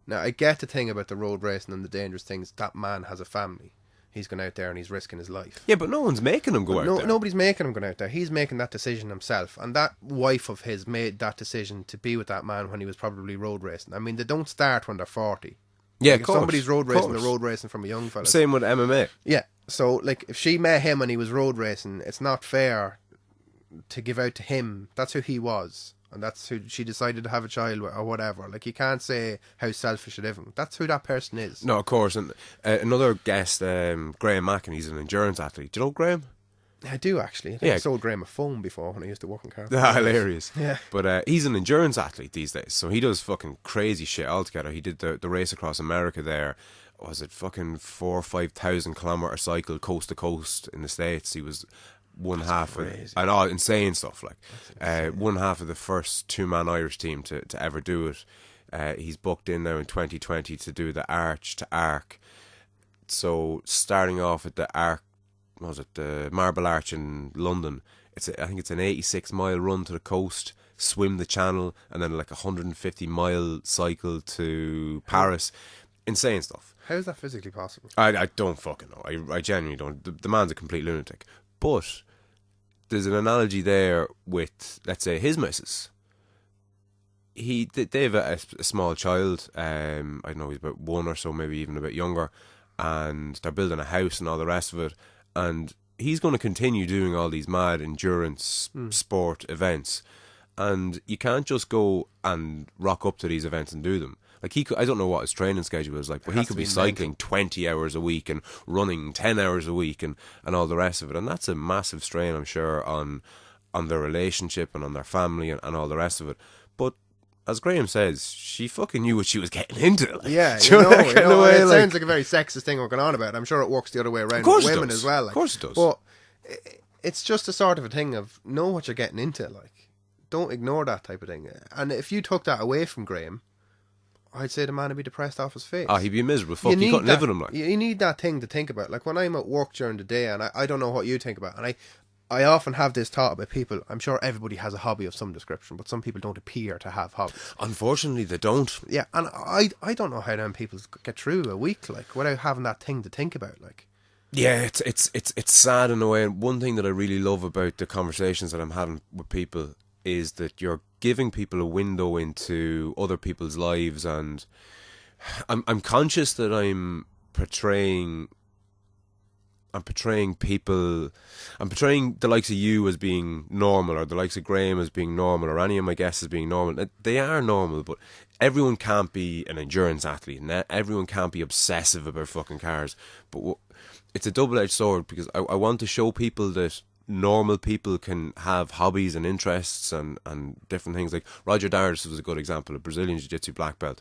Now, I get the thing about the road racing and the dangerous things. That man has a family. He's going out there and he's risking his life. Yeah, but no one's making him go out there. Nobody's making him go out there. He's making that decision himself. And that wife of his made that decision to be with that man when he was probably road racing. I mean, they don't start when they're 40. Yeah, like, of course. If somebody's road racing, they're road racing from a young fella. Same with MMA. Yeah. So, like, if she met him when he was road racing, it's not fair to give out to him. That's who he was. And that's who she decided to have a child with, or whatever. Like, you can't say how selfish it is. That's who that person is. No, of course. And another guest, Graham Mackin, he's an endurance athlete. Do you know Graham? I do, actually. I think I sold Graham a phone before when I used to work in cars. Hilarious. Yeah. But he's an endurance athlete these days, so he does fucking crazy shit altogether. He did the race across America there was it fucking 4,000 or 5,000 kilometer cycle coast to coast in the States. He was one half of, and all insane stuff, like one half of the first 2-man Irish team to ever do it. He's booked in now in 2020 to do the Arch to Arc. So starting off at the Arc, what was it, the Marble Arch in London. I think it's an 86-mile run to the coast, swim the channel, and then like a 150-mile cycle to Paris. Insane stuff. How is that physically possible? I don't fucking know. I genuinely don't. The man's a complete lunatic. But there's an analogy there with, let's say, his missus. They have a small child. I don't know, he's about 1 or so, maybe even a bit younger, and they're building a house and all the rest of it. And he's going to continue doing all these mad endurance sport events, and you can't just go and rock up to these events and do them. Like I don't know what his training schedule is like, but he could be cycling 20 hours a week and running 10 hours a week and all the rest of it, and that's a massive strain, I'm sure, on their relationship and on their family and all the rest of it. But as Graham says, she fucking knew what she was getting into. Like, yeah, it sounds like a very sexist thing we're going on about. I'm sure it works the other way around with women as well. Like, of course it does. But it's just a sort of a thing of know what you're getting into. Like, don't ignore that type of thing. And if you took that away from Graham, I'd say the man would be depressed off his face. He'd be miserable. Fuck, you couldn't live with him. Like, you need that thing to think about. Like when I'm at work during the day, and I don't know what you think about, and I often have this thought about people. I'm sure everybody has a hobby of some description, but some people don't appear to have hobbies. Unfortunately, they don't. Yeah, and I don't know how them people get through a week like without having that thing to think about. Like, yeah, it's sad in a way. And one thing that I really love about the conversations that I'm having with people is that you're giving people a window into other people's lives, and I'm conscious that I'm portraying people, I'm portraying the likes of you as being normal, or the likes of Graham as being normal, or any of my guests as being normal. They are normal, but everyone can't be an endurance athlete, and everyone can't be obsessive about fucking cars. But it's a double-edged sword, because I want to show people that normal people can have hobbies and interests and different things. Like Roger Dardis was a good example, a Brazilian Jiu-Jitsu black belt.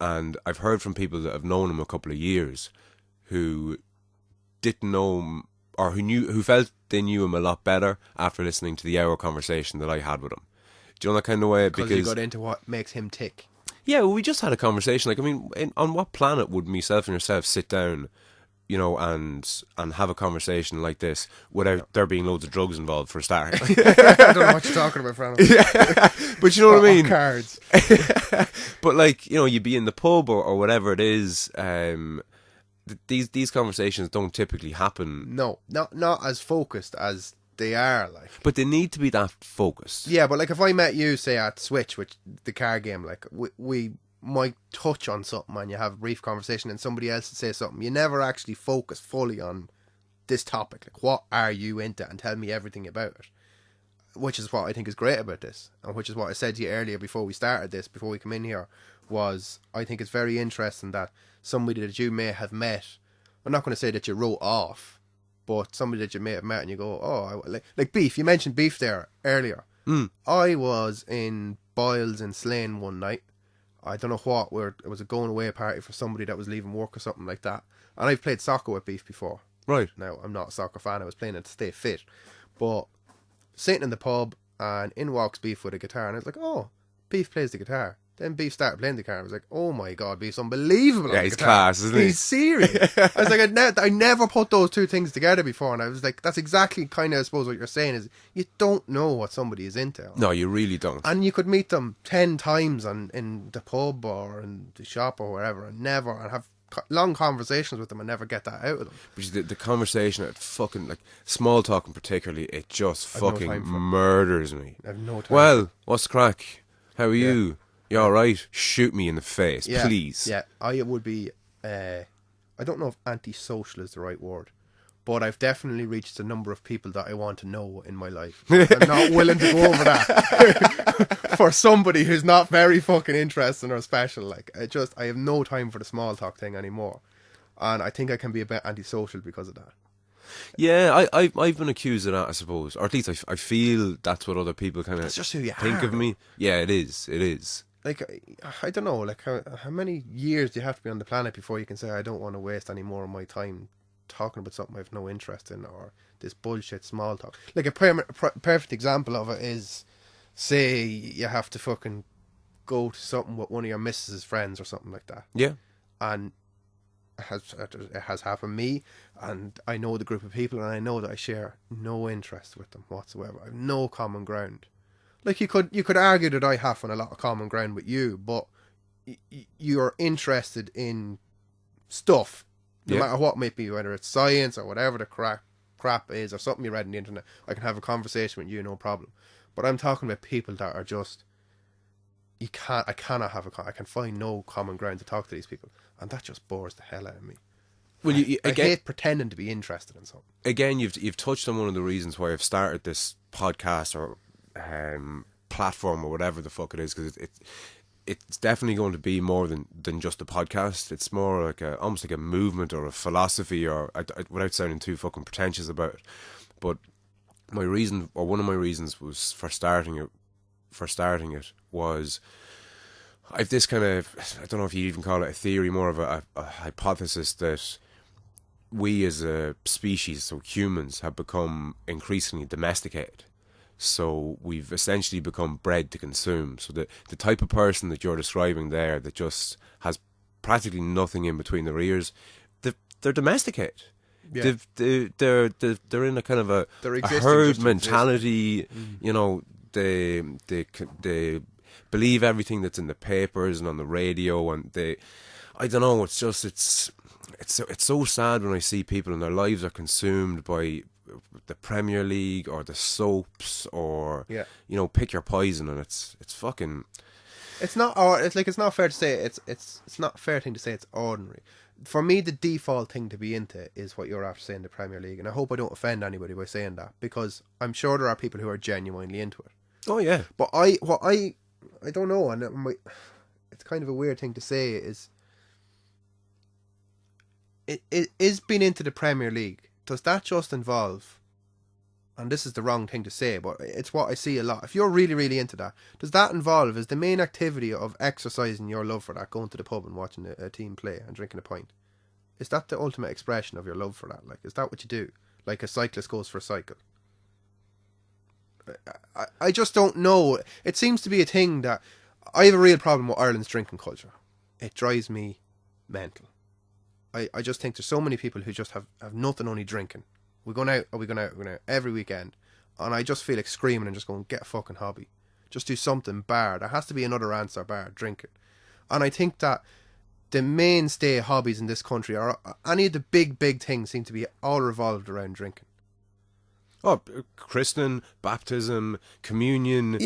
And I've heard from people that have known him a couple of years who didn't know him, or who felt they knew him a lot better after listening to the hour conversation that I had with him. Do you know that kind of way? Because you got into what makes him tick. Yeah, well, we just had a conversation. Like, I mean, on what planet would myself and yourself sit down, you know, and have a conversation like this without there being loads of drugs involved for a start? I don't know what you're talking about, Fran. Yeah, but you know what I mean? Cards. But like, you know, you'd be in the pub or whatever it is. These conversations don't typically happen. No, not as focused as they are, like. But they need to be that focused. Yeah, but like if I met you, say at Switch, which the car game, like we might touch on something and you have a brief conversation and somebody else would say something. You never actually focus fully on this topic. Like, what are you into? And tell me everything about it. Which is what I think is great about this. And which is what I said to you earlier before we started this, before we come in here, was I think it's very interesting that somebody that you may have met, I'm not going to say that you wrote off, but somebody that you may have met and you go, oh, like Beef. You mentioned Beef there earlier. I was in Boyles in Slane one night. I don't know what, it was a going away party for somebody that was leaving work or something like that. And I've played soccer with Beef before. Right. Now, I'm not a soccer fan. I was playing it to stay fit. But sitting in the pub and in walks Beef with a guitar. And I was like, oh, Beef plays the guitar. Then Beef started playing the guitar. I was like, oh my God, Beef's unbelievable. Yeah, he's class, isn't he? He's serious. I was like, I never put those two things together before. And I was like, that's exactly kind of, I suppose, what you're saying is you don't know what somebody is into. No, you really don't. And you could meet them 10 times in the pub or in the shop or wherever and have long conversations with them and never get that out of them. But the conversation at fucking, like, small talking particularly, it just fucking murders me. I have no time. Well, what's the crack? How are you? You alright? Shoot me in the face, please. Yeah, I would be, I don't know if antisocial is the right word, but I've definitely reached a number of people that I want to know in my life. I'm not willing to go over that for somebody who's not very fucking interesting or special. Like, I have no time for the small talk thing anymore. And I think I can be a bit antisocial because of that. Yeah, I've been accused of that, I suppose. Or at least I feel that's what other people kind of just who you think are, of me. Yeah, it is. like, I don't know, like, how many years do you have to be on the planet before you can say, I don't want to waste any more of my time talking about something I have no interest in, or this bullshit small talk. Like, a perfect example of it is, say you have to fucking go to something with one of your missus's friends or something like that. Yeah. And it has happened to me, and I know the group of people, and I know that I share no interest with them whatsoever. I have no common ground. Like, you could argue that I have a lot of common ground with you, but you're interested in stuff, no matter what it may be, whether it's science or whatever the crap is, or something you read on the internet. I can have a conversation with you, no problem. But I'm talking about people that are just, I can find no common ground to talk to these people, and that just bores the hell out of me. Well, I hate pretending to be interested in something. Again, you've touched on one of the reasons why I've started this podcast or platform or whatever the fuck it is, because it's definitely going to be more than just a podcast. It's more like almost like a movement or a philosophy, or without sounding too fucking pretentious about it. But one of my reasons was for starting it was, I've this kind of, I don't know if you even call it a theory, more of a hypothesis, that we as a species, so humans, have become increasingly domesticated. So we've essentially become bred to consume. So the type of person that you're describing there, that just practically nothing in between their ears, they're domesticated. Yeah. They're in a kind of a herd mentality. You know, they believe everything that's in the papers and on the radio, and I don't know. It's just it's so sad when I see people and their lives are consumed by the Premier League or the soaps, or pick your poison, and it's fucking. It's not. It's not fair to say it's not a fair thing to say it's ordinary. For me, the default thing to be into is what you're after saying, the Premier League, and I hope I don't offend anybody by saying that, because I'm sure there are people who are genuinely into it. Oh yeah, but I don't know, and it's kind of a weird thing to say, is it is being into the Premier League. Does that just involve, and this is the wrong thing to say, but it's what I see a lot, if you're really, really into that, does that involve, is the main activity of exercising your love for that, going to the pub and watching a team play and drinking a pint? Is that the ultimate expression of your love for that? Like, is that what you do? Like a cyclist goes for a cycle? I just don't know. It seems to be a thing that, I have a real problem with Ireland's drinking culture. It drives me mental. I just think there's so many people who just have nothing, only drinking. We're going out every weekend, and I just feel like screaming and just going, get a fucking hobby. Just do something bar. There has to be another answer bar drinking. And I think that the mainstay hobbies in this country, are any of the big things, seem to be all revolved around drinking. Oh, christening, baptism, communion,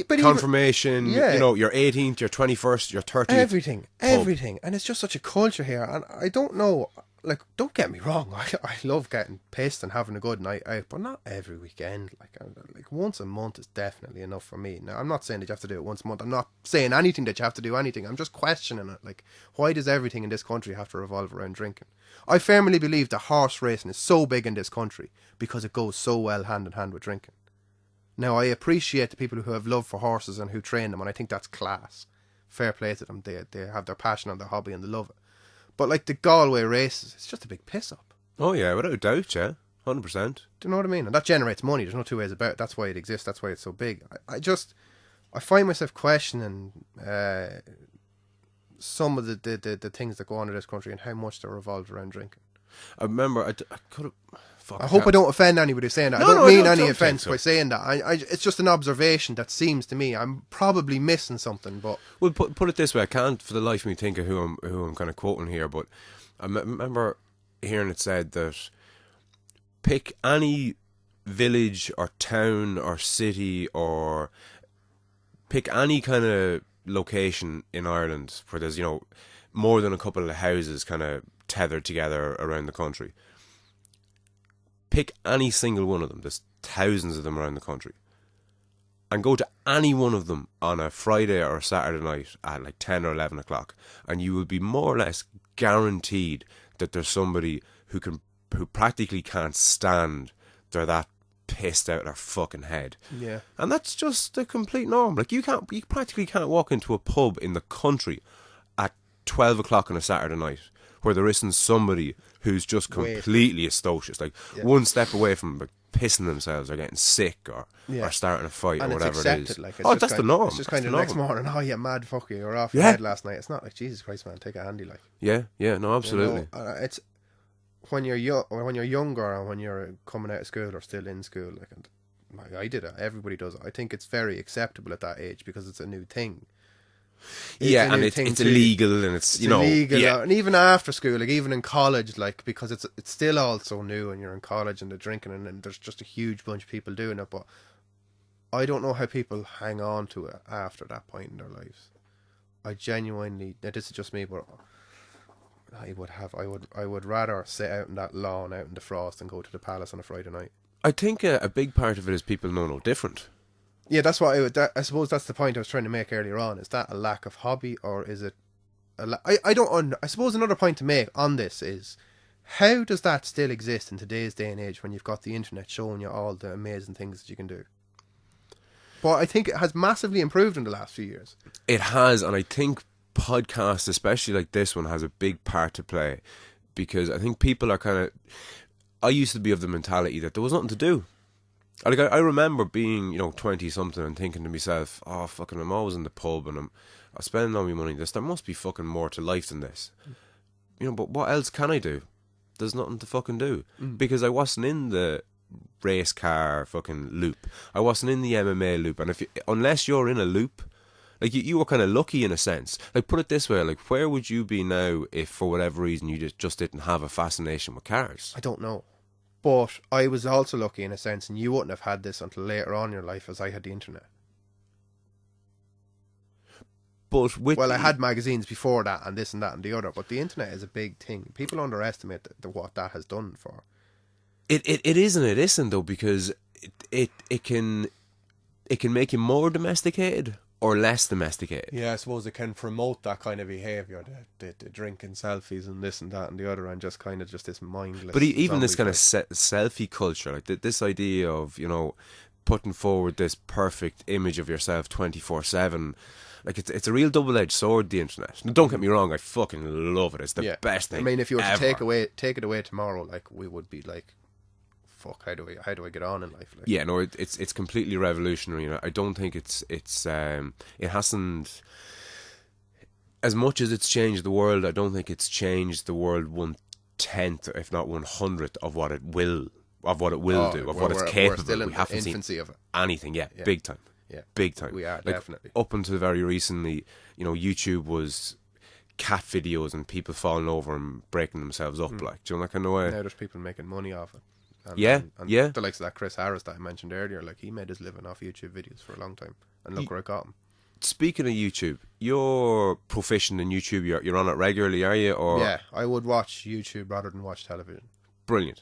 confirmation, your 18th, your 21st, your 30th. Everything. And it's just such a culture here. And I don't know, like, don't get me wrong, I love getting pissed and having a good night out, but not every weekend. Like once a month is definitely enough for me. Now, I'm not saying that you have to do it once a month. I'm not saying anything that you have to do anything. I'm just questioning it. Like, why does everything in this country have to revolve around drinking? I firmly believe that horse racing is so big in this country because it goes so well hand in hand with drinking. Now, I appreciate the people who have love for horses and who train them, and I think that's class. Fair play to them. They have their passion and their hobby and they love it. But like the Galway races, it's just a big piss up. Oh yeah, without a doubt, yeah. 100%. Do you know what I mean? And that generates money. There's no two ways about it. That's why it exists. That's why it's so big. I find myself questioning some of the things that go on in this country and how much they're revolved around drinking. I remember I could have. I hope I don't offend anybody saying that. I don't mean any offence by saying that. It's just an observation that seems to me I'm probably missing something. But well, put it this way, I can't for the life of me think of who I'm kind of quoting here. But I remember hearing it said that pick any village or town or city, or pick any kind of location in Ireland where there's more than a couple of houses kind of tethered together around the country. Pick any single one of them. There's thousands of them around the country. And go to any one of them on a Friday or a Saturday night at like 10 or 11 o'clock. And you will be more or less guaranteed that there's somebody who practically can't stand they're that pissed out of their fucking head. Yeah. And that's just the complete norm. Like, you practically can't walk into a pub in the country at 12 o'clock on a Saturday night where there isn't somebody who's just completely atrocious. Like, one step away from like, pissing themselves or getting sick or starting a fight and or whatever accepted, it is. Like, That's the norm. It's just kind of the next morning, oh, you mad fucker, you were off your Yeah. head last night. It's not like, Jesus Christ, man, take a handy, like. Yeah, no, absolutely. You know, it's when you're younger and when you're coming out of school or still in school, like I did it. Everybody does it. I think it's very acceptable at that age because it's a new thing. It's illegal and it's illegal, yeah. and even after school, like even in college, like because it's still all so new, and you're in college and they're drinking, and there's just a huge bunch of people doing it. But I don't know how people hang on to it after that point in their lives. I genuinely, this is just me, but I would rather sit out in that lawn, out in the frost, than go to the palace on a Friday night. I think a big part of it is people know no different. Yeah, that's what I suppose that's the point I was trying to make earlier on. Is that a lack of hobby, or is it I suppose another point to make on this is, how does that still exist in today's day and age when you've got the internet showing you all the amazing things that you can do? But I think it has massively improved in the last few years. It has, and I think podcasts, especially like this one, has a big part to play, because I think people are kind of... I used to be of the mentality that there was nothing to do. Like, I remember being, 20-something and thinking to myself, oh, fucking, I'm always in the pub and I'm spending all my money on this. There must be fucking more to life than this. But what else can I do? There's nothing to fucking do. Because I wasn't in the race car fucking loop. I wasn't in the MMA loop. And unless you're in a loop, like, you were kind of lucky in a sense. Like, put it this way, like, where would you be now if for whatever reason you just didn't have a fascination with cars? I don't know. But I was also lucky in a sense, and you wouldn't have had this until later on in your life, as I had the internet. But I had magazines before that, and this and that and the other, but the internet is a big thing. People underestimate what that has done for. It is and it isn't, though, because it can make you more domesticated or less domesticated. Yeah, I suppose it can promote that kind of behaviour, the drinking selfies and this and that and the other, and just kind of just this mindless... But even this kind of selfie culture, like this idea of, putting forward this perfect image of yourself 24/7, like it's a real double-edged sword, the internet. Now, don't get me wrong, I fucking love it. It's the best thing. I mean, if you were ever. to take it away tomorrow, like, we would be like, fuck, how do I get on in life? Like, yeah, no, it's completely revolutionary. I don't think it hasn't, as much as it's changed the world, I don't think it's changed the world 1/10, if not 100th of what it will do, of what it's capable. We're still in we haven't the infancy seen of it. Anything, big time. Yeah, big time. We are, like, definitely. Up until very recently, YouTube was cat videos and people falling over and breaking themselves up, like, do you know, that kind of way? Now there's people making money off it. And the likes of that Chris Harris that I mentioned earlier, like, he made his living off YouTube videos for a long time, and look where it got him. Speaking of YouTube, you're proficient in YouTube. You're on it regularly, are you? Or yeah, I would watch YouTube rather than watch television. Brilliant.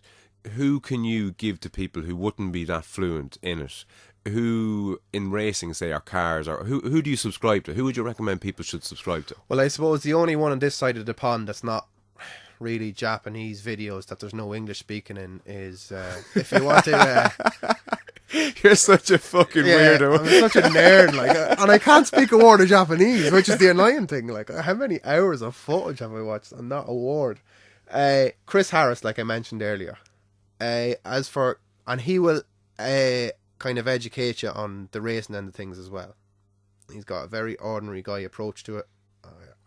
Who can you give to people who wouldn't be that fluent in it, who in racing, say, are cars, or who do you subscribe to? Who would you recommend people should subscribe to? Well, I suppose the only one on this side of the pond that's not really Japanese videos that there's no English speaking in is if you want to you're such a fucking weirdo. I'm such a nerd, like, and I can't speak a word of Japanese, which is the annoying thing. Like, how many hours of footage have I watched and not a word? Chris Harris, like I mentioned earlier, and he will kind of educate you on the racing end of things as well. He's got a very ordinary guy approach to it.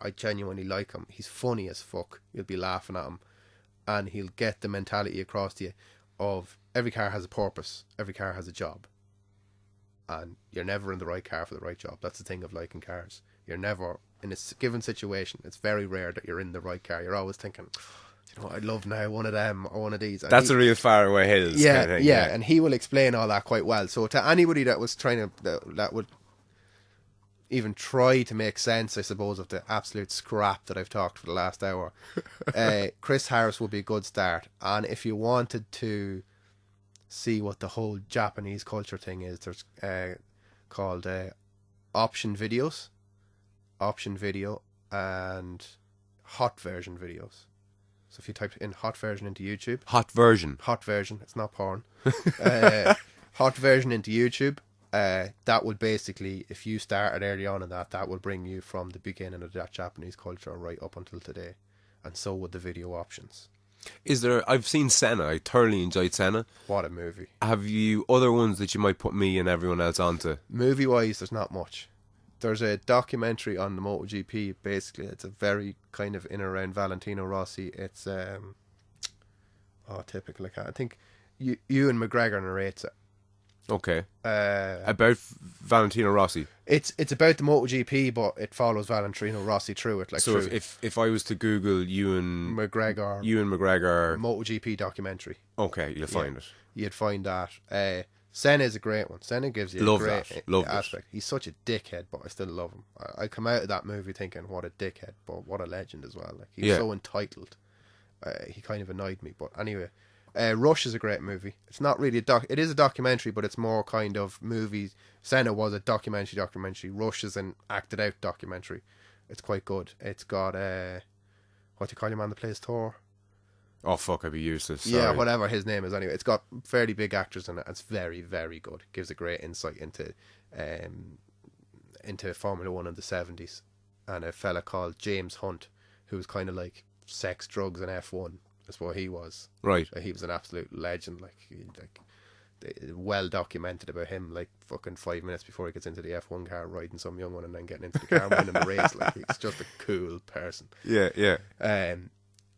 I genuinely like him. He's funny as fuck. You'll be laughing at him, and he'll get the mentality across to you of every car has a purpose, every car has a job, and you're never in the right car for the right job. That's the thing of liking cars. You're never in a given situation. It's very rare that you're in the right car. You're always thinking, you know what, I'd love now one of them or one of these. And that's a real faraway hills. Yeah, kind of thing, yeah, and he will explain all that quite well. So to anybody that was trying to that would even try to make sense, I suppose, of the absolute scrap that I've talked for the last hour, Chris Harris would be a good start. And if you wanted to see what the whole Japanese culture thing is, there's called option video and hot version videos. So if you type in hot version into YouTube, Hot version. it's not porn. Hot version into YouTube. That would basically, if you started early on in that would bring you from the beginning of that Japanese culture right up until today, and so would the video options. Is there? I've seen Senna. I thoroughly enjoyed Senna. What a movie! Have you other ones that you might put me and everyone else onto? Movie wise, there's not much. There's a documentary on the MotoGP. Basically, it's a very kind of in and around Valentino Rossi. It's typical. I think Ewan McGregor narrates it. Okay. About Valentino Rossi. It's about the MotoGP, but it follows Valentino Rossi through it. Like, so if I was to Google Ewan McGregor MotoGP documentary, okay, you'll find it. You'd find that. Senna is a great one. Senna gives you Love a great that. Love aspect. He's such a dickhead, but I still love him. I come out of that movie thinking, what a dickhead, but what a legend as well. Like, he's so entitled. He kind of annoyed me, but anyway. Rush is a great movie. It's not really it is a documentary, but it's more kind of movies. Senna was a documentary. Rush is an acted out documentary. It's quite good. It's got what do you call your man that plays Thor? Oh fuck, I'd be useless. Sorry. Yeah, whatever his name is. Anyway, it's got fairly big actors in it. It's very, very good. It gives a great insight into Formula One in the 70s, and a fella called James Hunt, who was kind of like sex, drugs, and F1. That's what he was. Right. He was an absolute legend. Well documented about him. Like fucking 5 minutes before he gets into the F1 car, riding some young one, and then getting into the car and winning the race. Like, he's just a cool person. Yeah.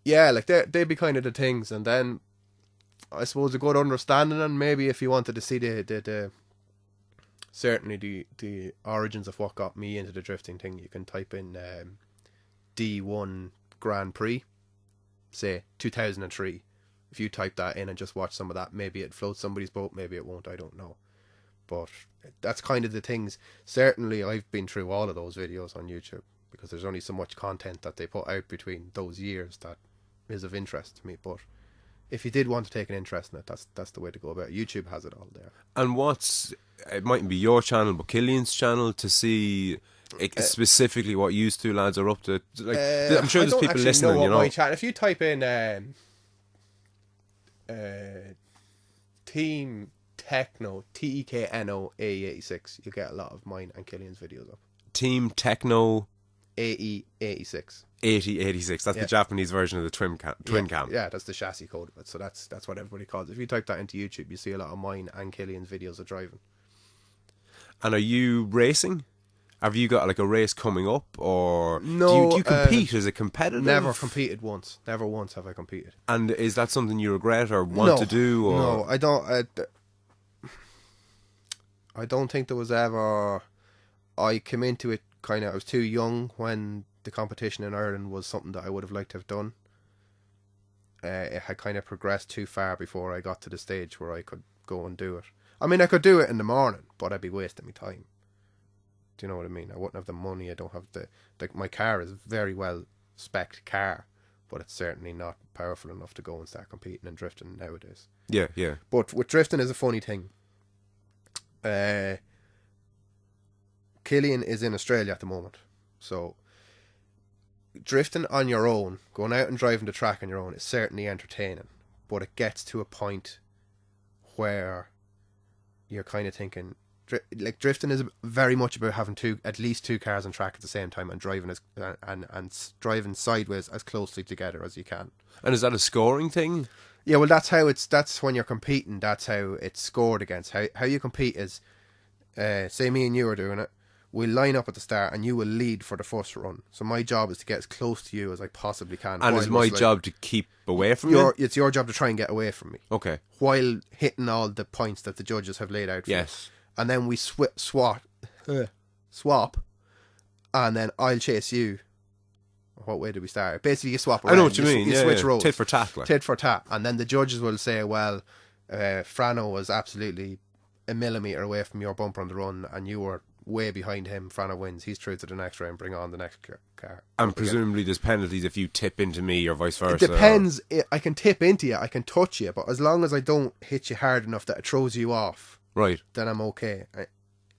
Yeah, like they'd be kind of the things, and then I suppose a good understanding, and maybe if you wanted to see the certainly the origins of what got me into the drifting thing, you can type in D1 Grand Prix, say 2003. If you type that in and just watch some of that, maybe it floats somebody's boat, maybe it won't, I don't know. But that's kind of the things. Certainly I've been through all of those videos on YouTube, because there's only so much content that they put out between those years that is of interest to me. But if you did want to take an interest in it, that's the way to go about it. YouTube has it all there. And it mightn't be your channel, but Killian's channel, to see specifically what you two lads are up to. Like, I'm sure there's people listening, you know. My channel, if you type in Team Techno, TEKNO AE86, you get a lot of mine and Killian's videos up. Team Techno AE86. 8086. That's the Japanese version of the twin cam. Yeah, that's the chassis code of it. So that's what everybody calls it. If you type that into YouTube, you see a lot of mine and Killian's videos of driving. And are you racing? Have you got like a race coming up, or no? Do you compete? Is it competitive? Never competed once. Never once have I competed. And is that something you regret or want to do? Or? No, I don't. I don't think there was ever. I came into it kind of. I was too young when the competition in Ireland was something that I would have liked to have done. It had kind of progressed too far before I got to the stage where I could go and do it. I mean, I could do it in the morning, but I'd be wasting my time. Do you know what I mean? I wouldn't have the money. I don't have my car is a very well spec'd car, but it's certainly not powerful enough to go and start competing and drifting nowadays. Yeah. But with drifting is a funny thing. Killian is in Australia at the moment, so drifting on your own, going out and driving the track on your own, is certainly entertaining, but it gets to a point where you're kind of thinking, like, drifting is very much about having at least two cars on track at the same time and driving and driving sideways as closely together as you can. And is that a scoring thing? Yeah, well, that's when you're competing. That's how it's scored against. How you compete is, say me and you are doing it. We'll line up at the start and you will lead for the first run. So my job is to get as close to you as I possibly can. And it's my job to keep away from you? It's your job to try and get away from me. Okay. While hitting all the points that the judges have laid out for you. And then we swap, and then I'll chase you. What way do we start? Basically, you swap around. I know what you mean. You switch roles. Tit for tat. Like. Tit for tat. And then the judges will say, well, Frano was absolutely a millimetre away from your bumper on the run, and you were way behind him. Frano wins. He's through to the next round. Bring on the next car. And presumably there's penalties if you tip into me or vice versa. It depends. I can tip into you. I can touch you. But as long as I don't hit you hard enough that it throws you off, right, then I'm okay.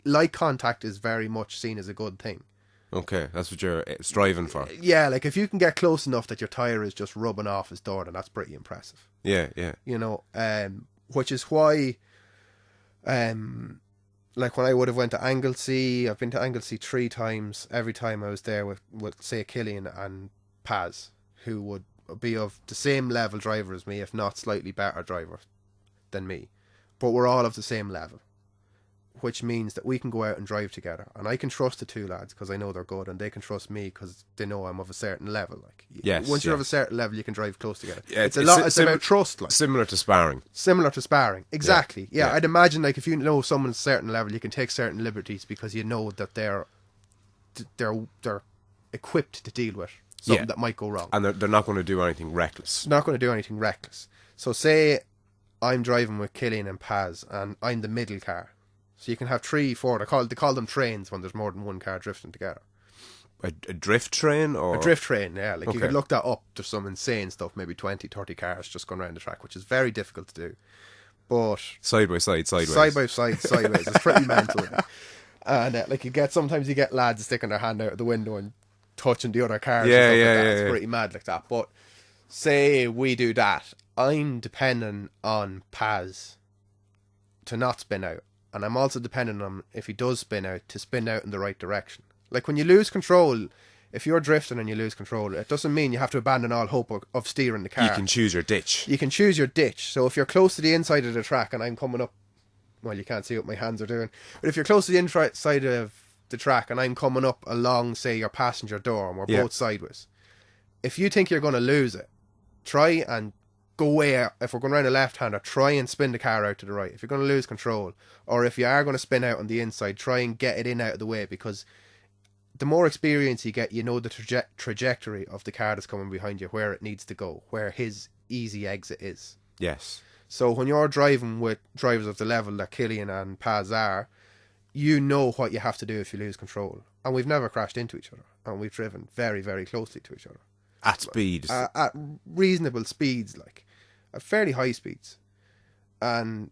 Light contact is very much seen as a good thing. Okay, that's what you're striving for. Yeah, like if you can get close enough that your tyre is just rubbing off his door, then that's pretty impressive. Yeah, yeah. You know, which is why, like when I would have went to Anglesey, I've been to Anglesey 3 times. Every time I was there with say Killian and Paz, who would be of the same level driver as me, if not slightly better driver than me, but we're all of the same level, which means that we can go out and drive together, and I can trust the 2 lads because I know they're good, and they can trust me because they know I'm of a certain level. Like, yes, once you're of a certain level, you can drive close together. Yeah, it's about trust, like similar to sparring. Exactly. Yeah. I'd imagine, like, if you know someone's certain level, you can take certain liberties because you know that they're equipped to deal with something that might go wrong, and they're not going to do anything reckless. Not going to do anything reckless. So say I'm driving with Killian and Paz, and I'm the middle car. So you can have 3, 4. They call them trains when there's more than one car drifting together. A drift train, or a drift train? Yeah, like okay. You could look that up. There's some insane stuff. Maybe 20, 30 cars just going around the track, which is very difficult to do. But side by side, sideways. It's pretty mental. And sometimes you get lads sticking their hand out of the window and touching the other cars. It's pretty mad like that. But say we do that, I'm dependent on Paz to not spin out, and I'm also dependent on, if he does spin out, to spin out in the right direction. Like when you lose control, if you're drifting and you lose control, it doesn't mean you have to abandon all hope of steering the car. You can choose your ditch. So if you're close to the inside of the track and I'm coming up, well, you can't see what my hands are doing, but if you're close to the inside of the track and I'm coming up along, say, your passenger door, and we're both sideways, if you think you're going to lose it, try and go way out. If we're going around a left-hander, try and spin the car out to the right. If you're going to lose control, or if you are going to spin out on the inside, try and get it in out of the way, because the more experience you get, you know the trajectory of the car that's coming behind you, where it needs to go, where his easy exit is. Yes. So when you're driving with drivers of the level that Killian and Paz are, you know what you have to do if you lose control. And we've never crashed into each other, and we've driven very, very closely to each other. At speeds. At reasonable speeds, like at fairly high speeds. And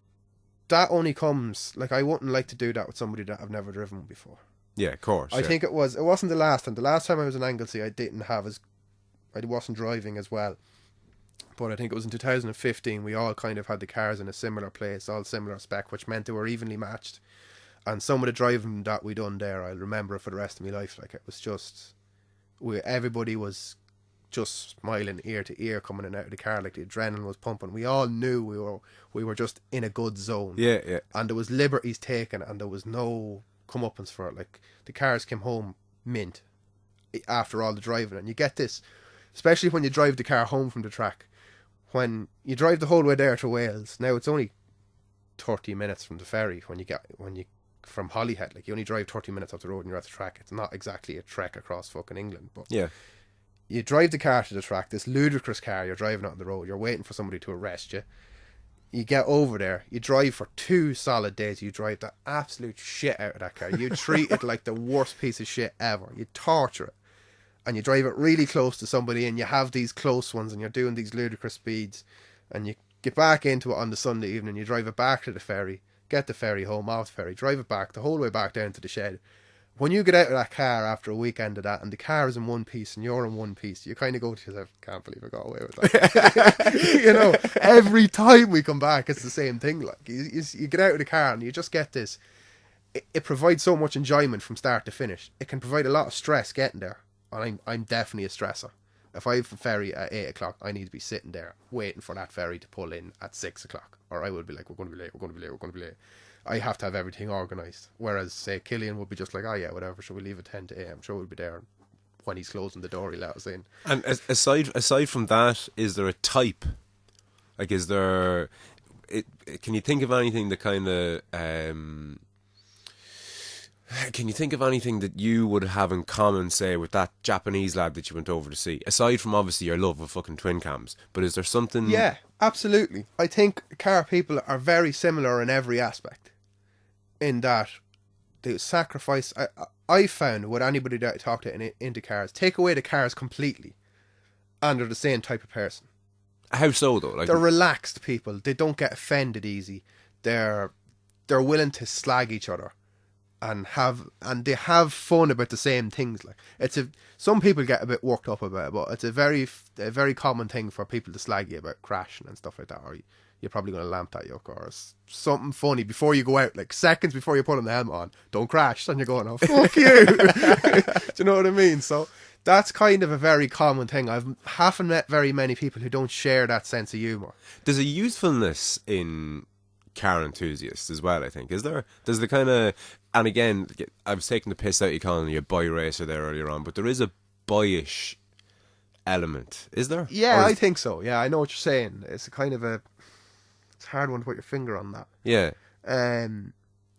that only comes, like, I wouldn't like to do that with somebody that I've never driven before. Yeah, of course. I think it wasn't the last time. The last time I was in Anglesey, I wasn't driving as well. But I think it was in 2015, we all kind of had the cars in a similar place, all similar spec, which meant they were evenly matched. And some of the driving that we done there, I'll remember it for the rest of my life. Like, it was just, everybody was just smiling ear to ear coming in and out of the car, like the adrenaline was pumping. We all knew we were just in a good zone. Yeah, yeah. And there was liberties taken, and there was no comeuppance for it. Like, the cars came home mint after all the driving, and you get this, especially when you drive the car home from the track. When you drive the whole way there to Wales, now it's only 30 minutes from the ferry when you from Holyhead. Like, you only drive 30 minutes off the road and you're at the track. It's not exactly a trek across fucking England, but yeah. You drive the car to the track, this ludicrous car, you're driving out on the road, you're waiting for somebody to arrest you. You get over there, you drive for 2 solid days, you drive the absolute shit out of that car. You treat it like the worst piece of shit ever. You torture it. And you drive it really close to somebody, and you have these close ones, and you're doing these ludicrous speeds, and you get back into it on the Sunday evening, you drive it back to the ferry, get the ferry home, off the ferry, drive it back the whole way back down to the shed. When you get out of that car after a weekend of that, and the car is in one piece and you're in one piece, you kind of go to yourself, can't believe I got away with that. You know, every time we come back, it's the same thing. Like, you get out of the car and you just get this. It provides so much enjoyment from start to finish. It can provide a lot of stress getting there, and I'm definitely a stressor. If I have a ferry at 8 o'clock, I need to be sitting there waiting for that ferry to pull in at 6 o'clock, or I would be like, we're going to be late. I have to have everything organised. Whereas, say, Killian would be just like, oh yeah, whatever, shall we leave at 10 to 8? I'm sure we'll be there when he's closing the door, he'll let us in. And aside from that, is there a type? Like, is there... can you think of anything that kind of... can you think of anything that you would have in common, say, with that Japanese lad that you went over to see? Aside from, obviously, your love of fucking twin cams. But is there something... Yeah, absolutely. I think car people are very similar in every aspect. In that they sacrifice... I found with anybody that I talk to into cars, take away the cars completely, and they're the same type of person. How so, though? Like, they're relaxed people. They don't get offended easy. They're willing to slag each other. and they have fun about the same things. Like some people get a bit worked up about it, but it's a very common thing for people to slag you about crashing and stuff like that, or you're probably going to lamp that yuck, or something funny before you go out, like seconds before you're putting the helmet on. Don't crash, and you're going, oh fuck you. Do you know what I mean? So that's kind of a very common thing. I haven't met very many people who don't share that sense of humour. There's a youthfulness in car enthusiasts as well, I think. Is there? There's the kind of, and again, I was taking the piss out of you calling you a boy racer there earlier on, but there is a boyish element, is there? Yeah, I think so. Yeah, I know what you're saying. It's a kind of it's a hard one to put your finger on that. Yeah.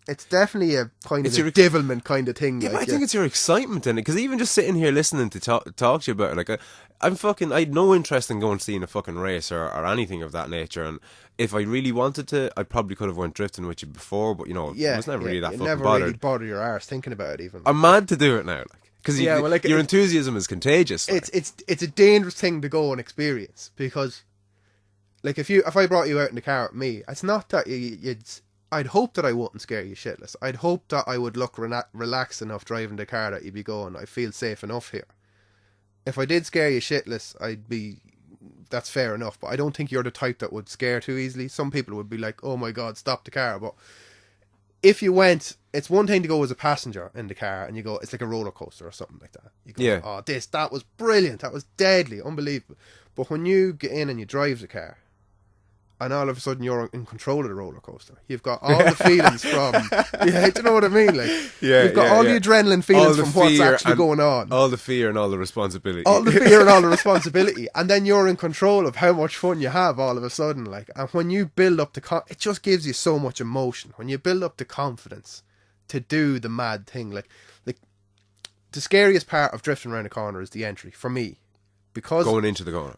It's definitely a kind of a devilment kind of thing. Yeah, like, but I think it's your excitement in it, because even just sitting here listening to talk to you about it, like I had no interest in going and seeing a fucking race or anything of that nature, and if I really wanted to, I probably could have went drifting with you before, but I was never really that fucking never bothered. Really bother your arse thinking about it even. I'm mad to do it now, like, because your enthusiasm is contagious. Like. It's a dangerous thing to go and experience, because like if I brought you out in the car with me, it's not that I'd hope that I wouldn't scare you shitless. I'd hope that I would look relaxed enough driving the car that you'd be going, I feel safe enough here. If I did scare you shitless, that's fair enough, but I don't think you're the type that would scare too easily. Some people would be like, oh my god, stop the car. But if you went, it's one thing to go as a passenger in the car and you go, it's like a roller coaster or something like that. You go, oh, that was brilliant, that was deadly, unbelievable. But when you get in and you drive the car, and all of a sudden you're in control of the roller coaster. You've got all the feelings from... Yeah, do you know what I mean? Like, you've got all the adrenaline feelings from what's actually going on. All the fear and all the responsibility. All the fear and all the responsibility. And then you're in control of how much fun you have all of a sudden. Like, and when you build up it just gives you so much emotion. When you build up the confidence to do the mad thing. Like the scariest part of drifting around a corner is the entry, for me. Because going into the corner.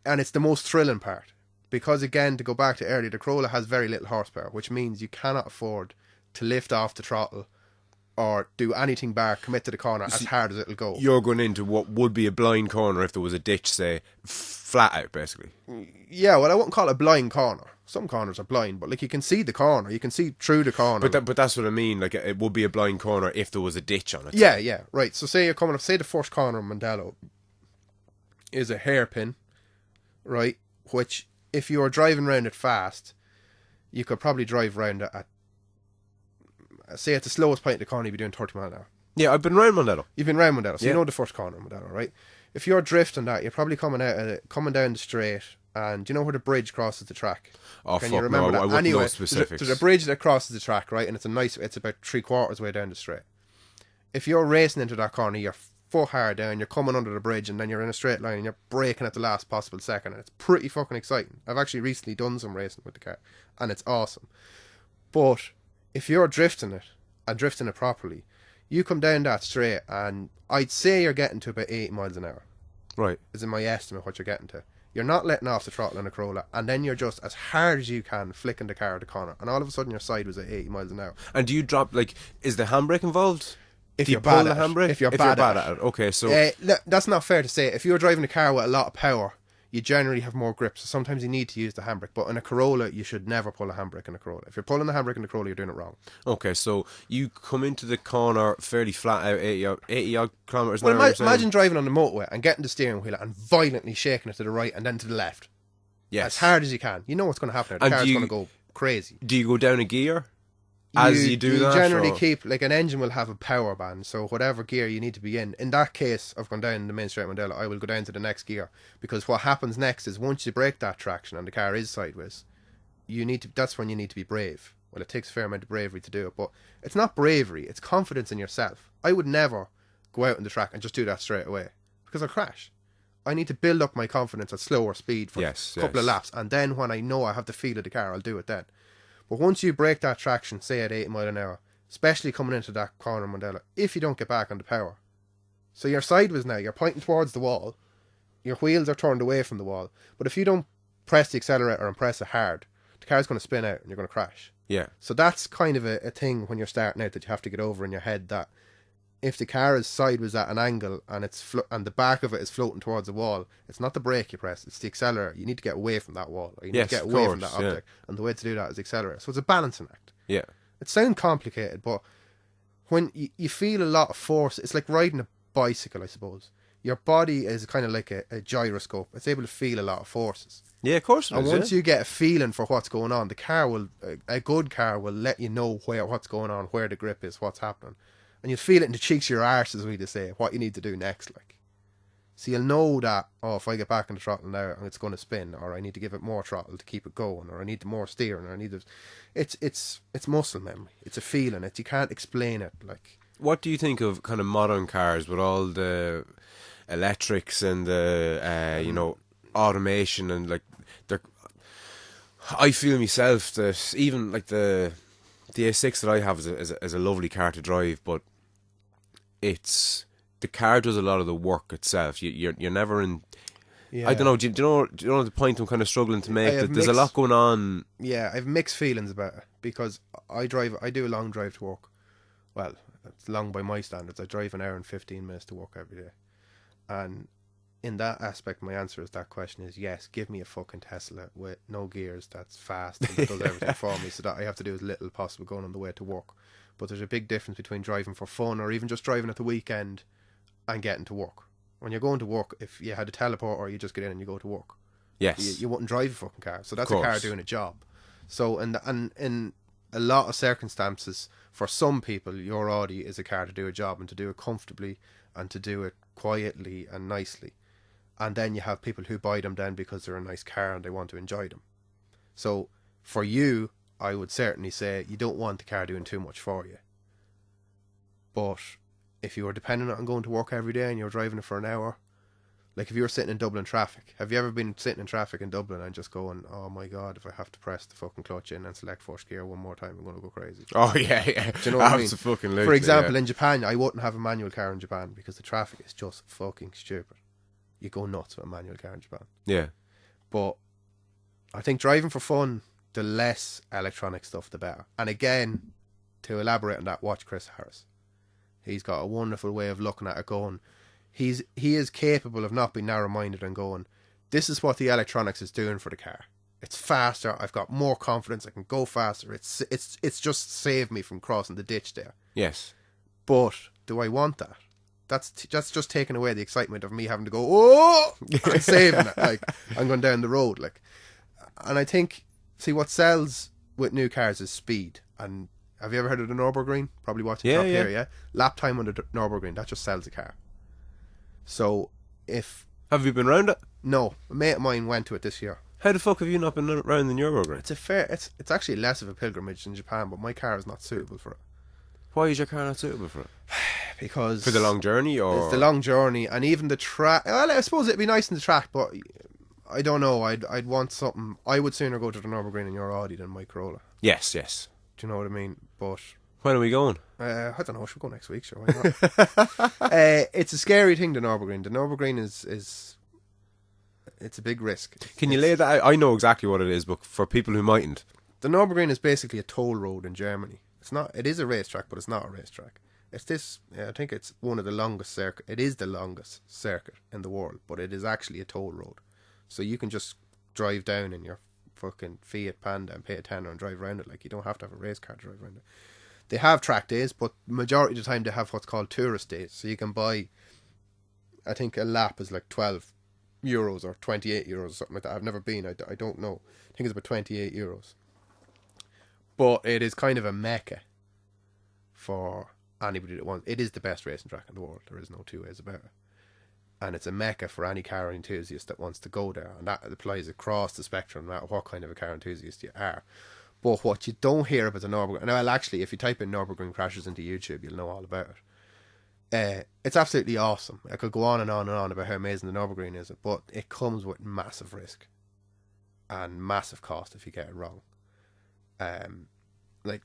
And it's the most thrilling part. Because again, to go back to earlier, the Corolla has very little horsepower, which means you cannot afford to lift off the throttle or do anything bar commit to the corner as hard as it'll go. You're going into what would be a blind corner if there was a ditch, say, flat out, basically. Yeah, well, I wouldn't call it a blind corner. Some corners are blind, but like you can see the corner, you can see through the corner. But that's what I mean. Like it would be a blind corner if there was a ditch on it. Yeah, right. So say you're coming up. Say the first corner in Mondello is a hairpin, right? Which, if you were driving around it fast, you could probably drive around it at, say, at the slowest point in the corner, you'd be doing 30 miles an hour. Yeah, I've been around Mondello. You've been around Mondello, so you know the first corner in Mondello, right? If you're drifting that, you're probably coming down the straight, and do you know where the bridge crosses the track? Oh, Can fuck, you remember no, that? I wouldn't anyway, know specifics. There's a bridge that crosses the track, right? And it's about 3/4 way down the straight. If you're racing into that corner, you're foot hard down, you're coming under the bridge, and then you're in a straight line and you're braking at the last possible second, and it's pretty fucking exciting. I've actually recently done some racing with the car, and it's awesome. But if you're drifting it properly, you come down that straight, and I'd say you're getting to about 80 miles an hour. Right. Is in my estimate what you're getting to. You're not letting off the throttle in a Corolla, and then you're just as hard as you can flicking the car at the corner, and all of a sudden your side was at 80 miles an hour. And do you drop, like, is the handbrake involved? If you're bad at handbrake? If you're bad at it. Okay, so... that's not fair to say. If you're driving a car with a lot of power, you generally have more grip, so sometimes you need to use the handbrake. But in a Corolla, you should never pull a handbrake in a Corolla. If you're pulling the handbrake in a Corolla, you're doing it wrong. Okay, so you come into the corner fairly flat out, 80 odd kilometres an hour. Well, imagine driving on the motorway and getting the steering wheel and violently shaking it to the right and then to the left. Yes. As hard as you can. You know what's going to happen. The car's going to go crazy. Do you go down a gear as you do that? You generally keep, like, an engine will have a power band, so whatever gear you need to be in that case of going down the main straight Mondello, I will go down to the next gear, because what happens next is once you break that traction and the car is sideways, that's when you need to be brave. Well, it takes a fair amount of bravery to do it, but it's not bravery, it's confidence in yourself. I would never go out on the track and just do that straight away, because I'll crash. I need to build up my confidence at slower speed for a couple of laps, and then when I know I have the feel of the car, I'll do it then. But once you break that traction, say at 80 miles an hour, especially coming into that corner Mondello, if you don't get back on the power, so you're sideways now, you're pointing towards the wall, your wheels are turned away from the wall, but if you don't press the accelerator and press it hard, the car's going to spin out and you're going to crash. Yeah. So that's kind of a thing when you're starting out that you have to get over in your head, that if the car is sideways at an angle and and the back of it is floating towards the wall, it's not the brake you press, it's the accelerator. You need to get away from that wall, or you need to get away from that object, and the way to do that is accelerator. So it's a balancing act. Yeah. It sounds complicated, but when you feel a lot of force, it's like riding a bicycle, I suppose. Your body is kind of like a gyroscope. It's able to feel a lot of forces. Yeah, of course it And is, once yeah. you get a feeling for what's going on, the car will, a good car will let you know what's going on, where the grip is, what's happening. And you'll feel it in the cheeks of your arse, as we just say, what you need to do next, like. So you'll know that, oh, if I get back in the throttle now, it's going to spin, or I need to give it more throttle to keep it going, or I need more steering, or I need to... It's muscle memory. It's a feeling. You can't explain it, like. What do you think of kind of modern cars with all the electrics and the, you know, automation and, like, I feel myself that even, like, the A6 that I have is a lovely car to drive, but the car does a lot of the work itself. You're never in. Yeah. I don't know. Do you know the point I'm kind of struggling to make? That there's a lot going on. Yeah, I have mixed feelings about it because I do a long drive to work. Well, it's long by my standards. I drive an hour and 15 minutes to work every day, and in that aspect, my answer to that question is yes. Give me a fucking Tesla with no gears that's fast and that does everything for me, so that I have to do as little as possible going on the way to work. But there's a big difference between driving for fun or even just driving at the weekend and getting to work. When you're going to work, if you had a teleporter, you just get in and you go to work. Yes. You wouldn't drive a fucking car. So that's a car doing a job. So, and in a lot of circumstances, for some people, your Audi is a car to do a job and to do it comfortably and to do it quietly and nicely. And then you have people who buy them then because they're a nice car and they want to enjoy them. So for you, I would certainly say you don't want the car doing too much for you. But if you were dependent on going to work every day and you're driving it for an hour, like if you were sitting in Dublin traffic, have you ever been sitting in traffic in Dublin and just going, oh my God, if I have to press the fucking clutch in and select first gear one more time, I'm going to go crazy. Oh yeah, yeah. Do you know what I mean? Absolutely. For example, in Japan, I wouldn't have a manual car in Japan because the traffic is just fucking stupid. You go nuts with a manual car in Japan. Yeah. But I think driving for fun, the less electronic stuff, the better. And again, to elaborate on that, watch Chris Harris. He's got a wonderful way of looking at it going, he is capable of not being narrow-minded and going, this is what the electronics is doing for the car. It's faster, I've got more confidence, I can go faster, it's just saved me from crossing the ditch there. Yes. But do I want that? That's just taking away the excitement of me having to go, oh, and saving it, like, I'm going down the road, like. And I think, see, what sells with new cars is speed. And have you ever heard of the Nürburgring? Probably watching top here, yeah? Lap time on the Nürburgring, that just sells a car. So, Have you been round it? No, a mate of mine went to it this year. How the fuck have you not been round the Nürburgring? It's actually less of a pilgrimage in Japan, but my car is not suitable for it. Why is your car not suitable for it? Because... For the long journey, or...? It's the long journey, and even the track... Well, I suppose it'd be nice in the track, but I don't know. I'd want something... I would sooner go to the Nürburgring in your Audi than my Corolla. Yes, yes. Do you know what I mean? But... When are we going? I don't know. Should we go next week? Sure, why not? It's a scary thing, the Nürburgring. The Nürburgring is... It's a big risk. Can you lay that out? I know exactly what it is, but for people who mightn't. The Nürburgring is basically a toll road in Germany. It is a racetrack, but it's not a racetrack. I think it's one of the longest circuit. It is the longest circuit in the world, but it is actually a toll road. So you can just drive down in your fucking Fiat Panda and pay a tenner and drive around it. Like, you don't have to have a race car to drive around it. They have track days, but majority of the time they have what's called tourist days. So you can buy, I think a lap is like €12 or €28 or something like that. I've never been. I don't know. I think it's about €28. But it is kind of a mecca for anybody that wants. It is the best racing track in the world. There is no two ways about it. And it's a mecca for any car enthusiast that wants to go there. And that applies across the spectrum, no matter what kind of a car enthusiast you are. But what you don't hear about the Nürburgring... Well, actually, if you type in Nürburgring crashes into YouTube, you'll know all about it. It's absolutely awesome. I could go on and on and on about how amazing the Nürburgring is, but it comes with massive risk and massive cost if you get it wrong. Like,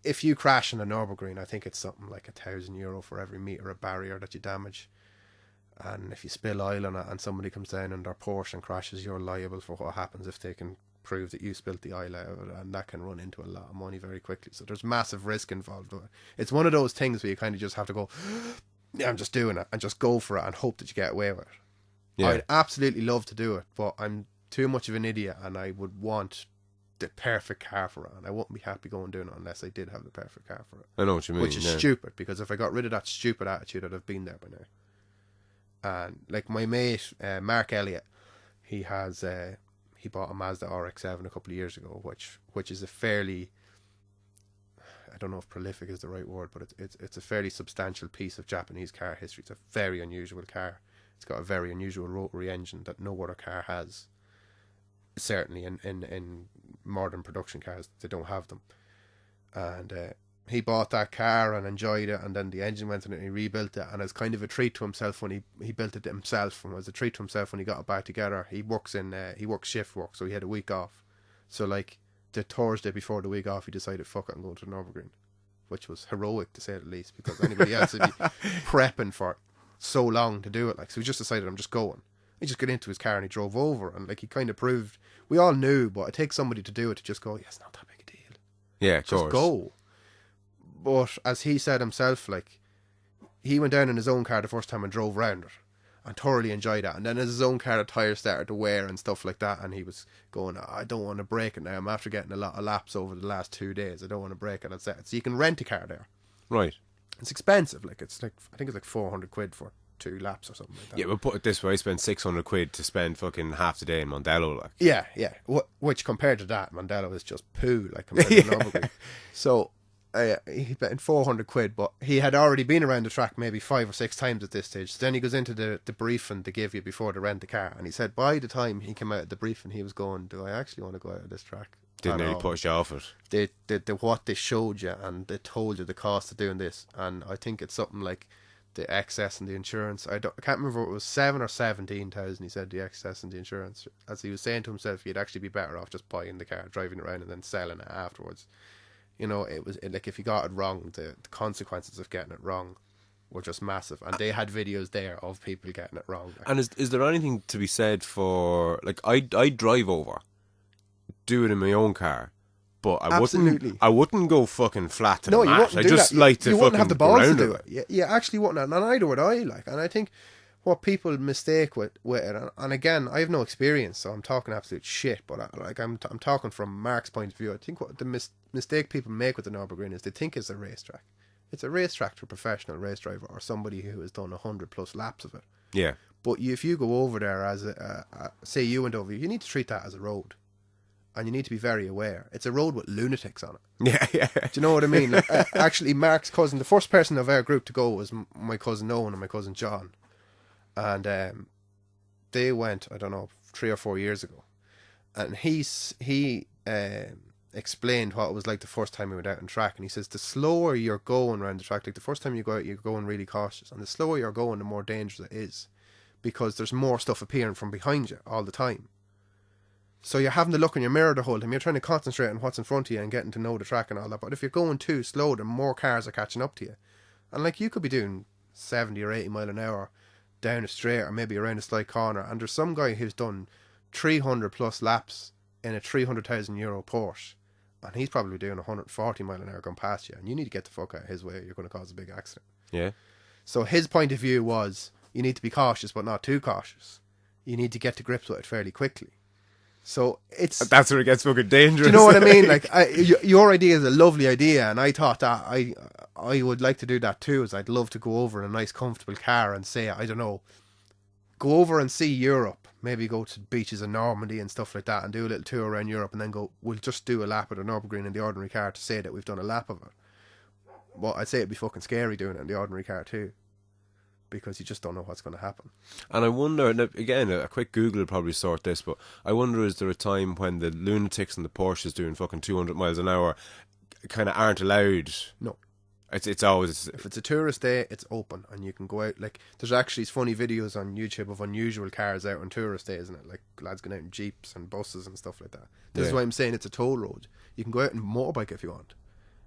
if you crash in a Nürburgring, I think it's something like €1,000 for every metre of barrier that you damage. And if you spill oil on it and somebody comes down in their Porsche and crashes, you're liable for what happens if they can prove that you spilt the oil out of it, and that can run into a lot of money very quickly. So there's massive risk involved with it. It's one of those things where you kind of just have to go, yeah, I'm just doing it, and just go for it and hope that you get away with it. Yeah. I'd absolutely love to do it, but I'm too much of an idiot, and I would want the perfect car for it, and I wouldn't be happy going doing it unless I did have the perfect car for it. I know what you mean. Which is stupid, because if I got rid of that stupid attitude, I'd have been there by now. And like my mate, Mark Elliott, he bought a Mazda RX-7 a couple of years ago, which is a fairly, I don't know if prolific is the right word, but it's a fairly substantial piece of Japanese car history. It's a very unusual car. It's got a very unusual rotary engine that no other car has. Certainly in modern production cars, they don't have them. And he bought that car and enjoyed it, and then the engine went in it and he rebuilt it, and as kind of a treat to himself when he built it himself, and as a treat to himself when he got it back together, he works shift work, so he had a week off. So like the Thursday before the week off, he decided, fuck it, I'm going to the Nürburgring, which was heroic to say the least, because anybody else would be prepping for so long to do it. Like, so he just decided, I'm just going. He just got into his car and he drove over, and like he kind of proved, we all knew, but it takes somebody to do it, to just go, yeah, it's not that big a deal. Yeah, of just course. go. But as he said himself, like, he went down in his own car the first time and drove around it and thoroughly enjoyed it. And then as his own car, the tyres started to wear and stuff like that, and he was going, I don't want to break it now. I'm after getting a lot of laps over the last 2 days. I don't want to break it. So you can rent a car there. Right. It's expensive. Like, I think it's like 400 quid for 2 laps or something like that. Yeah, but put it this way, I spent 600 quid to spend fucking half the day in Mondello. Like. Yeah. Which compared to that, Mondello is just poo, like, compared to Nürburgring. So he spent 400 quid, but he had already been around the track maybe 5 or 6 times at this stage. So then he goes into the briefing they give you before they rent the car, and he said by the time he came out of the briefing, he was going, do I actually want to go out of this track? Didn't really push you off it. What they showed you, and they told you the cost of doing this, and I think it's something like the excess and the insurance. I can't remember if it was 7 or 17,000. He said the excess and the insurance. As he was saying to himself, he'd actually be better off just buying the car, driving around, and then selling it afterwards. You know, like if you got it wrong, the consequences of getting it wrong were just massive, and they had videos there of people getting it wrong. Like. And is there anything to be said for, like, I drive over, do it in my own car, but I wouldn't go fucking flat to the mat. You wouldn't I do just that. like to you fucking wouldn't have the balls to do it. it. You actually wouldn't, and neither would I. Like, and I think what people mistake with it, and again, I have no experience, so I'm talking absolute shit. But I'm talking from Mark's point of view. I think what the mistake people make with the Nürburgring is they think it's a racetrack. It's a racetrack to a professional race driver or somebody who has done 100+ laps of it. Yeah. But if you go over there as say you went over, you need to treat that as a road. And you need to be very aware. It's a road with lunatics on it. Yeah. Do you know what I mean? Like, actually, Mark's cousin, the first person of our group to go was my cousin Owen and my cousin John. And they went, I don't know, 3 or 4 years ago. And he explained what it was like the first time he went out on track. And he says, the slower you're going around the track, like the first time you go out, you're going really cautious. And the slower you're going, the more dangerous it is. Because there's more stuff appearing from behind you all the time. So you're having to look in your mirror the whole time. You're trying to concentrate on what's in front of you and getting to know the track and all that. But if you're going too slow, then more cars are catching up to you. And like, you could be doing 70 or 80 mile an hour down a straight or maybe around a slight corner. And there's some guy who's done 300+ laps in a €300,000 Porsche. And he's probably doing 140 mile an hour going past you. And you need to get the fuck out of his way. You're going to cause a big accident. Yeah. So his point of view was, you need to be cautious, but not too cautious. You need to get to grips with it fairly quickly. So that's where it gets fucking dangerous. Do you know what I mean? Like, your idea is a lovely idea, and I thought that I would like to do that too. Is I'd love to go over in a nice, comfortable car and say, I don't know, go over and see Europe. Maybe go to beaches in Normandy and stuff like that, and do a little tour around Europe, and then go. We'll just do a lap of the Nürburgring in the ordinary car to say that we've done a lap of it. Well, I'd say it'd be fucking scary doing it in the ordinary car too. Because you just don't know what's going to happen. And I wonder, again, a quick Google will probably sort this, but I wonder, is there a time when the lunatics and the Porsches doing fucking 200 miles an hour kind of aren't allowed? No. It's always... If it's a tourist day, it's open, and you can go out. Like, there's actually funny videos on YouTube of unusual cars out on tourist days, isn't it? Like, lads going out in jeeps and buses and stuff like that. This is why I'm saying it's a toll road. You can go out on a motorbike if you want.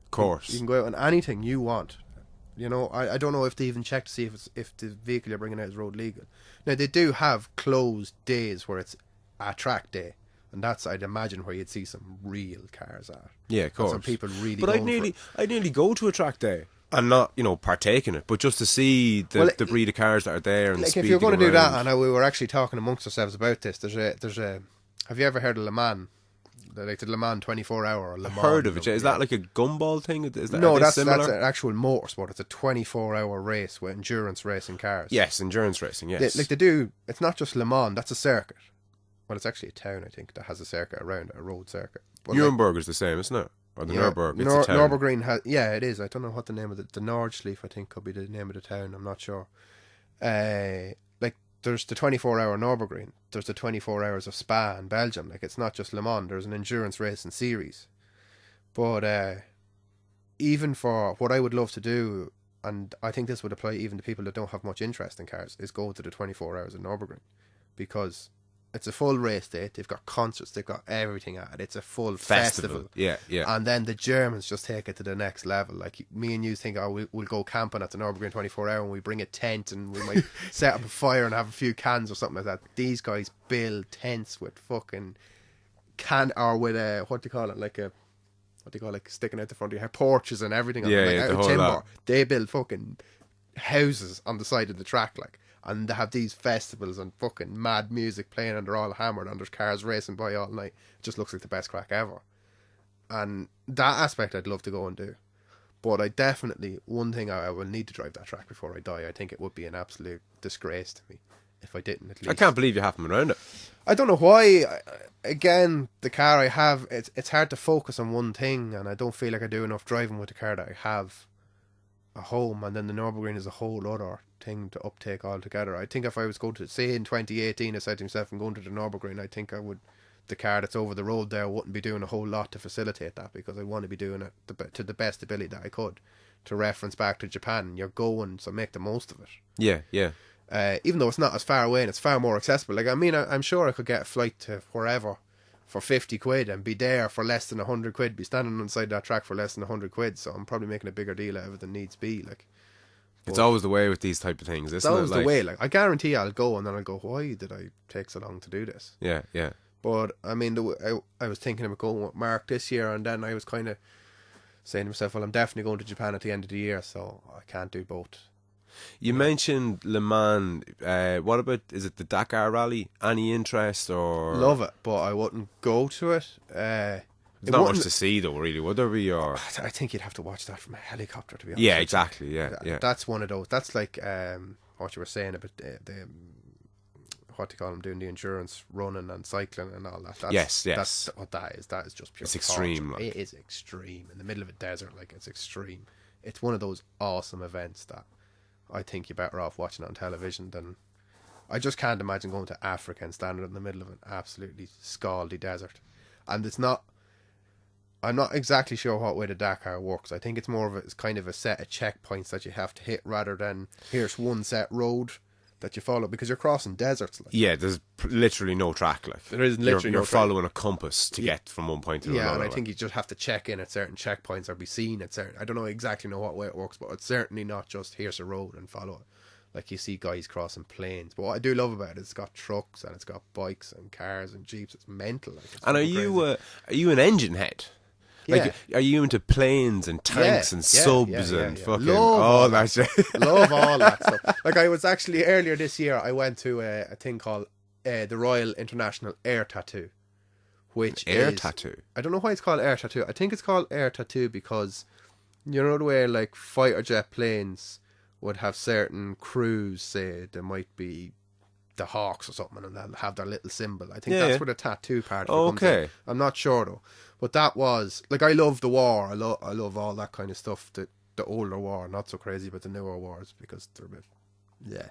Of course. You can go out on anything you want. You know, I don't know if they even check to see if the vehicle you're bringing out is road legal. Now, they do have closed days where it's a track day. And that's, I'd imagine, where you'd see some real cars at. Yeah, of course. Some people really. But I'd nearly go to a track day and not, partake in it, but just to see the breed of cars that are there and like, speed. If you're going to do that, and we were actually talking amongst ourselves about this, there's a. Have you ever heard of Le Mans? like the Le Mans 24-hour or Le Mans. Heard of it? Is that like a gumball thing? Is that, no, that's similar? an actual motorsport. It's a 24-hour race with endurance racing cars. Yes, endurance racing. Yes, They do. It's not just Le Mans. That's a circuit. Well, it's actually a town, I think, that has a circuit around it, a road circuit. But Nürburg is the same, isn't it? Or the Nürburg. It's a town. Nürburgring has. Yeah, it is. I don't know what the name of the Nordschleife, I think, could be the name of the town. I'm not sure. Like there's the 24-hour Nürburgring. There's the 24 hours of Spa in Belgium. Like it's not just Le Mans. There's an endurance racing series. But even for what I would love to do, and I think this would apply even to people that don't have much interest in cars, is go to the 24 hours of Nürburgring, because it's a full race date. They've got concerts. They've got everything at it. It's a full festival. Yeah. And then the Germans just take it to the next level. Like me and you think, oh, we'll go camping at the Nürburgring 24 hour and we bring a tent and we might set up a fire and have a few cans or something like that. These guys build tents with fucking with a, what do you call it? Like a, what do you call it? Like sticking out the front of your head, porches and everything. Yeah, like, yeah, out the of whole timber. lot. They build fucking houses on the side of the track, like. And they have these festivals and fucking mad music playing and they're all hammered and there's cars racing by all night. It just looks like the best crack ever. And that aspect I'd love to go and do. But I definitely, one thing I will need to drive that track before I die. I think it would be an absolute disgrace to me if I didn't at least. I can't believe you haven't been around it. I don't know why. Again, the car I have, it's hard to focus on one thing, and I don't feel like I do enough driving with the car that I have at home, and then the Nürburgring is a whole other thing to uptake altogether. I think if I was going to, say in 2018, I said to myself, I'm going to the Nürburgring, I think I would, the car that's over the road there wouldn't be doing a whole lot to facilitate that, because I want to be doing it to the best ability that I could. To reference back to Japan, you're going, so make the most of it. Yeah. Even though it's not as far away and it's far more accessible. Like, I mean, I'm sure I could get a flight to wherever for 50 quid and be there for less than 100 quid, be standing inside that track for less than 100 quid, so I'm probably making a bigger deal out of it than needs be. Like, it's always the way with these type of things, isn't it? It's always the way. Like, I guarantee I'll go and then I'll go, why did I take so long to do this? Yeah. But I mean, I was thinking about going with Mark this year, and then I was kind of saying to myself, well, I'm definitely going to Japan at the end of the year, so I can't do both. You mentioned Le Mans. What about, is it the Dakar Rally? Any interest or? Love it, but I wouldn't go to it. There's not much to see though, really, would there be? Or I think you'd have to watch that from a helicopter, to be honest. yeah, exactly. Yeah. That's one of those. That's like what you were saying about the what do you call them, doing the endurance running and cycling and all that. Yes. That's what that is. That is just pure. It's extreme. Like. It is extreme in the middle of a desert. Like, it's extreme. It's one of those awesome events that I think you're better off watching it on television than. I just can't imagine going to Africa and standing in the middle of an absolutely scaldy desert. And it's not. I'm not exactly sure what way the Dakar works. I think it's more of it's kind of a set of checkpoints that you have to hit rather than here's one set road that you follow, because you're crossing deserts. Like. Yeah, there's literally no track. Like, there is literally you're no track. following a compass to get from one point to another. Yeah, and I think you just have to check in at certain checkpoints or be seen at certain. I don't know exactly what way it works, but it's certainly not just here's a road and follow it. Like, you see guys crossing planes. But what I do love about it, it's got trucks and it's got bikes and cars and jeeps. It's mental. Like, it's and are you an engine head? Like, are you into planes and tanks and subs and fucking love that shit? Love all that stuff. Like, I was actually, earlier this year, I went to a thing called the Royal International Air Tattoo. Which Air is, Tattoo? I don't know why it's called Air Tattoo. I think it's called Air Tattoo because, you know the way, like, fighter jet planes would have certain crews, say, there might be the Hawks or something, and they'll have their little symbol. I think that's where the tattoo part of it comes in. I'm not sure though, but that was like, I love the war. I love all that kind of stuff. The older war, not so crazy about the newer wars because they're a bit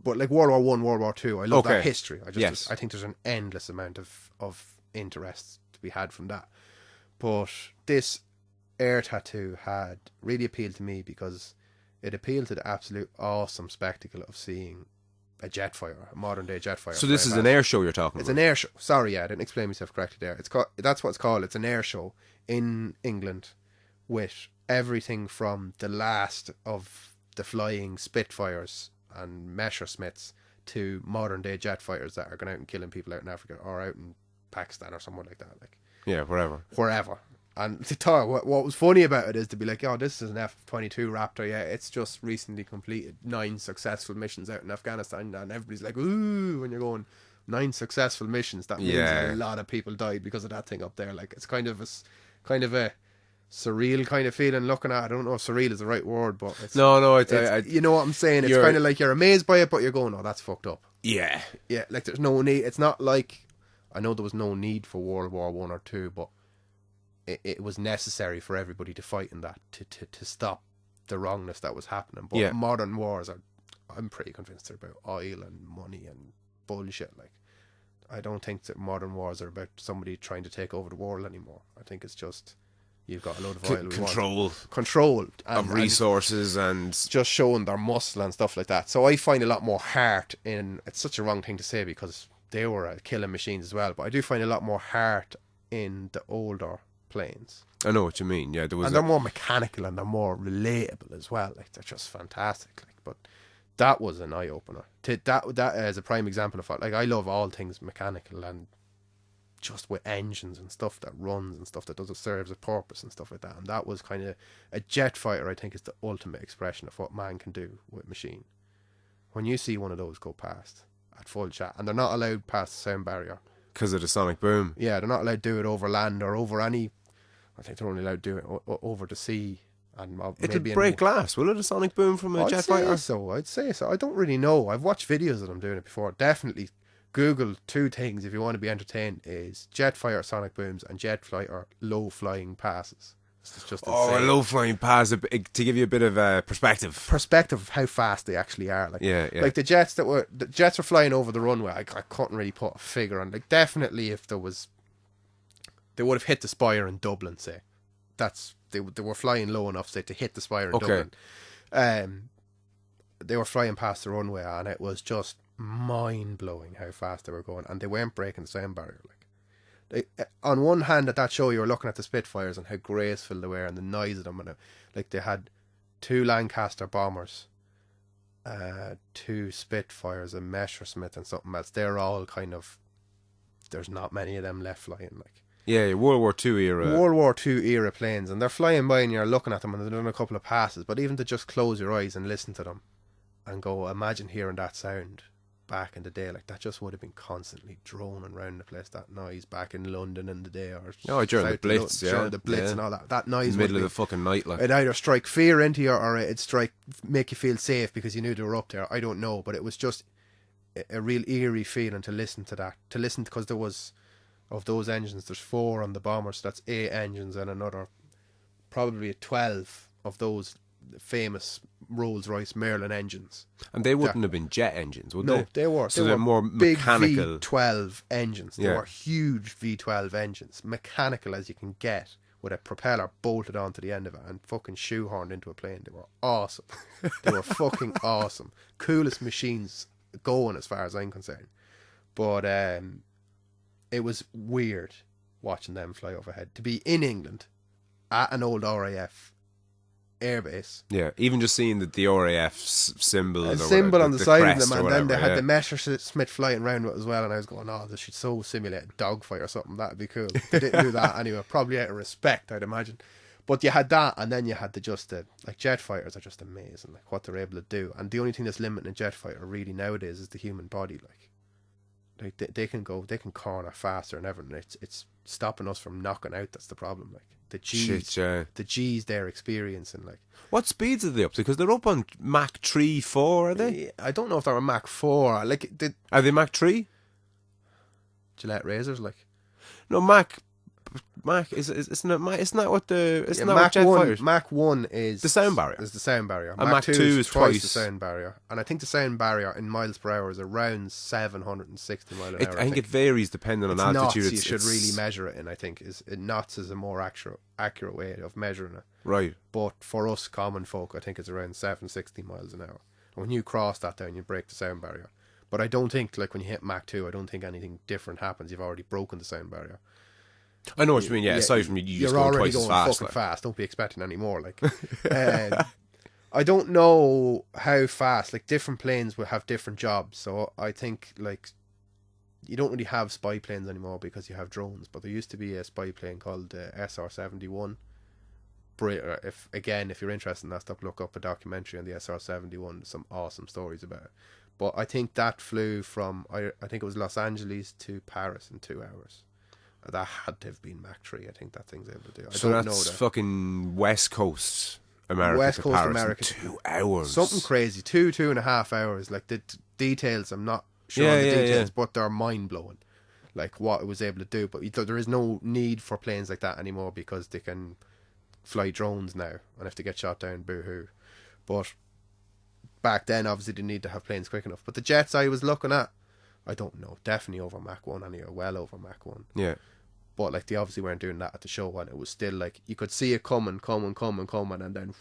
but like World War One, World War Two, I love that history. I think there's an endless amount of interest to be had from that. But this air tattoo had really appealed to me because it appealed to the absolute awesome spectacle of seeing a jet fighter, a modern day jet fighter. So this is an air show you're talking about? It's an air show. Sorry, I didn't explain myself correctly there. That's what it's called. It's an air show in England with everything from the last of the flying Spitfires and Messerschmitts to modern day jet fighters that are going out and killing people out in Africa or out in Pakistan or somewhere like that. Like, yeah, wherever. And to talk, what was funny about it is to be like, oh, this is an F-22 Raptor. Yeah, it's just recently completed 9 successful missions out in Afghanistan, and everybody's like, ooh, when you're going, 9 successful missions. That means Yeah. a lot of people died because of that thing up there. Like, it's kind of a surreal kind of feeling looking at it. I don't know if surreal is the right word, but it's, No, you know what I'm saying? It's kind of like you're amazed by it, but you're going, oh, that's fucked up. yeah. Yeah, like there's no need. It's not like, I know there was no need for World War One or two, but it was necessary for everybody to fight in that to stop the wrongness that was happening. But modern wars I'm pretty convinced they're about oil and money and bullshit. Like, I don't think that modern wars are about somebody trying to take over the world anymore. I think it's just, you've got a load of oil. Control of resources and just showing their muscle and stuff like that. So I find a lot more heart in, it's such a wrong thing to say because they were killing machines as well, but I do find a lot more heart in the older planes. I know what you mean. Yeah, they're more mechanical and they're more relatable as well. Like, they're just fantastic. Like, but that was an eye opener. That is a prime example of it. Like, I love all things mechanical and just with engines and stuff that runs and stuff that does, it serves a purpose and stuff like that. And that was kind of a jet fighter. I think is the ultimate expression of what man can do with machine. When you see one of those go past at full chat, and they're not allowed past the sound barrier because of the sonic boom. Yeah, they're not allowed to do it over land or over any. I think they're only allowed to do it over the sea. And it'll break glass, will it? A sonic boom from a jet fighter? I'd say so. I don't really know. I've watched videos of them doing it before. Definitely Google 2 things if you want to be entertained: is jet fighter sonic booms and jet fighter low flying passes. It's just insane. A low flying pass to give you a bit of perspective of how fast they actually are. Like, like the jets were flying over the runway. I couldn't really put a figure on. Like, definitely if there was, they would have hit the spire in Dublin, say. They were flying low enough, say, to hit the spire in Dublin. They were flying past the runway, and it was just mind blowing how fast they were going, and they weren't breaking the sound barrier. Like, on one hand, at that show, you were looking at the Spitfires and how graceful they were and the noise of them, and like they had 2 Lancaster bombers, 2 Spitfires, a Messerschmitt, and something else. They're all kind of, there's not many of them left flying. Like, yeah, World War II era planes, and they're flying by and you're looking at them and they're doing a couple of passes, but even to just close your eyes and listen to them and go, imagine hearing that sound back in the day. Like, that just would have been constantly droning around the place, that noise back in London in the day, or during the Blitz, during the Blitz and all that noise, middle of the fucking night. Like, it'd either strike fear into you or it'd make you feel safe because you knew they were up there. I don't know, but it was just a real eerie feeling to listen to that, because there was, of those engines, there's 4 on the bomber, so that's 8 engines, and another probably 12 of those famous Rolls-Royce Merlin engines. And they wouldn't have been jet engines, would they? No, they were. So they're more mechanical. Big V12 engines. They were huge V12 engines, mechanical as you can get, with a propeller bolted onto the end of it and fucking shoehorned into a plane. They were awesome. They were fucking awesome. Coolest machines going, as far as I'm concerned. But it was weird watching them fly overhead. To be in England at an old RAF airbase. Yeah, even just seeing the RAF symbol. A symbol on the side of them, and then they had the Messerschmitt flying around it as well, and I was going, oh, they should so simulate a dogfight or something. That'd be cool. They didn't do that anyway, probably out of respect, I'd imagine. But you had that, and then you had like, jet fighters are just amazing, like what they're able to do. And the only thing that's limiting a jet fighter really nowadays is the human body. Like they can corner faster and everything. It's stopping us from knocking out. That's the problem. Like, the G's they're experiencing. Like, what speeds are they up to? Because they're up on Mach 3, 4, are they? I don't know if they're on Mach 4. Like, are they Mach 3? Gillette razors, like. No, Mach isn't that what the isn't that Mach what jet 1, fighters? Mach 1 is the sound barrier. Is the sound barrier. And Mach 2 is twice the sound barrier. And I think the sound barrier in miles per hour is around 760 miles an hour. I think it varies depending on altitude. Knots you should really measure it in. I think knots is a more accurate way of measuring it. Right. But for us common folk, I think it's around 760 miles an hour. And when you cross that down, you break the sound barrier. But I don't think, like, when you hit Mach 2, I don't think anything different happens. You've already broken the sound barrier. I know what you mean. Yeah, aside from you just going twice as fast. Fucking fast. Don't be expecting any more. Like, I don't know how fast. Like, different planes will have different jobs. So I think, like, you don't really have spy planes anymore because you have drones. But there used to be a spy plane called SR-71. If you're interested in that stuff, look up a documentary on the SR-71. There's some awesome stories about it. But I think that flew from, I think it was Los Angeles to Paris in 2 hours. That had to have been Mach 3. I think that thing's able to do. I So don't that's know that. fucking West Coast America West to Coast Paris America. in 2 hours. Something crazy. 2.5 hours. Like the details, I'm not sure Yeah, on the yeah, details, yeah. but they're mind blowing. Like what it was able to do. But there is no need for planes like that anymore because they can fly drones now. And if they get shot down, boo hoo. But back then, obviously, they need to have planes quick enough. But the jets I was looking at, I don't know, definitely over Mach 1 anyway, well over Mach 1. Yeah. But like they obviously weren't doing that at the show, and it was still like you could see it coming, and then,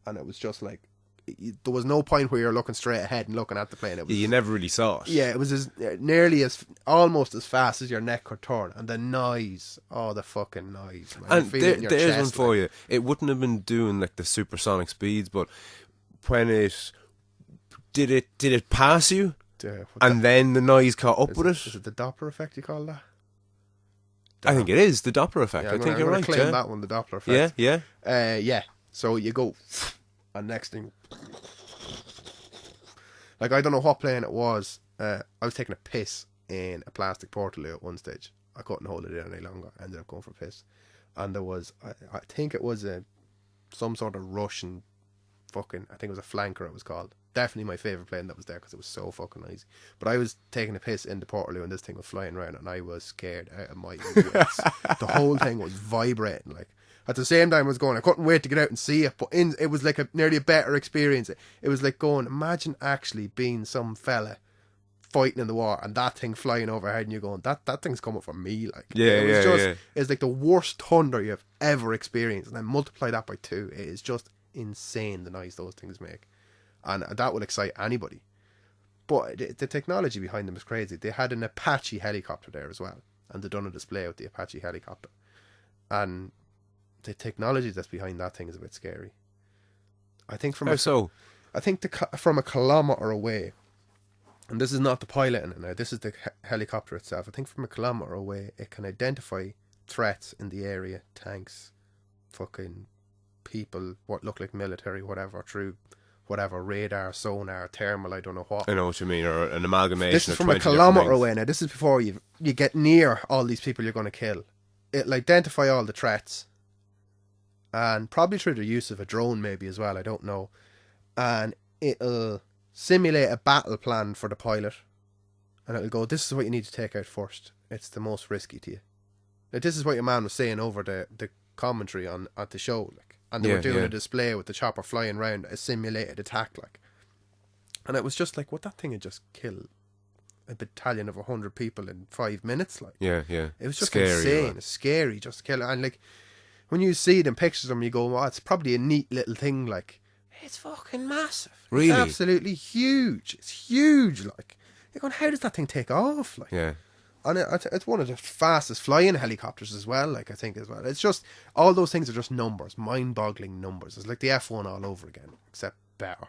and it was just like there was no point where you're looking straight ahead and looking at the plane. It was, You never really saw it. yeah, it was nearly almost as fast as your neck could turn, and the noise, the fucking noise, man. And You feel it in your there's chest, one for like. you. It wouldn't have been doing like the supersonic speeds, but when it did it pass you, and then the noise caught up with Is it. it the Doppler effect you call that? I think it is the Doppler effect. Yeah, I think you're right. Claim Yeah, that one, the Doppler effect. yeah. Yeah. So you go, and next thing, like I don't know what plane it was. I was taking a piss in a plastic portaloo at one stage. I couldn't hold it in any longer. I ended up going for a piss, and there was, I think it was some sort of Russian fucking, I think it was a flanker. It was called. Definitely my favourite plane that was there because it was so fucking noisy. But I was taking a piss in the portaloo and this thing was flying around and I was scared out of my wits. The whole thing was vibrating. Like at the same time I was going, I couldn't wait to get out and see it. But it was like nearly a better experience. It was like going, imagine actually being some fella fighting in the war and that thing flying overhead and you're going, that thing's coming for me. Like it's like the worst thunder you've ever experienced, and then multiply that by 2. It is just insane the noise those things make. And that would excite anybody. But the technology behind them is crazy. They had an Apache helicopter there as well. And they done a display with the Apache helicopter. And the technology that's behind that thing is a bit scary. I think from from a kilometre away, and this is not the pilot in it now, this is the helicopter itself. I think from a kilometre away, it can identify threats in the area, tanks, fucking people, what look like military, whatever, through whatever, radar, sonar, thermal, I don't know what. I know what you mean, or an amalgamation. This is of from a 20 kilometre different away now. This is before you get near all these people you're going to kill. It'll identify all the threats, and probably through the use of a drone maybe as well, I don't know. And it'll simulate a battle plan for the pilot, and it'll go, this is what you need to take out first. It's the most risky to you. Now, this is what your man was saying over the commentary at the show, like. And they were doing a display with the chopper flying around, a simulated attack, like. And it was just like, that thing had just killed a battalion of 100 people in 5 minutes, like. Yeah. It was just scary, insane. right? It's scary just to kill it. And like, when you see them pictures of them, you go, it's probably a neat little thing, like. It's fucking massive. Really? It's absolutely huge. It's huge, like. You're going, how does that thing take off, like? Yeah. And it's one of the fastest flying helicopters as well, like, I think as well. It's just, all those things are just numbers, mind-boggling numbers. It's like the F1 all over again, except better.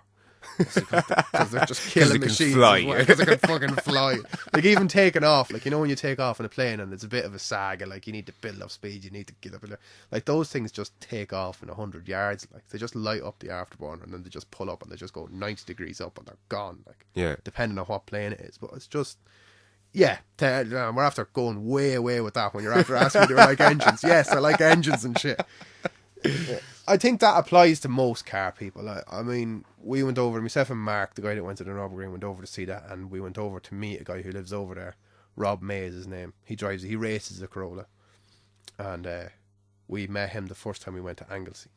Because they're just killing machines because they can fucking fly. Like, even taking off, like, you know when you take off in a plane and it's a bit of a saga, like, you need to build up speed, you need to get up, like, those things just take off in 100 yards, like, they just light up the afterburner and then they just pull up and they just go 90 degrees up and they're gone, like, depending on what plane it is. But it's just, yeah, we're after going way with that when you're after asking do I like engines. Yes, I like engines and shit. Yeah. I think that applies to most car people. I mean, we went over, myself and Mark, the guy that went to the Nürburg, went over to see that, and we went over to meet a guy who lives over there. Rob May is his name. He races a Corolla. And we met him the first time we went to Anglesey.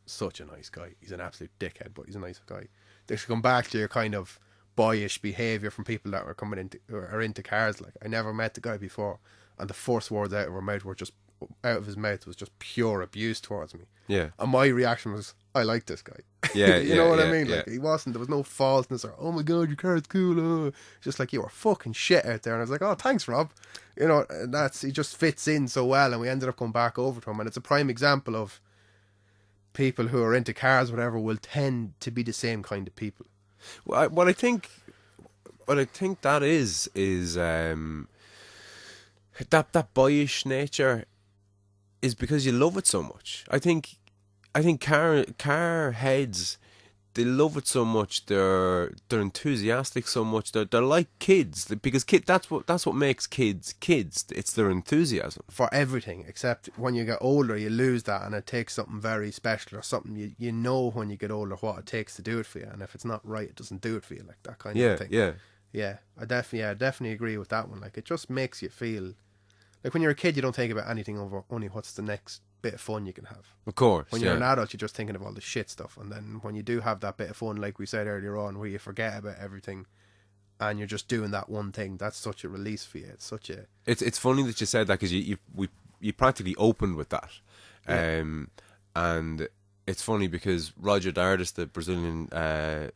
Such a nice guy. He's an absolute dickhead, but he's a nice guy. They should come back to your kind of boyish behaviour from people that are into cars. Like, I never met the guy before, and the first words out of his mouth was just pure abuse towards me. Yeah. And my reaction was, I like this guy. Yeah. You know what I mean? Like, there was no falseness or, oh my god, your car's cool. Just like, you were fucking shit out there. And I was like, oh, thanks, Rob. You know, he just fits in so well. And we ended up going back over to him. And it's a prime example of people who are into cars, whatever, will tend to be the same kind of people. Well, what I think that is that boyish nature is because you love it so much. I think car heads they love it so much. They're enthusiastic so much. They're like kids, because that's what makes kids kids. It's their enthusiasm for everything. Except when you get older, you lose that, and it takes something very special or something you know when you get older what it takes to do it for you. And if it's not right, it doesn't do it for you. Like that kind of thing. Yeah. I definitely agree with that one. Like, it just makes you feel like when you're a kid, you don't think about anything over only what's the next bit of fun you can have. Of course. When you're an adult, you're just thinking of all the shit stuff, and then when you do have that bit of fun, like we said earlier on, where you forget about everything and you're just doing that one thing, that's such a release for you. It's such a it's funny that you said that, because you practically opened with that. And it's funny because Roger Dardis, the Brazilian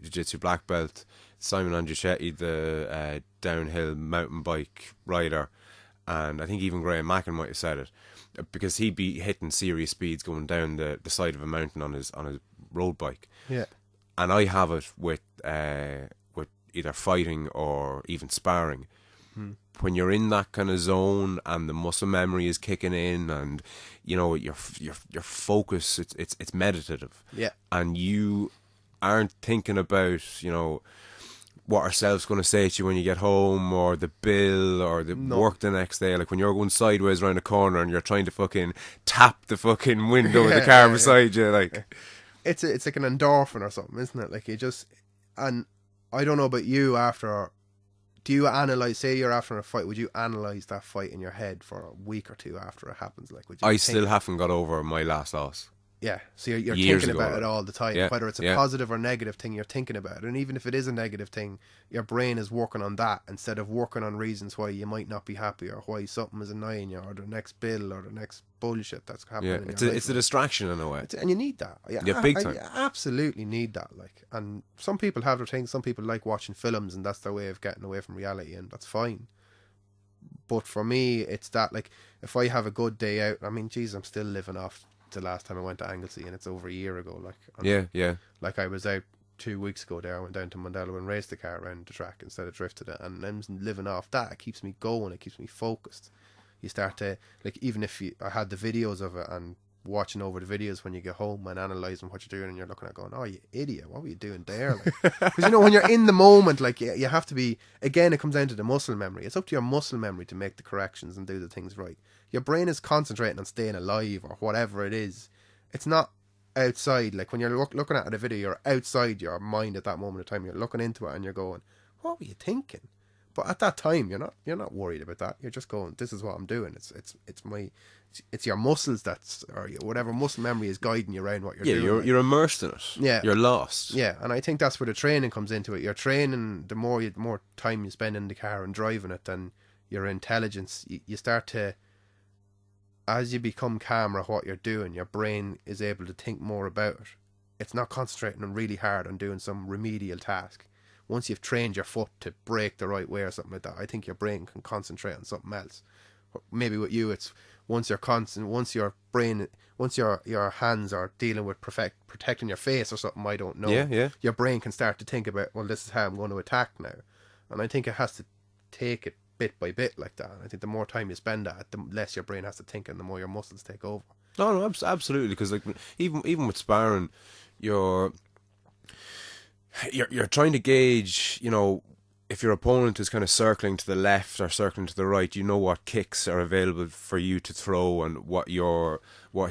jiu-jitsu black belt, Simon Andriechetti, the downhill mountain bike rider, and I think even Graham Mackin might have said it, because he'd be hitting serious speeds going down the side of a mountain on his road bike. Yeah. And I have it with either fighting or even sparring. When you're in that kind of zone and the muscle memory is kicking in, and you know your focus, it's meditative. Yeah. And you aren't thinking about, you know, what ourselves going to say to you when you get home, or the bill, or the work the next day. Like when you're going sideways around the corner and you're trying to fucking tap the fucking window of the car beside you, like it's like an endorphin or something, isn't it? Like you just, and I don't know about you, do you analyze, say you're after a fight, would you analyze that fight in your head for a week or two after it happens? Like, would you still haven't got over my last loss. Yeah, so you're thinking about it all the time. Yeah, whether it's a positive or negative thing, you're thinking about it. And even if it is a negative thing, your brain is working on that instead of working on reasons why you might not be happy, or why something is annoying you, or the next bill, or the next bullshit that's happening. Yeah, it's a distraction in a way. And you need that. Yeah, big time. You absolutely need that. Like, and some people have their things. Some people like watching films, and that's their way of getting away from reality, and that's fine. But for me, it's that, like, if I have a good day out, I mean, geez, I'm still living off the last time I went to Anglesey, and it's over a year ago. Like, like I was out 2 weeks ago there. I went down to Mondello and raced the car around the track instead of drifted it, and I'm living off that. It keeps me going, it keeps me focused. You start to, like, even if I had the videos of it, and watching over the videos when you get home and analysing what you're doing, and you're looking at going, oh, you idiot, what were you doing there? Because you know, when you're in the moment, like, you have to be, again, it comes down to the muscle memory. It's up to your muscle memory to make the corrections and do the things right. Your brain is concentrating on staying alive, or whatever it is. It's not outside. Like, when you're looking at a video, you're outside your mind at that moment of time. You're looking into it and you're going, what were you thinking? But at that time, you're not worried about that. You're just going, this is what I'm doing. It's your muscles or whatever muscle memory is guiding you around what you're doing. Yeah, you're immersed in it. Yeah, you're lost. Yeah, and I think that's where the training comes into it. You're training, the more time you spend in the car and driving it, then your intelligence, you start to, as you become calmer at what you're doing, your brain is able to think more about it. It's not concentrating on really hard on doing some remedial task. Once you've trained your foot to brake the right way or something like that, I think your brain can concentrate on something else. Maybe with you, it's once your hands are dealing with protecting your face or something, I don't know. Yeah. Your brain can start to think about, well, this is how I'm going to attack now. And I think it has to take it bit by bit like that. And I think the more time you spend at it, the less your brain has to think, and the more your muscles take over. No, absolutely. Because, like, even with sparring, you're trying to gauge, you know, if your opponent is kind of circling to the left or circling to the right, you know what kicks are available for you to throw, and what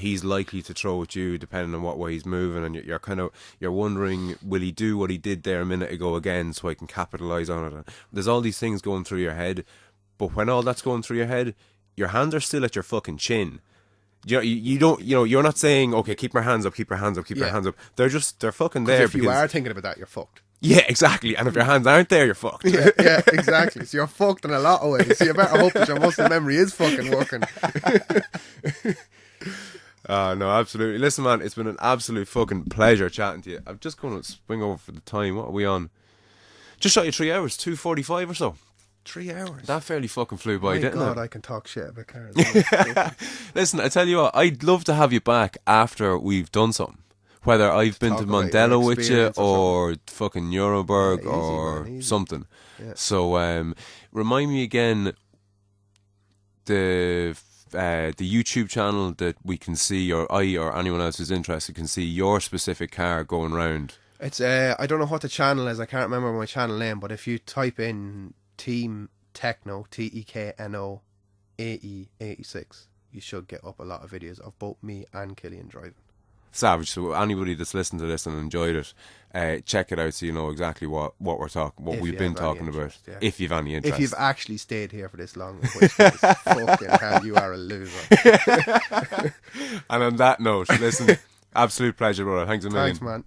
he's likely to throw at you, depending on what way he's moving. And you're wondering, will he do what he did there a minute ago again, so I can capitalize on it? And there's all these things going through your head, but when all that's going through your head, your hands are still at your fucking chin. You don't, you're not saying, okay, keep your hands up, keep your hands up, keep your hands up. They're fucking there. If you are thinking about that, you're fucked. Yeah, exactly. And if your hands aren't there, you're fucked. Yeah, exactly. So you're fucked in a lot of ways. So you better hope that your muscle memory is fucking working. No, absolutely. Listen, man, it's been an absolute fucking pleasure chatting to you. I'm just going to swing over for the time. What are we on? Just shot you 3 hours, 2:45 or so. 3 hours. That fairly fucking flew by, didn't it? My God, I can talk shit about cars. Listen, I tell you what, I'd love to have you back after we've done something. Whether I've been to Mondello with you, or fucking Nürburg, or something. Yeah. So, remind me again, the YouTube channel that we can see, or anyone else who's interested can see your specific car going round. It's I don't know what the channel is. I can't remember my channel name, but if you type in Team Techno TEKNO AE86, you should get up a lot of videos of both me and Killian driving. Savage. So anybody that's listened to this and enjoyed it, check it out so you know exactly what we're talking, what we've been talking about. Yeah. If you've any interest, if you've actually stayed here for this long, in which case, fucking hell, you are a loser. And on that note, listen, absolute pleasure, brother. Thanks a million. Thanks, man.